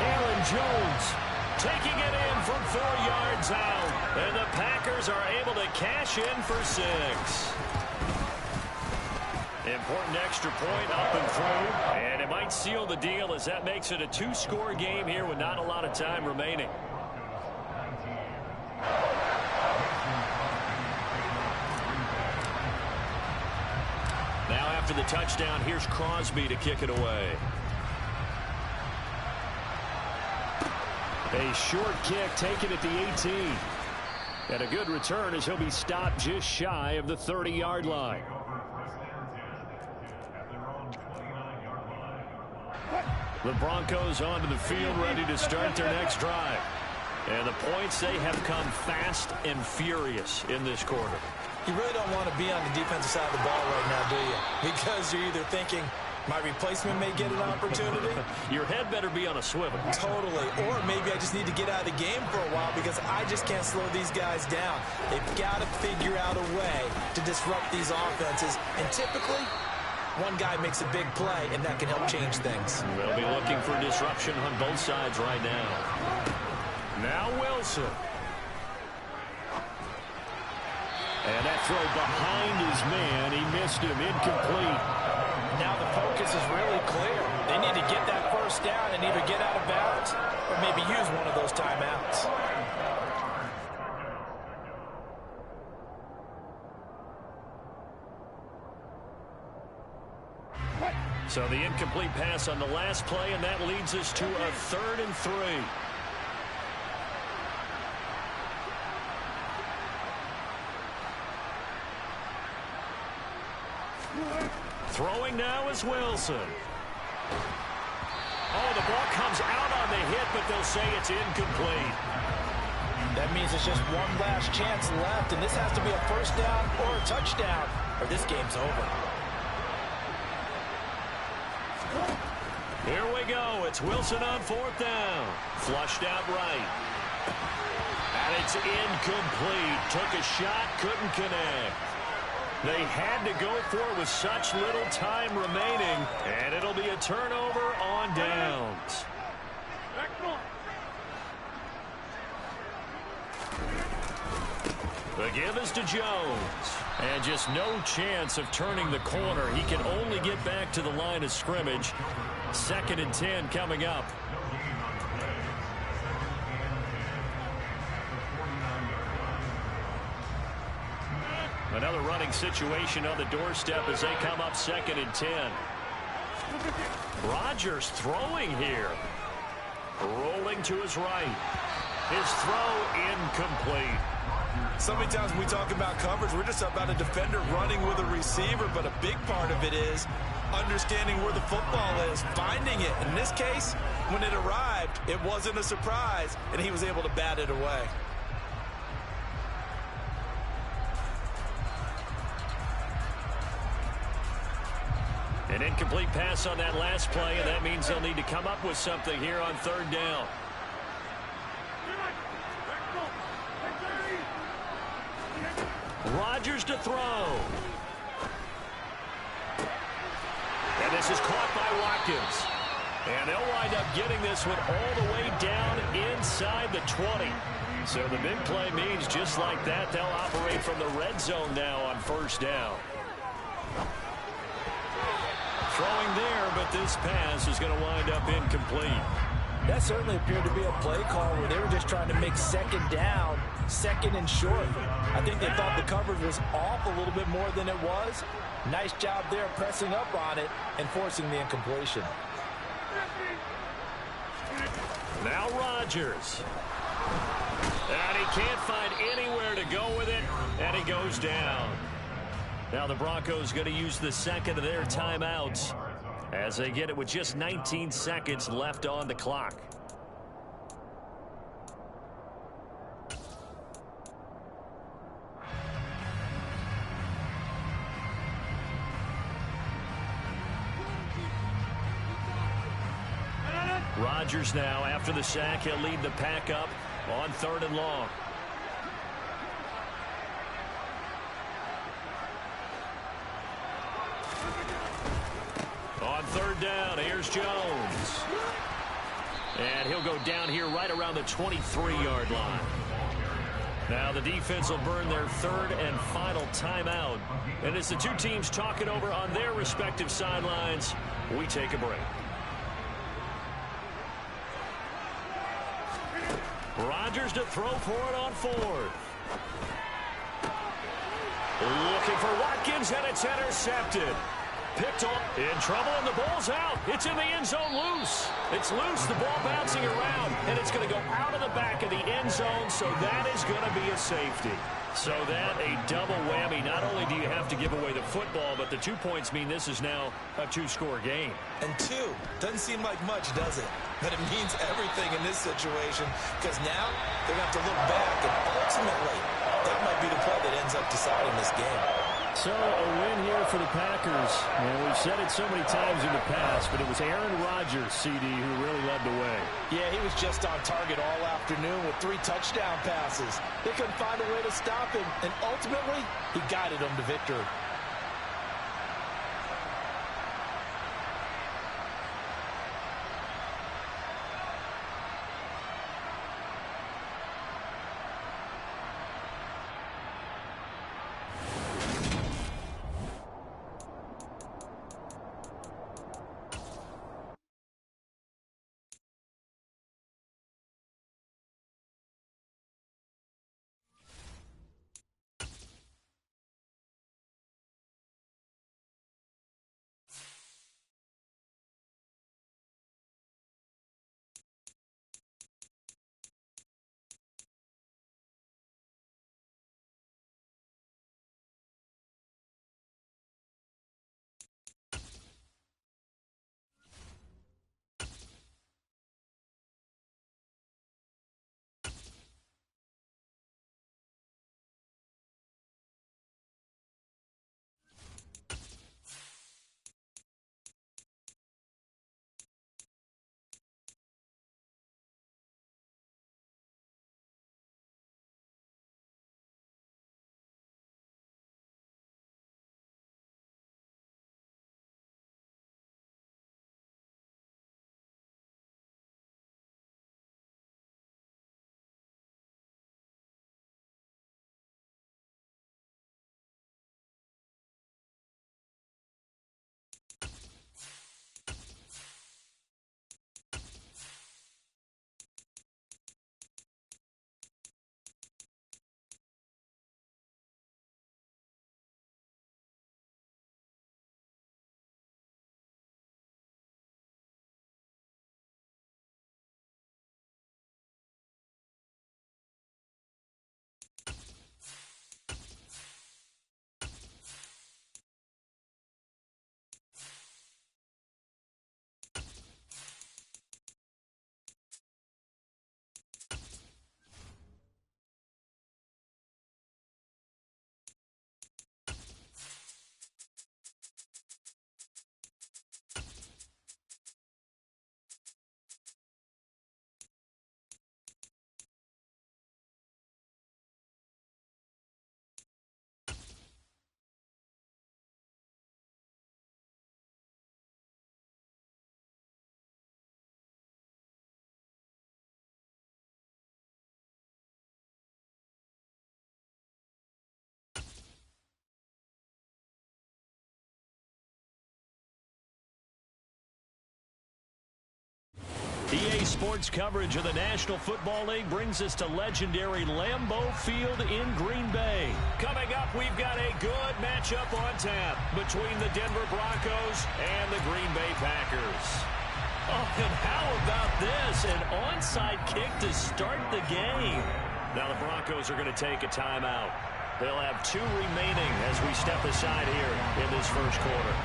Aaron Jones taking it in from 4 yards out. And the Packers are able to cash in for 6. Important extra point up and through. And it might seal the deal as that makes it a 2-score game here with not a lot of time remaining. Now after the touchdown, here's Crosby to kick it away. A short kick taken at the 18. And a good return as he'll be stopped just shy of the 30-yard line. The Broncos onto the field ready to start their next drive. And the points, they have come fast and furious in this quarter. You really don't want to be on the defensive side of the ball right now, do you? Because you're either thinking, my replacement may get an opportunity. Your head better be on a swivel. Totally. Or maybe I just need to get out of the game for a while because I just can't slow these guys down. They've got to figure out a way to disrupt these offenses. And typically, one guy makes a big play, and that can help change things. We'll be looking for disruption on both sides right now. Now Wilson. And that throw behind his man. He missed him. Incomplete. Now the focus is really clear. They need to get that first down and either get out of bounds or maybe use one of those timeouts. So the incomplete pass on the last play, and that leads us to a 3rd and 3. Throwing now is Wilson. Oh, the ball comes out on the hit, but they'll say it's incomplete. That means it's just one last chance left, and this has to be a first down or a touchdown, or this game's over. Here we go. It's Wilson on 4th down. Flushed out right. And it's incomplete. Took a shot, couldn't connect. They had to go for it with such little time remaining, and it'll be a turnover on downs. The give is to Jones. And just no chance of turning the corner. He can only get back to the line of scrimmage. 2nd and 10 coming up. Another running situation on the doorstep as they come up 2nd and 10. Rodgers throwing here. Rolling to his right. His throw incomplete. So many times when we talk about coverage, we're just about a defender running with a receiver, but a big part of it is understanding where the football is, finding it. In this case, when it arrived, it wasn't a surprise, and he was able to bat it away. An incomplete pass on that last play, and that means they'll need to come up with something here on 3rd down. Rodgers to throw. And this is caught by Watkins. And they'll wind up getting this one all the way down inside the 20. So the big play means just like that, they'll operate from the red zone now on 1st down. Throwing there, but this pass is going to wind up incomplete. That certainly appeared to be a play call where they were just trying to make second down, second and short. I think they thought the coverage was off a little bit more than it was. Nice job there pressing up on it and forcing the incompletion. Now Rodgers. And he can't find anywhere to go with it, and he goes down. Now the Broncos going to use the second of their timeouts as they get it with just 19 seconds left on the clock. Rodgers now, after the sack, he'll lead the pack up on 3rd and long. On 3rd down, here's Jones. And he'll go down here right around the 23-yard line. Now the defense will burn their 3rd and final timeout. And as the two teams talk it over on their respective sidelines, we take a break. Rodgers to throw for it on 4th. Looking for Watkins, and it's intercepted. Picked off, in trouble, and the ball's out. It's in the end zone loose. It's loose, the ball bouncing around, and it's going to go out of the back of the end zone, so that is going to be a safety. So that, a double whammy. Not only do you have to give away the football, but the 2 points mean this is now a 2-score game. And 2 doesn't seem like much, does it? But it means everything in this situation, because now they're going to have to look back, and ultimately, that might be the play that ends up deciding this game. So a win here for the Packers. And we've said it so many times in the past, but it was Aaron Rodgers, CD, who really led the way. Yeah, he was just on target all afternoon with 3 touchdown passes. They couldn't find a way to stop him, and ultimately, he guided them to victory. Daily sports coverage of the National Football League brings us to legendary Lambeau Field in Green Bay. Coming up, we've got a good matchup on tap between the Denver Broncos and the Green Bay Packers. Oh, and how about this? An onside kick to start the game. Now the Broncos are going to take a timeout. They'll have 2 remaining as we step aside here in this first quarter.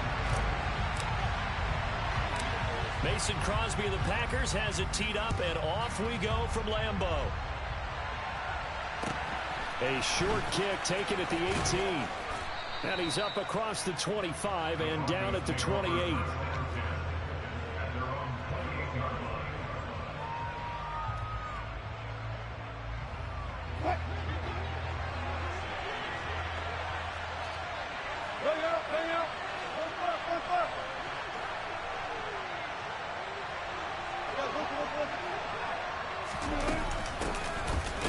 Mason Crosby of the Packers has it teed up, and off we go from Lambeau. A short kick taken at the 18. And he's up across the 25 and down at the 28.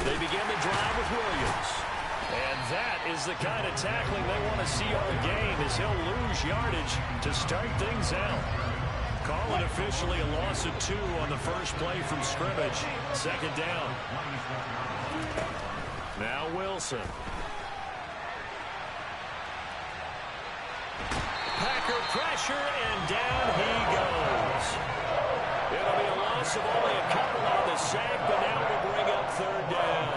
They begin the drive with Williams. And that is the kind of tackling they want to see all game, as he'll lose yardage to start things out. Call it officially a loss of 2 on the first play from scrimmage. Second down. Now Wilson. Packer pressure, and down he goes. It'll be a loss of only a couple on the sack, but now we'll bring up third down.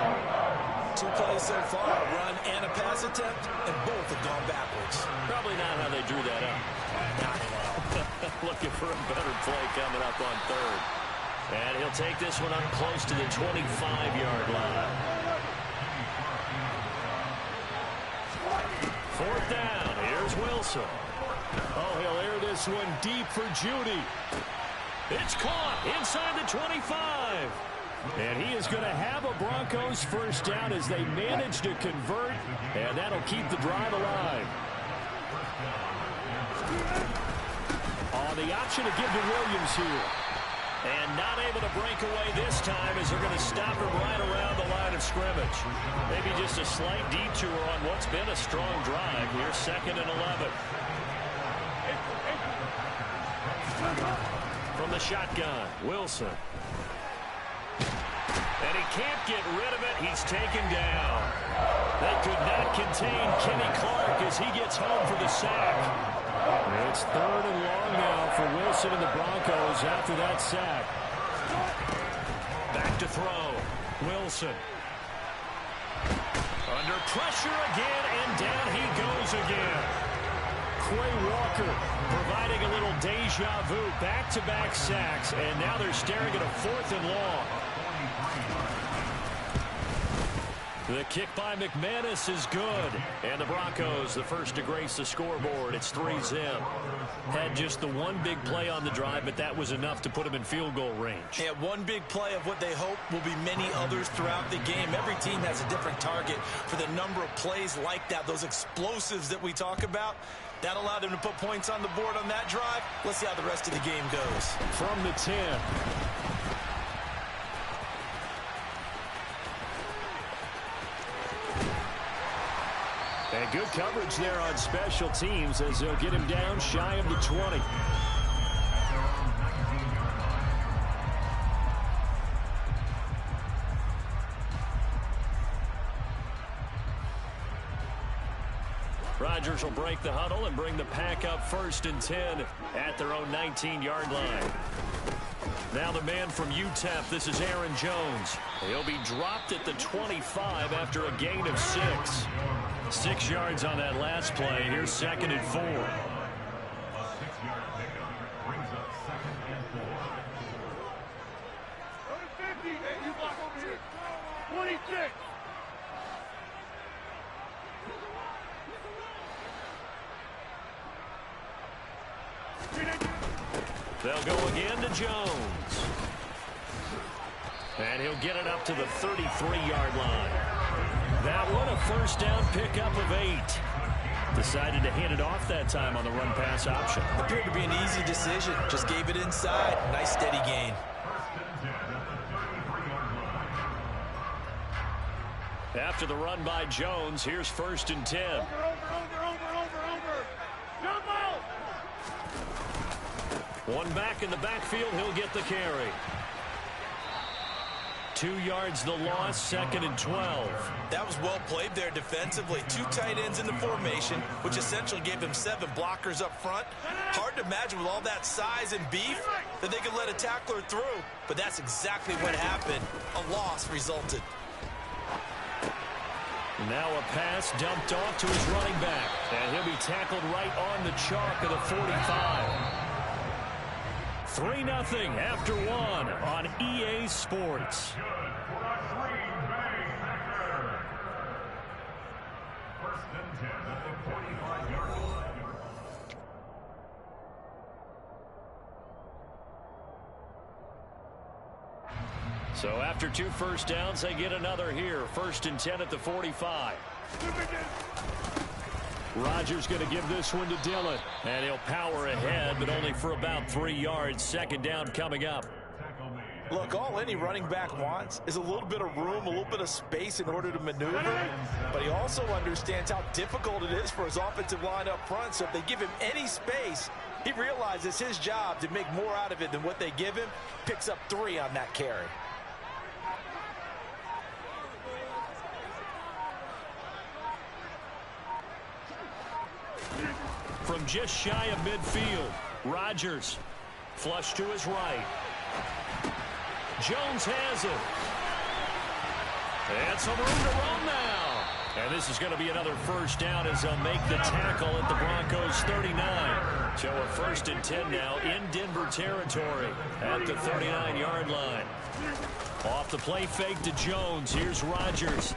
2 plays so far, a run and a pass attempt, and both have gone backwards. Probably not how they drew that up. Not at all. Looking for a better play coming up on third. And he'll take this one up close to the 25-yard line. Fourth down. Here's Wilson. Oh, he'll air this one deep for Judy. It's caught inside the 25. And he is going to have a Broncos first down as they manage to convert, and that'll keep the drive alive. Oh, the option to give to Williams here. And not able to break away this time as they're going to stop him right around the line of scrimmage. Maybe just a slight detour on what's been a strong drive. Here's 2nd and 11. From the shotgun, Wilson. And he can't get rid of it. He's taken down. They could not contain Kenny Clark as he gets home for the sack. It's 3rd and long now for Wilson and the Broncos after that sack. Back to throw. Wilson. Under pressure again, and down he goes again. Quay Walker providing a little deja vu. Back-to-back sacks, and now they're staring at a 4th and long. The kick by McManus is good. And the Broncos, the first to grace the scoreboard. It's 3-zip. Had just the one big play on the drive, but that was enough to put them in field goal range. Yeah, one big play of what they hope will be many others throughout the game. Every team has a different target for the number of plays like that, those explosives that we talk about. That allowed them to put points on the board on that drive. Let's see how the rest of the game goes. From the 10. And good coverage there on special teams as they'll get him down shy of the 20. Rodgers will break the huddle and bring the Pack up 1st and 10 at their own 19-yard line. Now the man from UTEP, this is Aaron Jones. He'll be dropped at the 25 after a gain of 6. 6 yards on that last play. Here's 2nd and 4. A 6-yard pickup brings up 2nd and 4. 50, hey, you block over here. 26. They'll go again to Jones. And he'll get it up to the 33-yard line. That one a first down pickup of 8. Decided to hand it off that time on the run-pass option. Appeared to be an easy decision. Just gave it inside. Nice steady gain. After the run by Jones, here's 1st and 10. Over. Jump out. One back in the backfield, he'll get the carry. 2 yards the loss, 2nd and 12. That was well played there defensively. 2 tight ends in the formation, which essentially gave him 7 blockers up front. Hard to imagine with all that size and beef that they could let a tackler through, but that's exactly what happened. A loss resulted. Now a pass dumped off to his running back, and he'll be tackled right on the chalk of the 45. 3-0 after 1 on EA Sports. Good for a Green Bay Packer. 1st and 10 at the 45-yard line. So after 2 first downs, they get another here. 1st and 10 at the 45. Rodgers going to give this one to Dillon. And he'll power ahead, but only for about 3 yards. 2nd down coming up. Look, all any running back wants is a little bit of room, a little bit of space in order to maneuver. But he also understands how difficult it is for his offensive line up front. So if they give him any space, he realizes his job to make more out of it than what they give him. Picks up 3 on that carry. From just shy of midfield, Rodgers flush to his right. Jones has it. And some room to run now. And this is going to be another 1st down as they'll make the tackle at the Broncos 39. So a 1st and 10 now in Denver territory at the 39-yard line. Off the play fake to Jones. Here's Rodgers.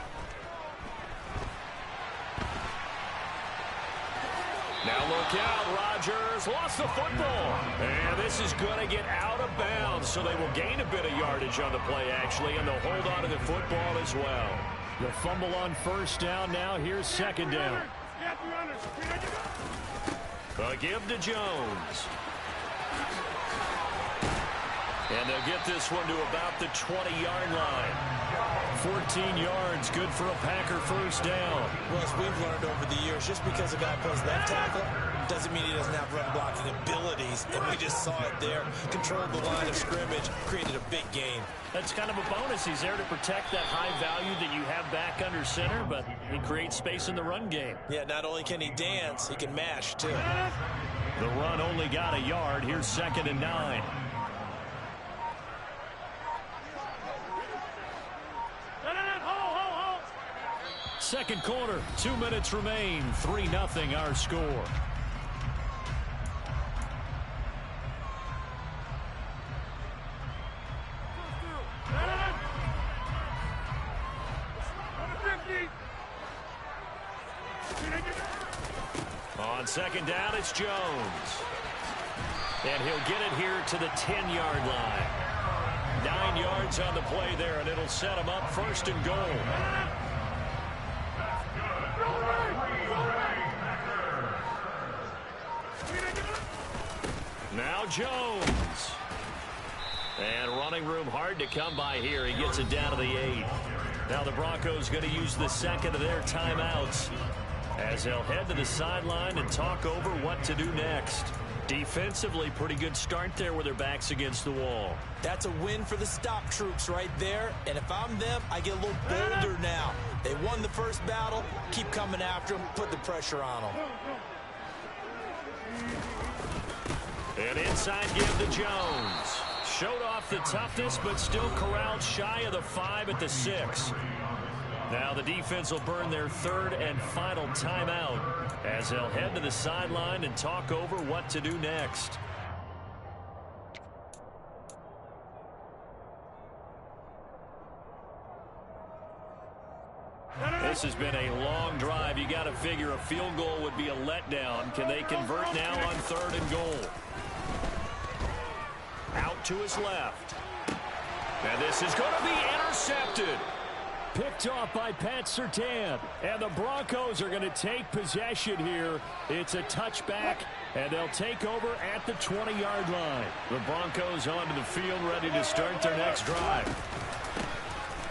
Now look out, Rodgers lost the football. And this is going to get out of bounds, so they will gain a bit of yardage on the play, actually, and they'll hold on to the football as well. The fumble on 1st down now. Here's 2nd down. A give to Jones. And they'll get this one to about the 20-yard line. 14 yards, good for a Packer 1st down. Well, as we've learned over the years, just because a guy plays left tackle doesn't mean he doesn't have run blocking abilities. And we just saw it there. Controlled the line of scrimmage, created a big gain. That's kind of a bonus. He's there to protect that high value that you have back under center, but he creates space in the run game. Yeah, not only can he dance, he can mash, too. The run only got a yard. Here's 2nd and 9. Second quarter, 2 minutes remain. 3-0 our score. On 2nd down, it's Jones. And he'll get it here to the 10-yard line. 9 yards on the play there, and it'll set him up 1st and goal. Now Jones. And running room hard to come by here. He gets it down to the 8. Now the Broncos going to use the 2nd of their timeouts as they'll head to the sideline and talk over what to do next. Defensively, pretty good start there with their backs against the wall. That's a win for the stop troops right there. And if I'm them, I get a little bolder now. They won the first battle. Keep coming after them. Put the pressure on them. An inside give to Jones. Showed off the toughness, but still corralled shy of the 5 at the 6. Now the defense will burn their 3rd and final timeout as they'll head to the sideline and talk over what to do next. This has been a long drive. You got to figure a field goal would be a letdown. Can they convert now on 3rd and goal? Out to his left. And this is going to be intercepted. Picked off by Pat Surtain. And the Broncos are going to take possession here. It's a touchback, and they'll take over at the 20-yard line. The Broncos onto the field, ready to start their next drive.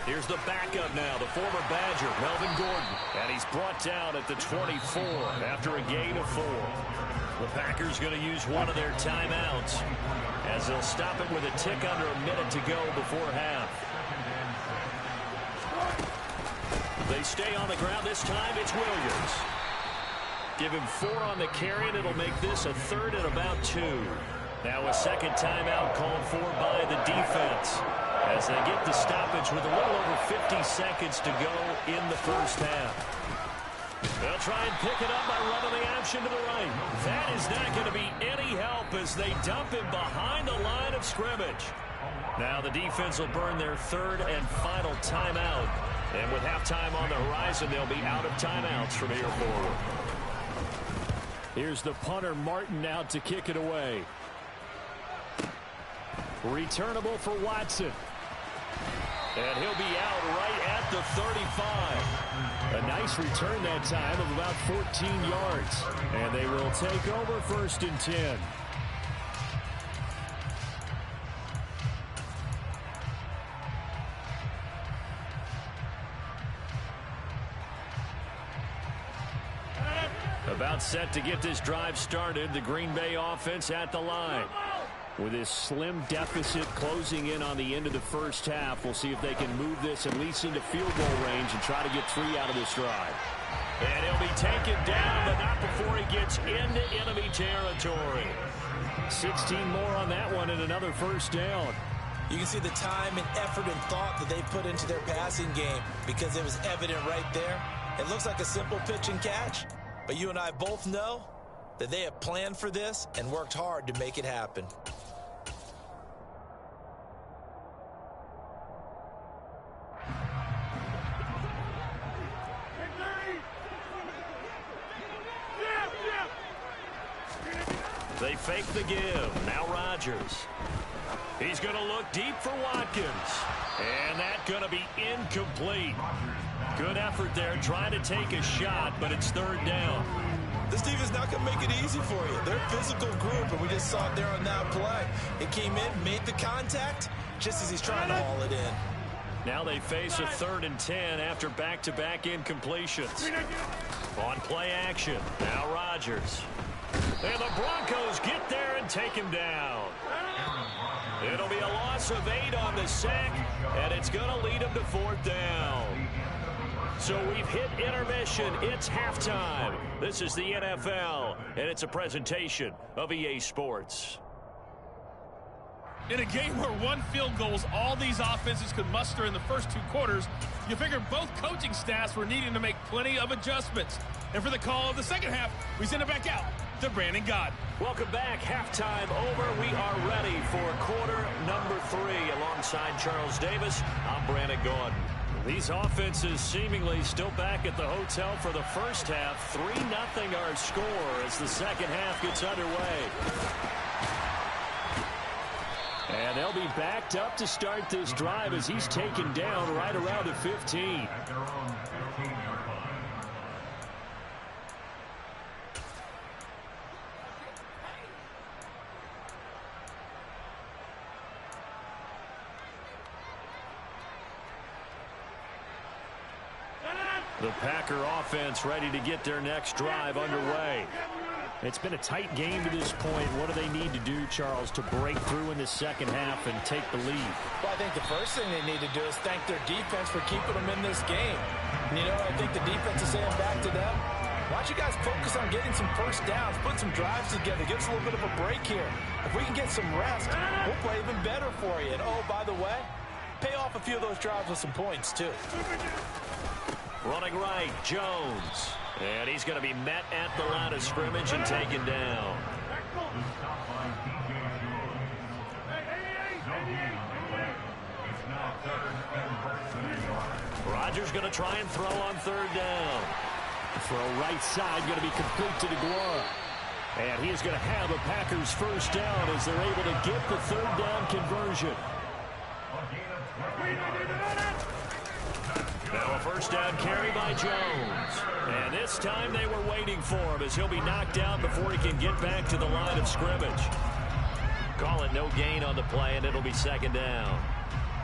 Here's the backup now, the former Badger, Melvin Gordon. And he's brought down at the 24 after a gain of 4. The Packers going to use one of their timeouts as they'll stop it with a tick under a minute to go before half. They stay on the ground. This time it's Williams. Give him 4 on the carry, and it'll make this a 3rd and about 2. Now a second timeout called for by the defense as they get the stoppage with a little over 50 seconds to go in the first half. They'll try and pick it up by running the option to the right. That is not going to be any help as they dump him behind the line of scrimmage. Now the defense will burn their 3rd and final timeout. And with halftime on the horizon, they'll be out of timeouts from here forward. Here's the punter, Martin, out to kick it away. Returnable for Watson. And he'll be out right at the 35. A nice return that time of about 14 yards. And they will take over 1st and 10. About set to get this drive started. The Green Bay offense at the line. With this slim deficit closing in on the end of the first half, we'll see if they can move this at least into field goal range and try to get 3 out of this drive. And he'll be taken down, but not before he gets into enemy territory. 16 more on that one and another first down. You can see the time and effort and thought that they put into their passing game because it was evident right there. It looks like a simple pitch and catch, but you and I both know that they have planned for this and worked hard to make it happen. They fake the give. Now Rodgers. He's going to look deep for Watkins. And that's going to be incomplete. Good effort there trying to take a shot, but it's 3rd down. This defense is not going to make it easy for you. They're a physical group, and we just saw it there on that play. It came in, made the contact, just as he's trying to haul it in. Now they face a 3rd and 10 after back-to-back incompletions. On play action, now Rodgers. And the Broncos get there and take him down. It'll be a loss of 8 on the sack, and it's going to lead him to 4th down. So we've hit intermission. It's halftime. This is the NFL, and it's a presentation of EA Sports. In a game where 1 field goal is all these offenses could muster in the first 2 quarters, you figure both coaching staffs were needing to make plenty of adjustments. And for the call of the second half, we send it back out to Brandon Gaudin. Welcome back. Halftime over. We are ready for quarter number 3. Alongside Charles Davis, I'm Brandon Gaudin. These offenses seemingly still back at the hotel for the first half. 3-0 our score as the second half gets underway. And they'll be backed up to start this drive as he's taken down right around the 15. The Packer offense ready to get their next drive underway. It's been a tight game to this point. What do they need to do, Charles, to break through in the second half and take the lead? Well, I think the first thing they need to do is thank their defense for keeping them in this game. And, I think the defense is saying back to them, why don't you guys focus on getting some first downs, put some drives together, give us a little bit of a break here. If we can get some rest, we'll play even better for you. And, oh, by the way, pay off a few of those drives with some points, too. Running right, Jones. And he's going to be met at the line of scrimmage and taken down. Rodgers going to try and throw on 3rd down. Throw right side going to be complete to DeGuara. And he is going to have a Packers first down as they're able to get the 3rd down conversion. Now a first down carry by Jones. And this time they were waiting for him as he'll be knocked down before he can get back to the line of scrimmage. Call it no gain on the play, and it'll be 2nd down.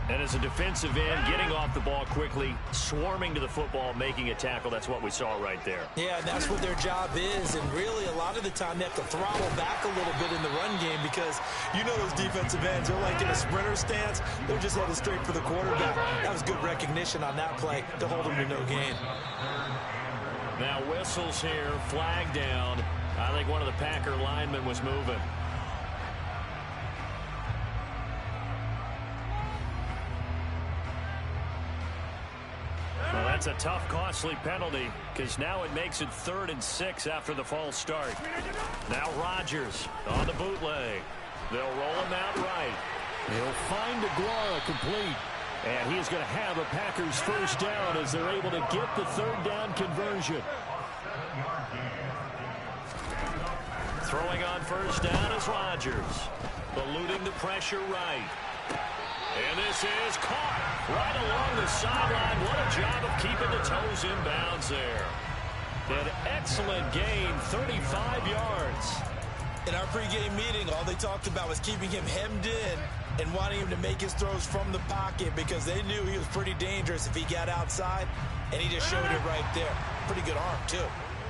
And as a defensive end, getting off the ball quickly, swarming to the football, making a tackle, that's what we saw right there. Yeah, and that's what their job is. And really, a lot of the time, they have to throttle back a little bit in the run game because you know those defensive ends, they're like in a sprinter stance. They're just headed straight for the quarterback. That was good recognition on that play to hold them to no gain. Now whistles here, flag down. I think one of the Packer linemen was moving. Well, that's a tough, costly penalty because now it makes it 3rd and 6 after the false start. Now Rodgers on the bootleg. They'll roll him out right. He'll find Aguara complete. And he's going to have a Packers first down as they're able to get the 3rd down conversion. Throwing on first down is Rodgers. Eluding the pressure right. And this is caught right along the sideline. What a job of keeping the toes in bounds there. An excellent gain, 35 yards. In our pregame meeting, all they talked about was keeping him hemmed in and wanting him to make his throws from the pocket because they knew he was pretty dangerous if he got outside, and he just showed it right there. Pretty good arm, too.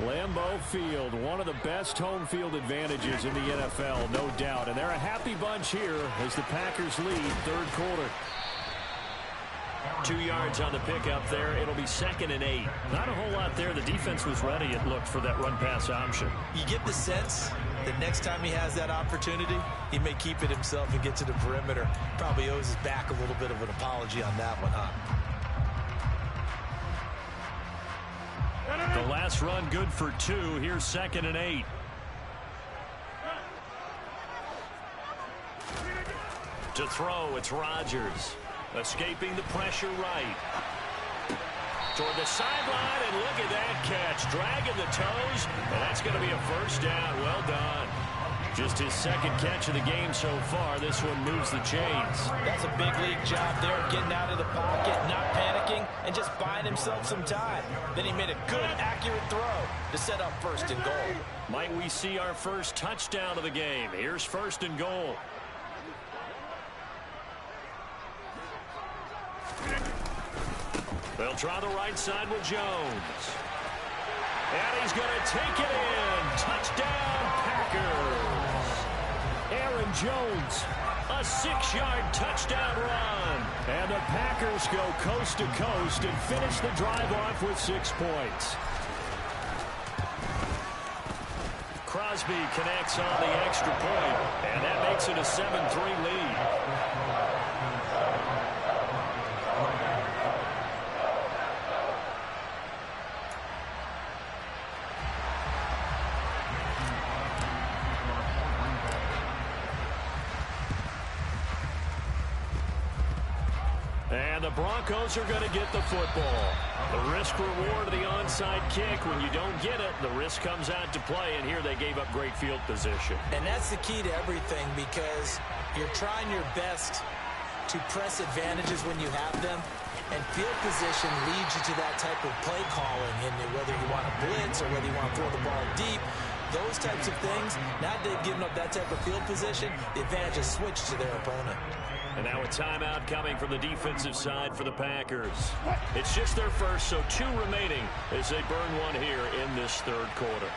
Lambeau Field, one of the best home field advantages in the NFL, no doubt. And they're a happy bunch here as the Packers lead 3rd quarter. 2 yards on the pickup there. It'll be 2nd and 8. Not a whole lot there. The defense was ready, it looked, for that run-pass option. You get the sense that next time he has that opportunity, he may keep it himself and get to the perimeter. Probably owes his back a little bit of an apology on that one, huh? The last run good for 2. Here's 2nd and 8. To throw, it's Rodgers. Escaping the pressure right. Toward the sideline, and look at that catch. Dragging the toes, and that's going to be a first down. Well done. Just his 2nd catch of the game so far. This one moves the chains. That's a big league job there, getting out of the pocket, not panicking, and just buying himself some time. Then he made a good, accurate throw to set up 1st and goal. Might we see our first touchdown of the game? Here's 1st and goal. They'll try the right side with Jones. And he's going to take it in. Touchdown, Packers. Aaron Jones, a 6-yard touchdown run. And the Packers go coast to coast and finish the drive off with 6 points. Crosby connects on the extra point, and that makes it a 7-3 lead. And the Broncos are going to get the football. The risk-reward of the onside kick. When you don't get it, the risk comes out to play, and here they gave up great field position. And that's the key to everything because you're trying your best to press advantages when you have them, and field position leads you to that type of play calling, and whether you want to blitz or whether you want to throw the ball deep, those types of things, now they've given up that type of field position, the advantage is switched to their opponent. And now a timeout coming from the defensive side for the Packers. It's just their first, so 2 remaining as they burn one here in this 3rd quarter.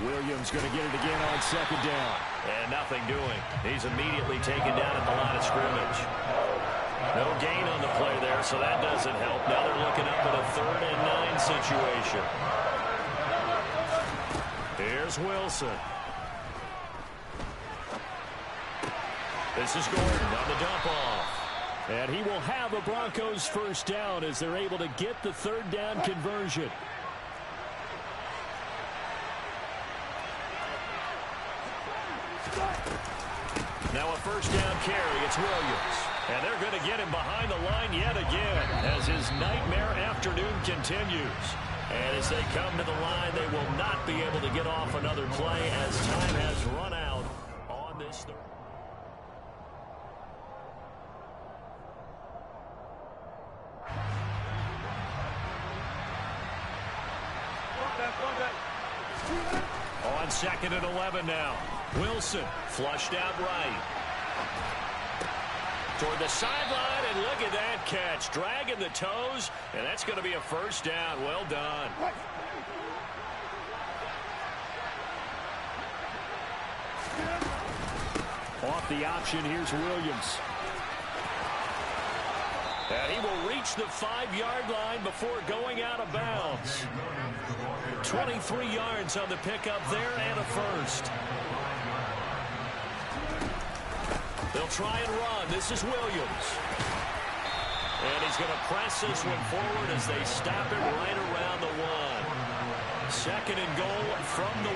Williams going to get it again on 2nd down. And nothing doing. He's immediately taken down at the line of scrimmage. No gain on the play there, so that doesn't help. Now they're looking up at a 3rd and 9 situation. Here's Wilson. This is Gordon on the dump off. And he will have a Broncos first down as they're able to get the 3rd down conversion. Now a first down carry. It's Williams. And they're going to get him behind the line yet again as his nightmare afternoon continues. And as they come to the line, they will not be able to get off another play as time has run out on this third. On 2nd and 11 now. Wilson flushed out right. Toward the sideline, and look at that catch. Dragging the toes, and that's going to be a first down. Well done. Off the option, here's Williams. And he will reach the 5-yard line before going out of bounds. 23 yards on the pickup there and a first. They'll try and run. This is Williams. And he's going to press this one forward as they stop it right around the 1. Second and goal from the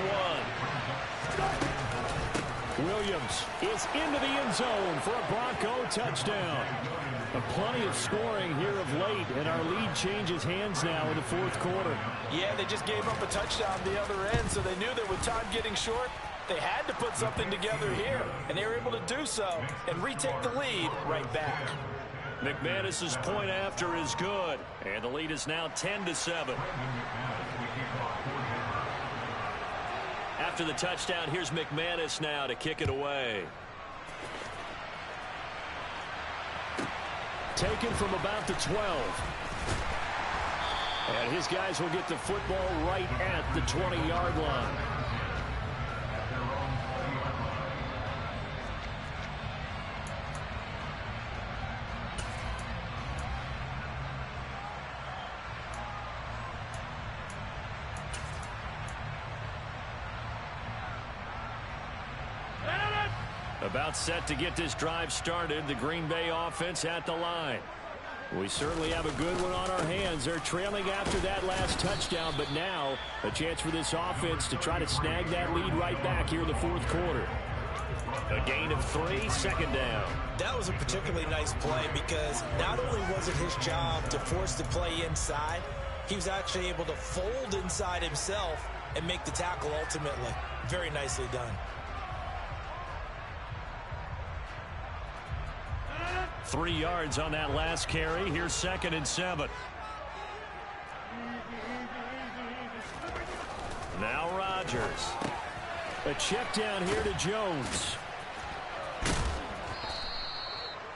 1. Williams is into the end zone for a Bronco touchdown. Plenty of scoring here of late, and our lead changes hands now in the fourth quarter. Yeah, they just gave up a touchdown the other end, so they knew that with time getting short, they had to put something together here, and they were able to do so and retake the lead right back. McManus's point after is good, and the lead is now 10-7. After the touchdown, here's McManus now to kick it away. Taken from about the 12. And his guys will get the football right at the 20-yard line. About set to get this drive started. The Green Bay offense at the line. We certainly have a good one on our hands. They're trailing after that last touchdown, but now a chance for this offense to try to snag that lead right back here in the fourth quarter. A gain of 3, second down. That was a particularly nice play because not only was it his job to force the play inside, he was actually able to fold inside himself and make the tackle ultimately. Very nicely done. 3 yards on that last carry. Here's 2nd and 7. Now Rodgers. A check down here to Jones.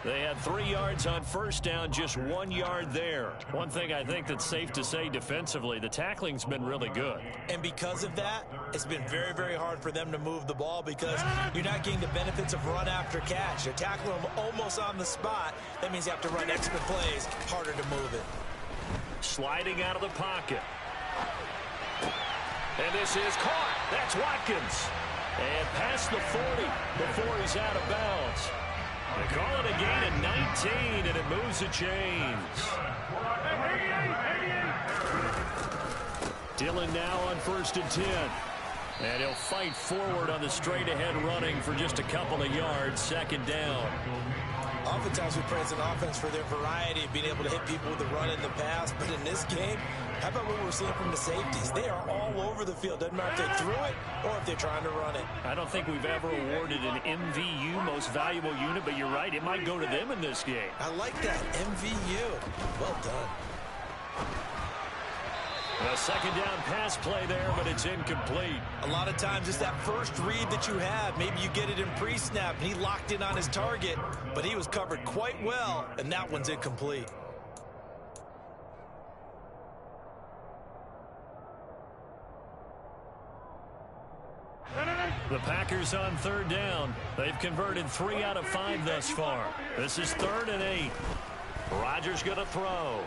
They had 3 yards on first down, just 1 yard there. One thing I think that's safe to say defensively, the tackling's been really good. And because of that, it's been very, very hard for them to move the ball because you're not getting the benefits of run after catch. You're tackling them almost on the spot. That means you have to run extra plays, harder to move it. Sliding out of the pocket. And this is caught. That's Watkins. And past the 40 before he's out of bounds. They call it a gain of 19, and it moves the chains. Dillon now on 1st and 10. And he'll fight forward on the straight-ahead running for just a couple of yards. 2nd down. Oftentimes we praise an offense for their variety of being able to hit people with the run in the pass. But in this game, how about what we're seeing from the safeties? They are all over the field. Doesn't matter if they threw it or if they're trying to run it. I don't think we've ever awarded an MVU, most valuable unit, but you're right. It might go to them in this game. I like that, MVU. Well done. A 2nd down pass play there, but it's incomplete. A lot of times it's that first read that you have. Maybe you get it in pre-snap, and he locked in on his target, but he was covered quite well, and that one's incomplete. The Packers on 3rd down. They've converted 3 out of 5 thus far. This is 3rd and 8. Rodgers going to throw.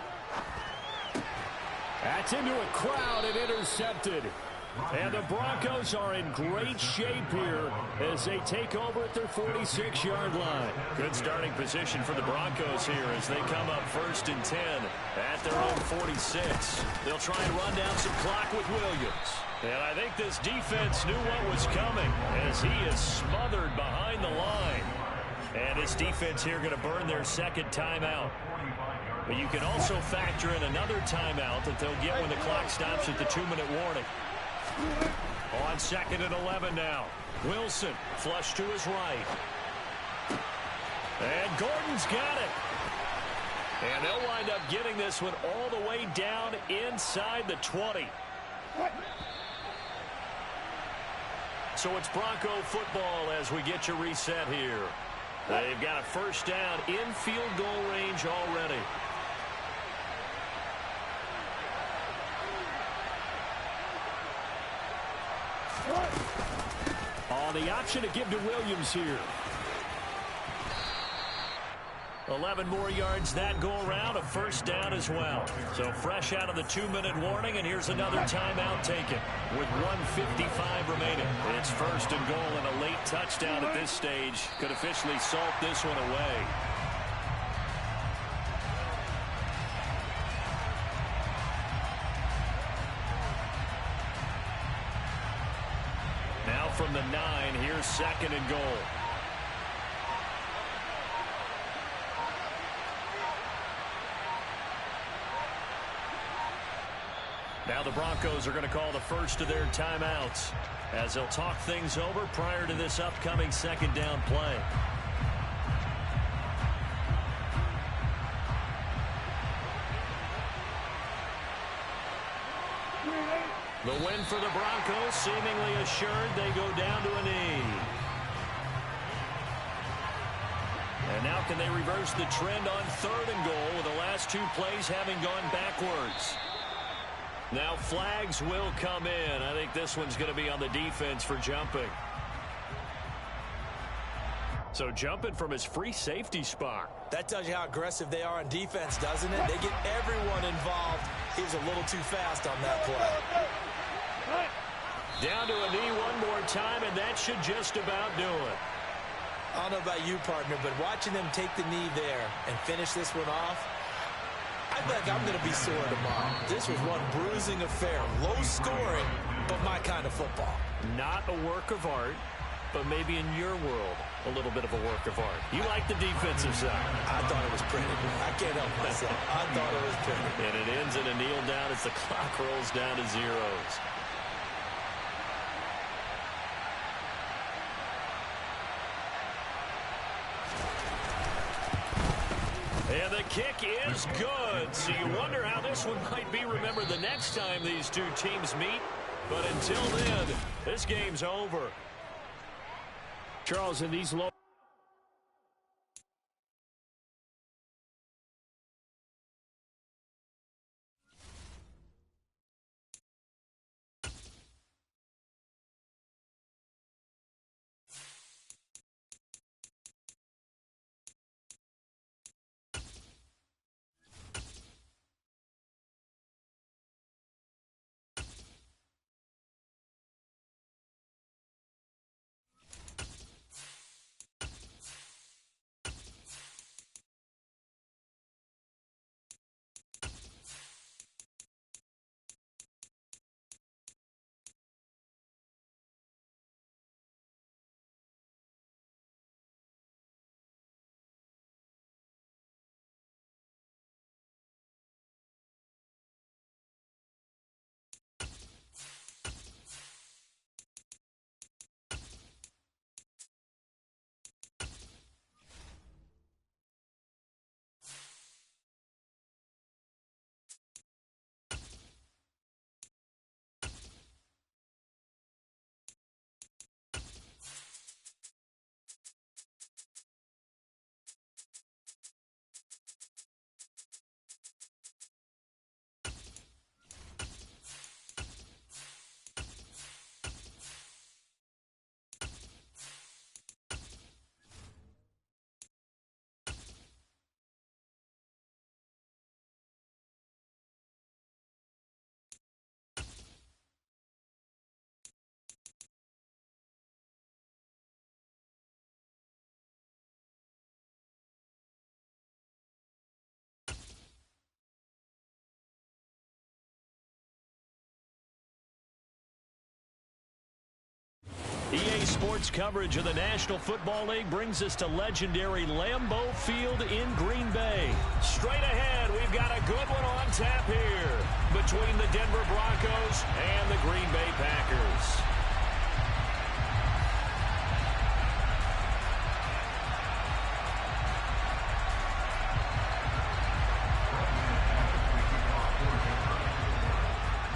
That's into a crowd and intercepted. And the Broncos are in great shape here as they take over at their 46-yard line. Good starting position for the Broncos here as they come up 1st and 10 at their own 46. They'll try and run down some clock with Williams. And I think this defense knew what was coming as he is smothered behind the line. And this defense here going to burn their 2nd timeout. But you can also factor in another timeout that they'll get when the clock stops at the 2-minute warning. On 2nd and 11 now. Wilson flush to his right. And Gordon's got it. And they'll wind up getting this one all the way down inside the 20. So it's Bronco football as we get you reset here. They've got a first down in field goal range already. Oh, the option to give to Williams here. 11 more yards that go around, a first down as well. So fresh out of the 2-minute warning, and here's another timeout taken with 1:55 remaining. It's first and goal, and a late touchdown at this stage could officially salt this one away. Now from the 9, here's second and goal. Now the Broncos are going to call the first of their timeouts as they'll talk things over prior to this upcoming second down play. The win for the Broncos seemingly assured. They go down to a knee. And now can they reverse the trend on third and goal with the last two plays having gone backwards? Now flags will come in. I think this one's going to be on the defense for jumping. So jumping from his free safety spot. That tells you how aggressive they are on defense, doesn't it? They get everyone involved. He was a little too fast on that play. Down to a knee one more time, and that should just about do it. I don't know about you, partner, but watching them take the knee there and finish this one off, I think I'm going to be sore tomorrow. This was one bruising affair. Low scoring, but my kind of football. Not a work of art, but maybe in your world, a little bit of a work of art. You like the defensive side. I thought it was pretty. I can't help myself. I thought it was pretty. And it ends in a kneel down as the clock rolls down to zeros. And the kick is good. So you wonder how this one might be remembered the next time these two teams meet. But until then, this game's over. Charles, in these low... EA Sports coverage of the National Football League brings us to legendary Lambeau Field in Green Bay. Straight ahead, we've got a good one on tap here between the Denver Broncos and the Green Bay Packers.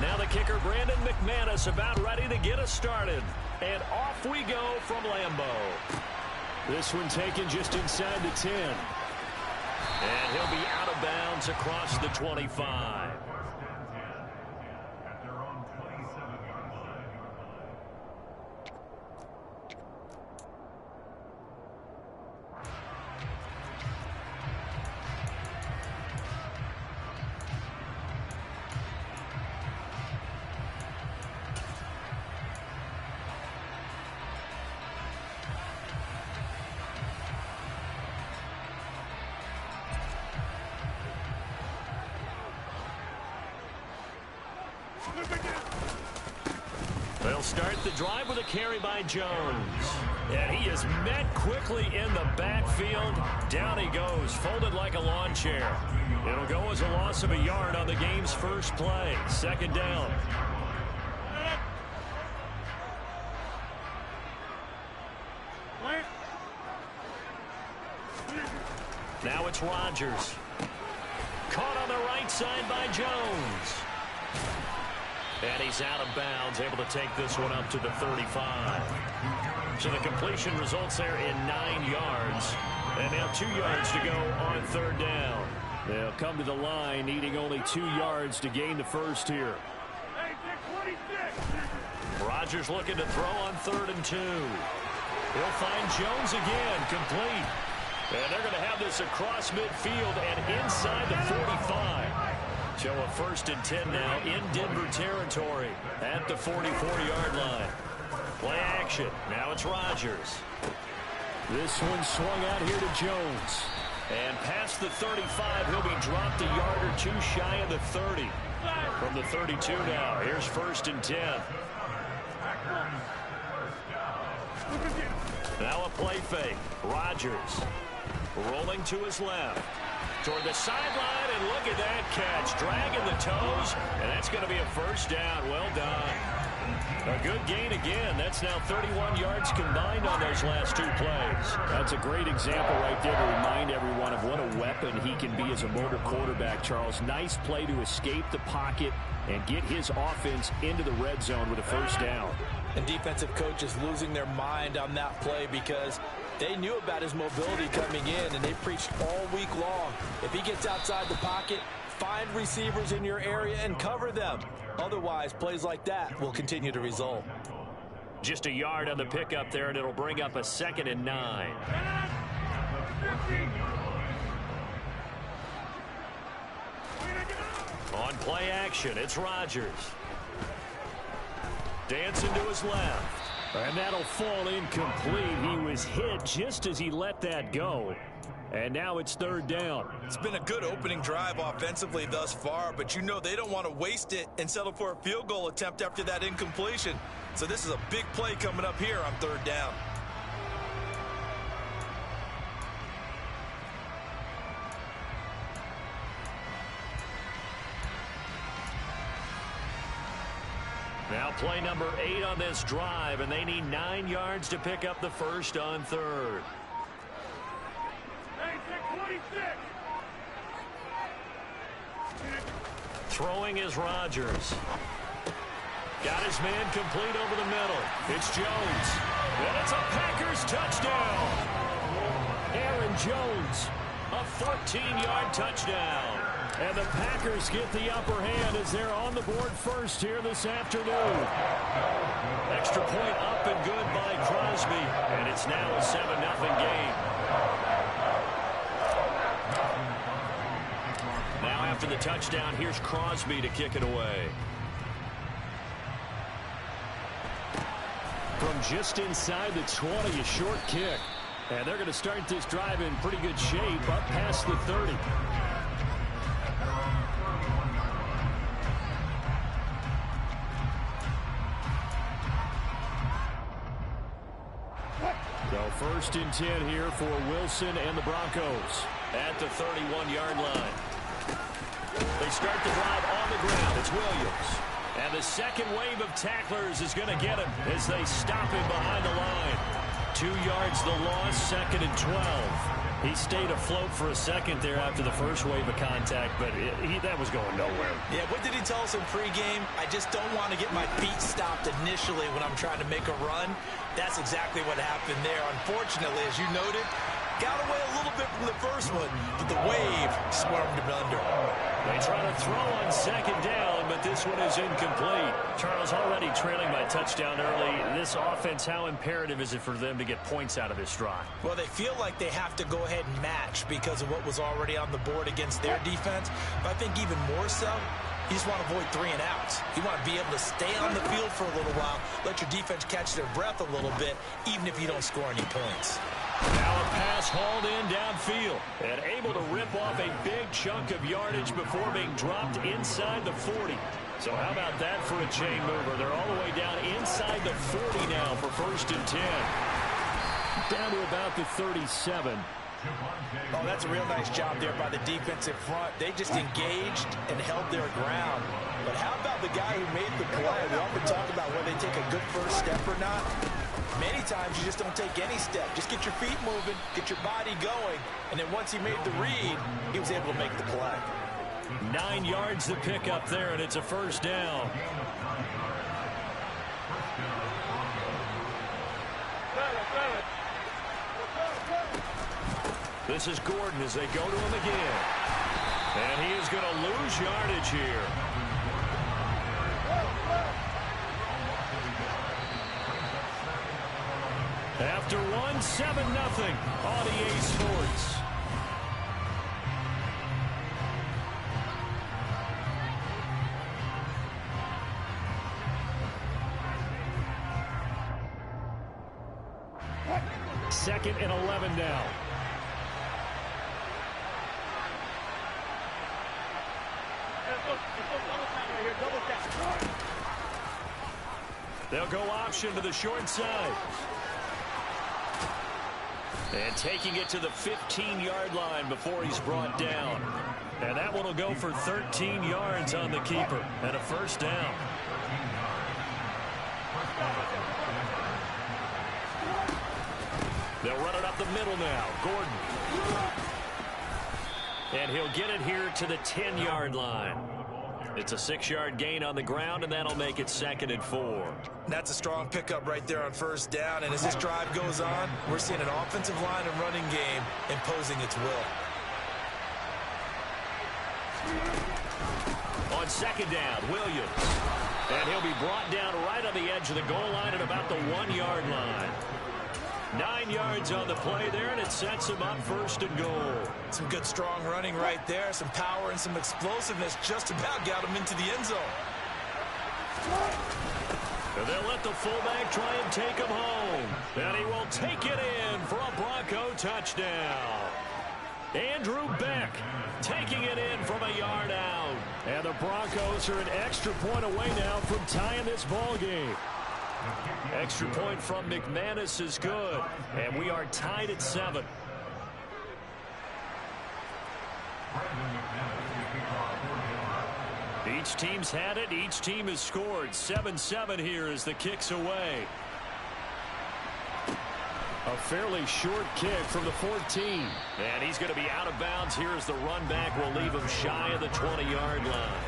Now the kicker, Brandon McManus, about ready to get us started. And off we go from Lambeau. This one taken just inside the 10. And he'll be out of bounds across the 25. At their own 27-yard line. They'll start the drive with a carry by Jones. And he is met quickly in the backfield. Down he goes, folded like a lawn chair. It'll go as a loss of a yard on the game's first play. Second down. Now it's Rodgers. Caught on the right side by Jones. And he's out of bounds, able to take this one up to the 35. So the completion results there in 9 yards. And now 2 yards to go on third down. They'll come to the line, needing only 2 yards to gain the first here. Hey, 26. Rodgers looking to throw on 3rd and 2. He'll find Jones again, complete. And they're going to have this across midfield and inside the 45. So a 1st and 10 now in Denver territory at the 44-yard line. Play action. Now it's Rodgers. This one swung out here to Jones. And past the 35, he'll be dropped a yard or 2 shy of the 30. From the 32 now, here's 1st and 10. Now a play fake. Rodgers rolling to his left. Toward the sideline, and look at that catch. Dragging the toes, and that's going to be a 1st down. Well done. A good gain again. That's now 31 yards combined on those last 2 plays. That's a great example right there to remind everyone of what a weapon he can be as a motor quarterback, Charles. Nice play to escape the pocket and get his offense into the red zone with a 1st down. And defensive coaches losing their mind on that play because they knew about his mobility coming in, and they preached all week long. If he gets outside the pocket, find receivers in your area and cover them. Otherwise, plays like that will continue to result. Just a yard on the pickup there, and it'll bring up a 2nd and 9. On play action, it's Rodgers. Dancing to his left. And that'll fall incomplete. He was hit just as he let that go. And now it's 3rd down. It's been a good opening drive offensively thus far, but you know they don't want to waste it and settle for a field goal attempt after that incompletion. So this is a big play coming up here on 3rd down. Now play number 8 on this drive, and they need 9 yards to pick up the 1st on 3rd. Hey, 26. Throwing is Rodgers. Got his man complete over the middle. It's Jones. And it's a Packers touchdown. Aaron Jones, a 14-yard touchdown. And the Packers get the upper hand as they're on the board first here this afternoon. Extra point up and good by Crosby. And it's now a 7-0 game. Now after the touchdown, here's Crosby to kick it away. From just inside the 20, a short kick. And they're going to start this drive in pretty good shape up past the 30. So 1st and 10 here for Wilson and the Broncos. At the 31-yard line. They start the drive on the ground. It's Williams. And the second wave of tacklers is going to get him as they stop him behind the line. 2 yards the loss, 2nd and 12. He stayed afloat for a second there after the first wave of contact, but that was going nowhere. Yeah, what did he tell us in pregame? I just don't want to get my feet stopped initially when I'm trying to make a run. That's exactly what happened there. Unfortunately, as you noted, got away a little bit from the first one, but the wave swarmed him under. They try to throw on second down, but this one is incomplete. Charles, already trailing by touchdown early. This offense, how imperative is it for them to get points out of this drive? Well, they feel like they have to go ahead and match because of what was already on the board against their defense. But I think even more so, you just want to avoid 3 and outs. You want to be able to stay on the field for a little while, let your defense catch their breath a little bit, even if you don't score any points. Now a pass hauled in downfield and able to rip off a big chunk of yardage before being dropped inside the 40. So how about that for a chain mover? They're all the way down inside the 40 now for 1st and 10. Down to about the 37. Oh, that's a real nice job there by the defensive front. They just engaged and held their ground. But how about the guy who made the play? We often talk about whether they take a good first step or not. Many times you just don't take any step. Just get your feet moving, get your body going, and then once he made the read, he was able to make the play. 9 yards to pick up there, and it's a 1st down. This is Gordon as they go to him again. And he is going to lose yardage here. After 1, 7-0 on EA Sports. Second and 11 now. They'll go option to the short side. And taking it to the 15-yard line before he's brought down. And that one will go for 13 yards on the keeper and a 1st down. They'll run it up the middle now. Gordon. And he'll get it here to the 10-yard line. It's a 6-yard gain on the ground, and that'll make it 2nd and 4. That's a strong pickup right there on 1st down. And as this drive goes on, we're seeing an offensive line and running game imposing its will. On 2nd down, Williams. And he'll be brought down right on the edge of the goal line at about the 1-yard line. 9 yards on the play there, and it sets him up 1st and goal. Some good strong running right there. Some power and some explosiveness just about got him into the end zone. And they'll let the fullback try and take him home. And he will take it in for a Bronco touchdown. Andrew Beck taking it in from a yard out. And the Broncos are an extra point away now from tying this ball game. Extra point from McManus is good. And we are tied at 7. Each team's had it. Each team has scored. 7-7 here as the kick's away. A fairly short kick from the 14. And he's going to be out of bounds here as the run back will leave him shy of the 20-yard line.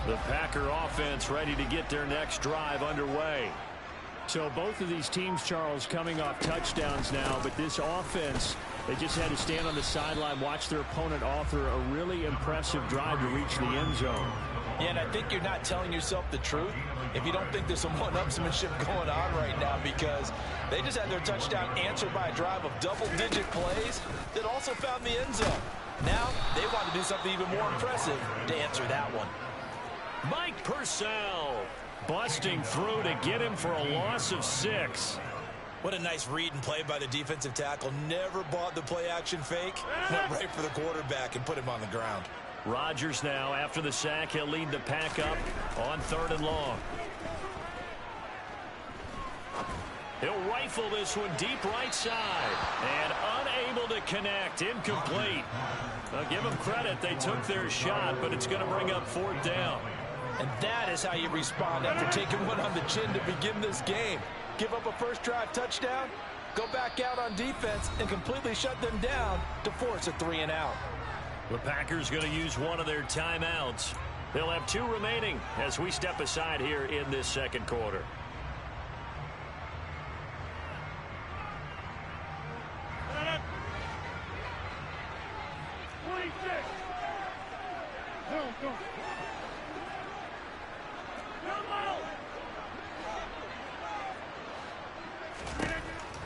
The Packer offense ready to get their next drive underway. So both of these teams, Charles, coming off touchdowns now, but this offense, they just had to stand on the sideline, watch their opponent author a really impressive drive to reach the end zone. Yeah, and I think you're not telling yourself the truth if you don't think there's some one-upsmanship going on right now, because they just had their touchdown answered by a drive of double-digit plays that also found the end zone. Now they want to do something even more impressive to answer that one. Mike Purcell busting through to get him for a loss of 6. What a nice read and play by the defensive tackle. Never bought the play-action fake. Went right for the quarterback and put him on the ground. Rodgers now, after the sack, he'll lead the pack up on 3rd and long. He'll rifle this one deep right side. And unable to connect. Incomplete. Now, give them credit. They took their shot, but it's going to bring up 4th down. And that is how you respond after taking one on the chin to begin this game. Give up a first drive touchdown, go back out on defense, and completely shut them down to force a 3 and out. The Packers going to use one of their timeouts. They'll have 2 remaining as we step aside here in this second quarter.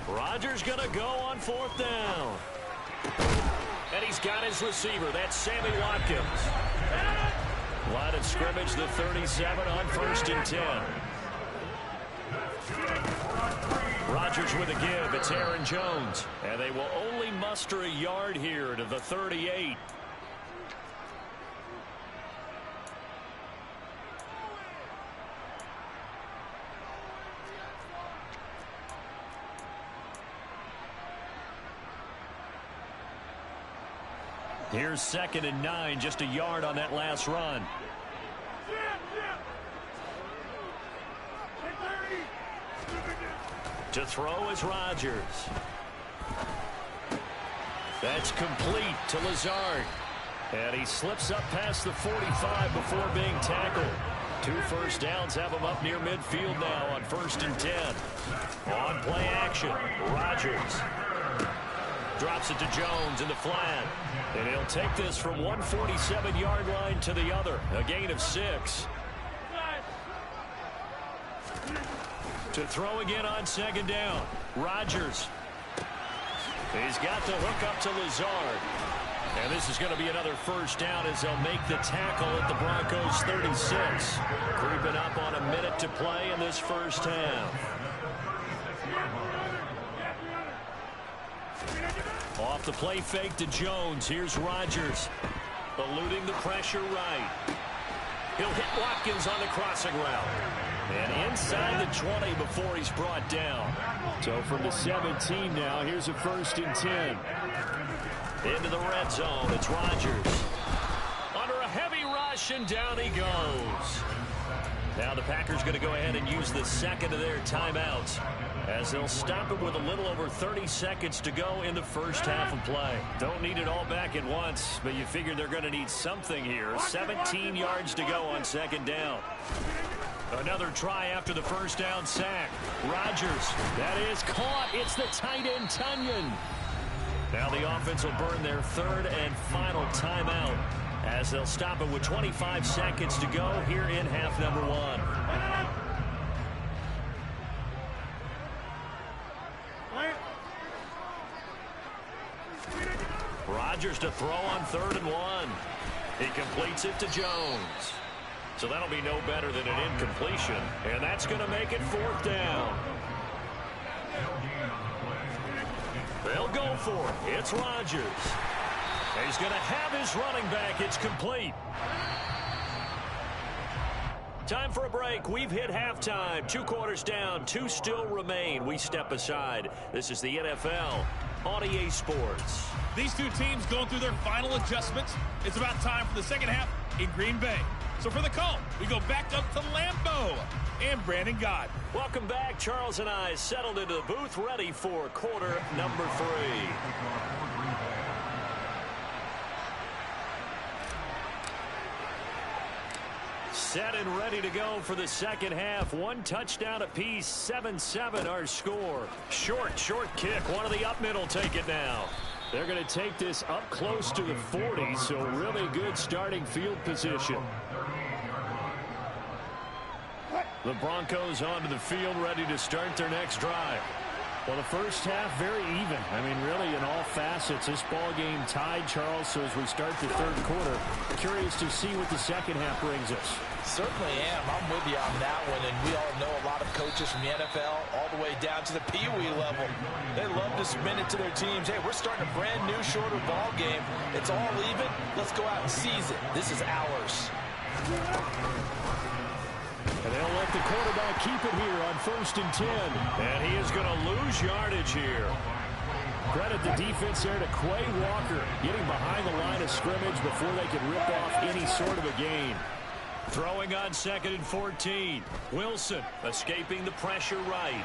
Rodgers going to go on 4th down. And he's got his receiver. That's Sammy Watkins. Line of scrimmage, the 37 on 1st and 10. Rodgers with a give. It's Aaron Jones. And they will only muster a yard here to the 38. Here's 2nd and 9, just a yard on that last run. To throw is Rodgers. That's complete to Lazard. And he slips up past the 45 before being tackled. 2 first downs have him up near midfield now on 1st and 10. On play action, Rodgers. Drops it to Jones in the flat. And he'll take this from one 47-yard line to the other. A gain of 6. To throw again on 2nd down. Rodgers. He's got the hook up to Lazard. And this is going to be another first down as they'll make the tackle at the Broncos 36. Creeping up on a minute to play in this first half. Off the play fake to Jones. Here's Rodgers. Eluding the pressure right. He'll hit Watkins on the crossing route. And inside the 20 before he's brought down. So from the 17 now, here's a 1st and 10. Into the red zone. It's Rodgers. Under a heavy rush, and down he goes. Now the Packers going to go ahead and use the 2nd of their timeouts as they'll stop it with a little over 30 seconds to go in the first half of play. Don't need it all back at once, but you figure they're going to need something here. 17 yards to go on 2nd down. Another try after the first down sack. Rodgers, that is caught. It's the tight end, Tunyon. Now the offense will burn their 3rd and final timeout as they'll stop it with 25 seconds to go here in half number 1. Rodgers to throw on 3rd and 1. He completes it to Jones. So that'll be no better than an incompletion. And that's going to make it 4th down. They'll go for it. It's Rodgers. He's going to have his running back. It's complete. Time for a break. We've hit halftime. 2 quarters down. 2 still remain. We step aside. This is the NFL on EA Sports. These 2 teams going through their final adjustments. It's about time for the second half in Green Bay. So for the call, we go back up to Lambeau and Brandon Gott. Welcome back. Charles and I settled into the booth, ready for quarter number 3. Set and ready to go for the second half. 1 touchdown apiece, 7-7 our score. Short kick. One of the up middle take it now. They're going to take this up close to the 40, so really good starting field position. The Broncos onto the field, ready to start their next drive. Well, the first half, very even. I mean, really, in all facets, this ball game tied, Charles. So as we start the third quarter, curious to see what the second half brings us. Certainly am. I'm with you on that one. And we all know a lot of coaches from the NFL all the way down to the Pee Wee level. They love to submit it to their teams. Hey, we're starting a brand new, shorter ball game. It's all even. Let's go out and seize it. This is ours. And they'll let the quarterback keep it here on 1st and 10. And he is going to lose yardage here. Credit the defense there to Quay Walker, getting behind the line of scrimmage before they could rip off any sort of a gain. Throwing on 2nd and 14. Wilson escaping the pressure right.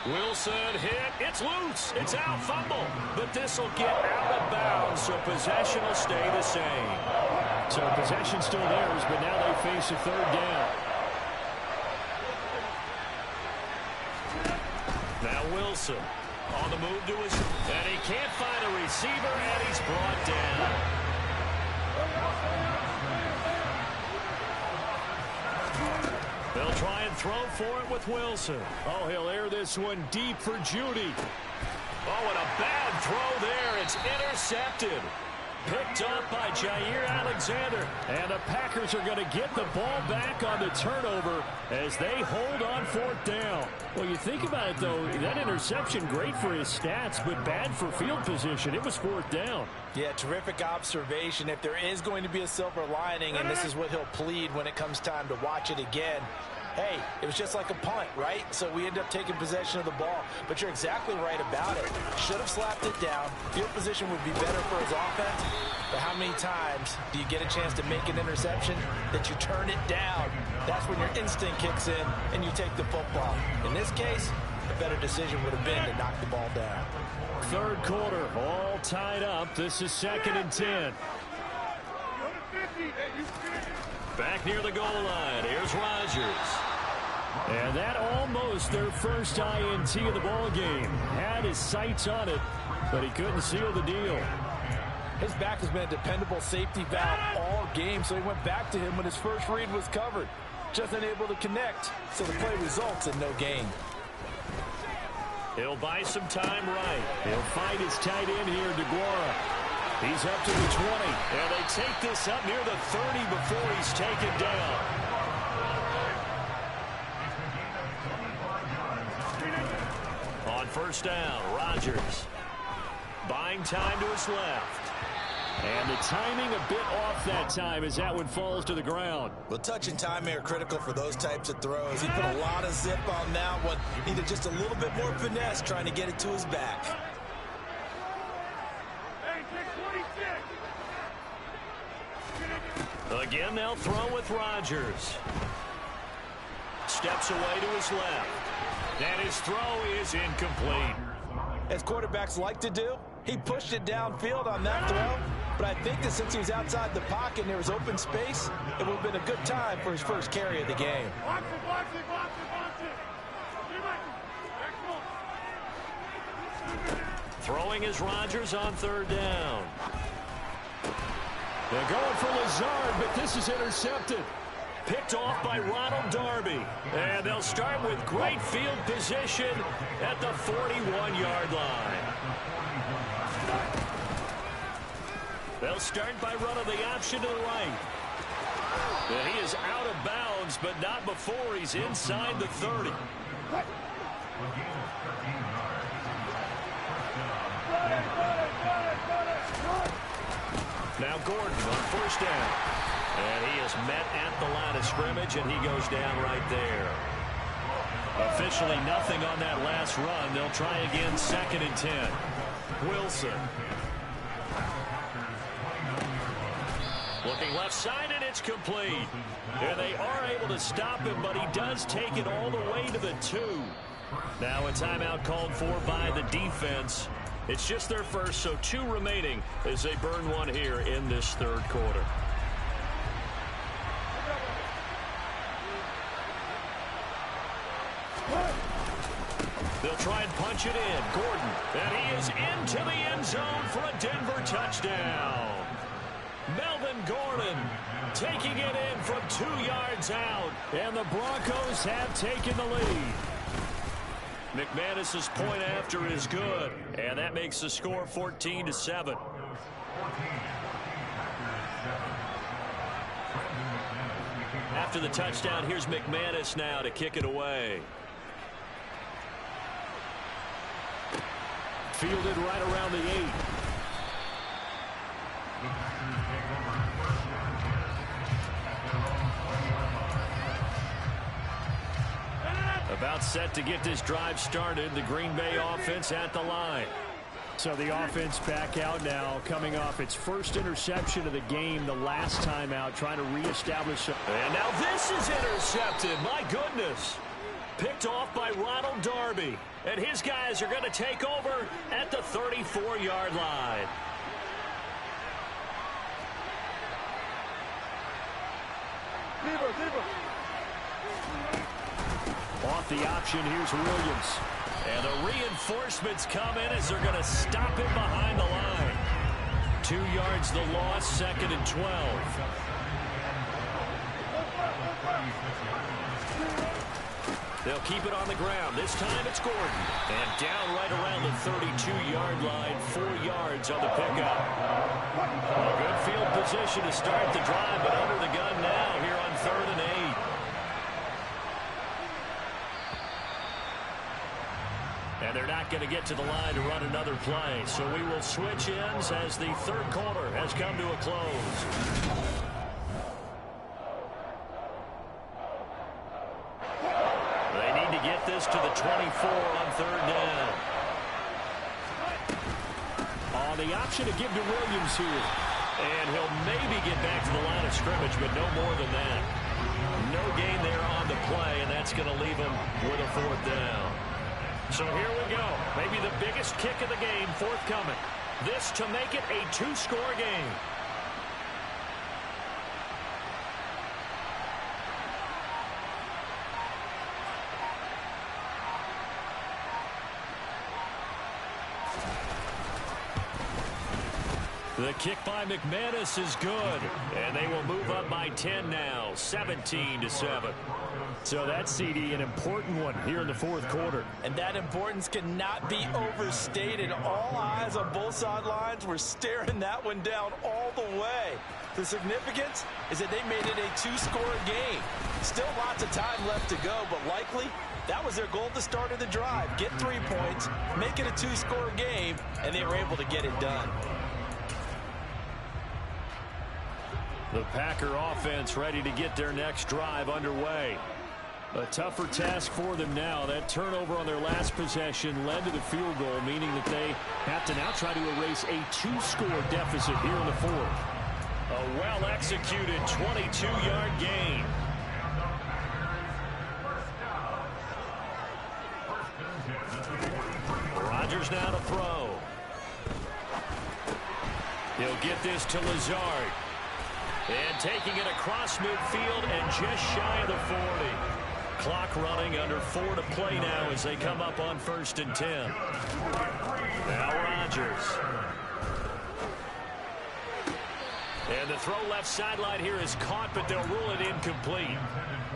Wilson hit. It's loose. It's out. Fumble. But this will get out of bounds, so possession will stay the same. So possession still theirs, but now they face a 3rd down. Now Wilson on the move to his... And he can't find a receiver, and he's brought down. They'll try and throw for it with Wilson. Oh, he'll air this one deep for Judy. Oh, and a bad throw there. It's intercepted. Picked up by Jair Alexander. And the Packers are going to get the ball back on the turnover as they hold on 4th down. Well, you think about it, though, that interception, great for his stats, but bad for field position. It was 4th down. Yeah, terrific observation. If there is going to be a silver lining, and this is what he'll plead when it comes time to watch it again, hey, it was just like a punt, right? So we end up taking possession of the ball. But you're exactly right about it. Should have slapped it down. Field position would be better for his offense. But how many times do you get a chance to make an interception that you turn it down? That's when your instinct kicks in and you take the football. In this case, the better decision would have been to knock the ball down. 3rd quarter, all tied up. This is 2nd and 10. Back near the goal line. Here's Rodgers. And that almost their first INT of the ball game. Had his sights on it, but he couldn't seal the deal. His back has been a dependable safety valve all game, so he went back to him when his first read was covered. Just unable to connect, so the play results in no gain. He'll buy some time right. He'll find his tight end here, DeGuara. He's up to the 20. And they take this up near the 30 before he's taken down. On 1st down, Rodgers buying time to his left. And the timing a bit off that time as that one falls to the ground. Well, touch and timing are critical for those types of throws. He put a lot of zip on that one. Needed just a little bit more finesse trying to get it to his back. Again, they'll throw with Rodgers. Steps away to his left. And his throw is incomplete. As quarterbacks like to do, he pushed it downfield on that throw. But I think that since he was outside the pocket and there was open space, it would have been a good time for his first carry of the game. Watch it, watch it, watch it, watch it. Throwing is Rodgers on 3rd down. They're going for Lazard, but this is intercepted. Picked off by Ronald Darby. And they'll start with great field position at the 41-yard line. They'll start by running the option to the right. And he is out of bounds, but not before he's inside the 30. Now Gordon on 1st down. And he is met at the line of scrimmage, and he goes down right there. Officially nothing on that last run. They'll try again 2nd and 10. Wilson. Looking left side, and it's complete. And they are able to stop him, but he does take it all the way to the 2. Now a timeout called for by the defense. It's just their first, so 2 remaining as they burn one here in this 3rd quarter. They'll try and punch it in. Gordon, and he is into the end zone for a Denver touchdown. Melvin Gordon taking it in from 2 yards out. And the Broncos have taken the lead. McManus's point after is good, and that makes the score 14-7. After the touchdown, here's McManus now to kick it away. Fielded right around the 8. About set to get this drive started. The Green Bay offense at the line. So the offense back out now, coming off its first interception of the game the last time out, trying to reestablish. And now this is intercepted. My goodness. Picked off by Ronald Darby. And his guys are going to take over at the 34-yard line. Off the option, here's Williams. And the reinforcements come in as they're going to stop it behind the line. 2 yards the loss, 2nd and 12. They'll keep it on the ground. This time it's Gordon. And down right around the 32-yard line, 4 yards on the pickup. A good field position to start the drive, but under the gun now here on 3rd and 8. And they're not going to get to the line to run another play. So we will switch ends as the 3rd quarter has come to a close. They need to get this to the 24 on 3rd down. On the option to give to Williams here. And he'll maybe get back to the line of scrimmage, but no more than that. No gain there on the play, and that's going to leave him with a 4th down. So here we go. Maybe the biggest kick of the game forthcoming. This to make it a 2-score game. The kick by McManus is good. And they will move up by 10 now, 17-7. So that CD, an important one here in the 4th quarter. And that importance cannot be overstated. All eyes on both sidelines were staring that one down all the way. The significance is that they made it a 2-score game. Still lots of time left to go, but likely that was their goal at the start of the drive. Get 3 points, make it a 2-score game, and they were able to get it done. The Packer offense ready to get their next drive underway. A tougher task for them now. That turnover on their last possession led to the field goal, meaning that they have to now try to erase a 2-score deficit here in the 4th. A well-executed 22-yard gain. Rodgers now to throw. He'll get this to Lazard. And taking it across midfield and just shy of the 40. Clock running, under 4 to play now as they come up on 1st and 10. Now Rodgers. And the throw left sideline here is caught, but they'll rule it incomplete.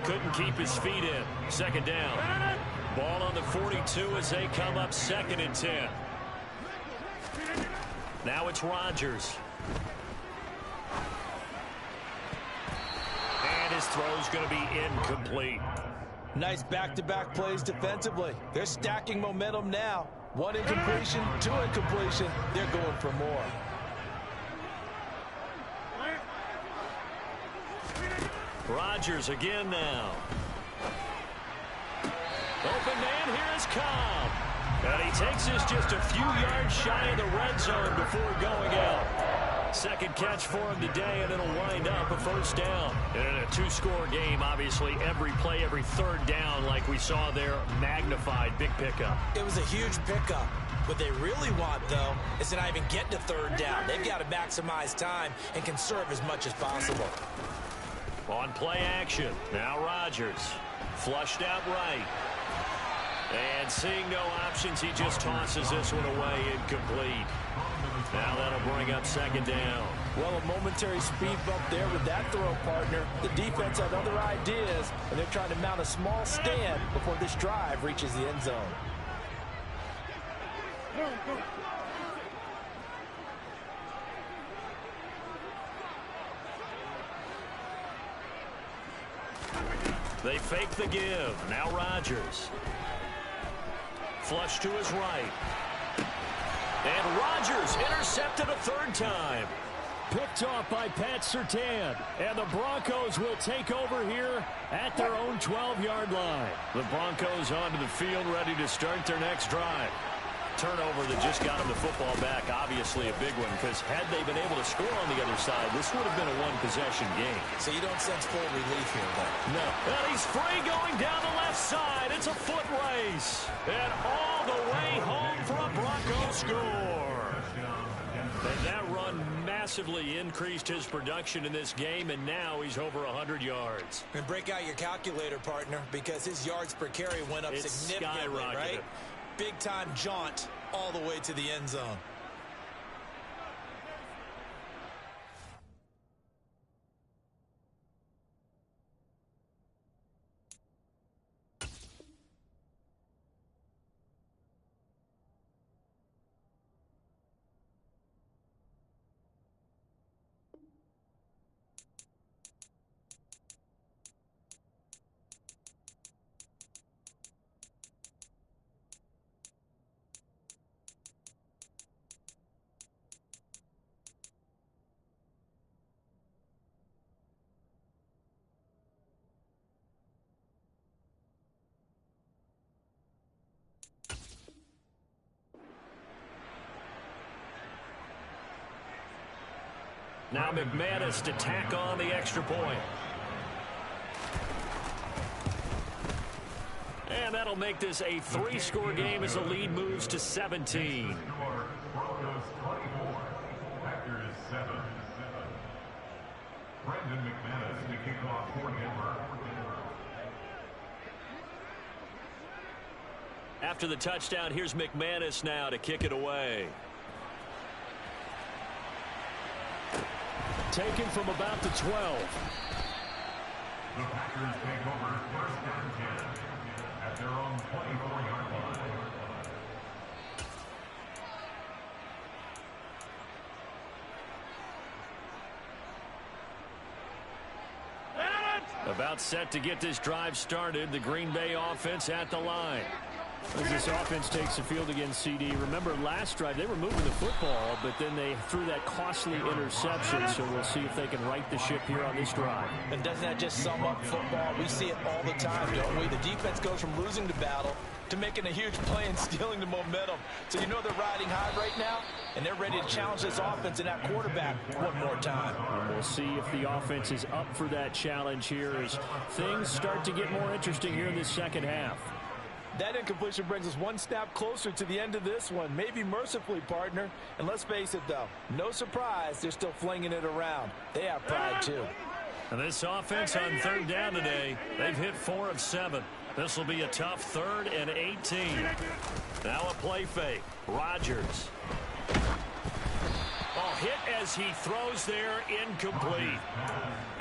Couldn't keep his feet in. 2nd down. Ball on the 42 as they come up 2nd and 10. Now it's Rodgers. And his throw's going to be incomplete. Nice back-to-back plays defensively. They're stacking momentum now. 1 incompletion, 2 incompletion. They're going for more. Rodgers again now. Open man, here is Cobb. And he takes this just a few yards shy of the red zone before going out. 2nd catch for him today, and it'll wind up a 1st down. And in a 2-score game, obviously, every play, every 3rd down, like we saw there, magnified. Big pickup. It was a huge pickup. What they really want, though, is to not even get to 3rd down. They've got to maximize time and conserve as much as possible. On play action, now Rodgers. Flushed out right. And seeing no options, he just tosses this one away, incomplete. Now that'll bring up 2nd down. Well, a momentary speed bump there with that throw partner. The defense had other ideas, and they're trying to mount a small stand before this drive reaches the end zone. They fake the give. Now Rodgers. Flush to his right. And Rodgers intercepted a third time. Picked off by Pat Surtain. And the Broncos will take over here at their own 12-yard line. The Broncos onto the field, ready to start their next drive. Turnover that just got him the football back, obviously a big one, because had they been able to score on the other side, this would have been a one-possession game. So you don't sense full relief here, though. No. And he's free going down the left side. It's a foot race. And all the way home for a Broncos score. And that run massively increased his production in this game, and now he's over 100 yards. And break out your calculator, partner, because his yards per carry went up significantly, right? Big-time jaunt all the way to the end zone. Now McManus to tack on the extra point. And that'll make this a 3-score game as the lead moves to 17. Broncos 24, Packers 7. Brendan McManus to kick off for Denver. After the touchdown, here's McManus now to kick it away. Taken from about the 12. The Packers take over first and 10 at their own 24-yard line. About set to get this drive started. The Green Bay offense at the line. As this offense takes the field against CD, remember last drive they were moving the football, but then they threw that costly interception, so we'll see if they can right the ship here on this drive. And doesn't that just sum up football? We see it all the time, don't we? The defense goes from losing the battle to making a huge play and stealing the momentum. So you know they're riding high right now, and they're ready to challenge this offense and that quarterback one more time. And we'll see if the offense is up for that challenge here as things start to get more interesting here in this second half. That incompletion brings us one step closer to the end of this one, maybe mercifully, partner. And let's face it, though, no surprise, they're still flinging it around. They have pride, too. And this offense on third down today, they've hit 4 of 7. This will be a tough 3rd and 18. Now a play fake. Rodgers. Oh, hit as he throws there, incomplete.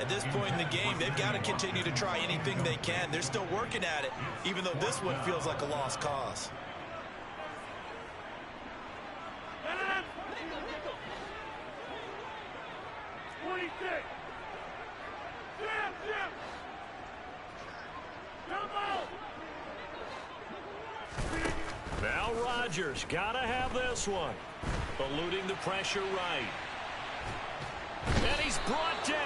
At this point in the game, they've got to continue to try anything they can. They're still working at it, even though this one feels like a lost cause. Now Rodgers, gotta have this one. Eluding the pressure right. And he's brought down.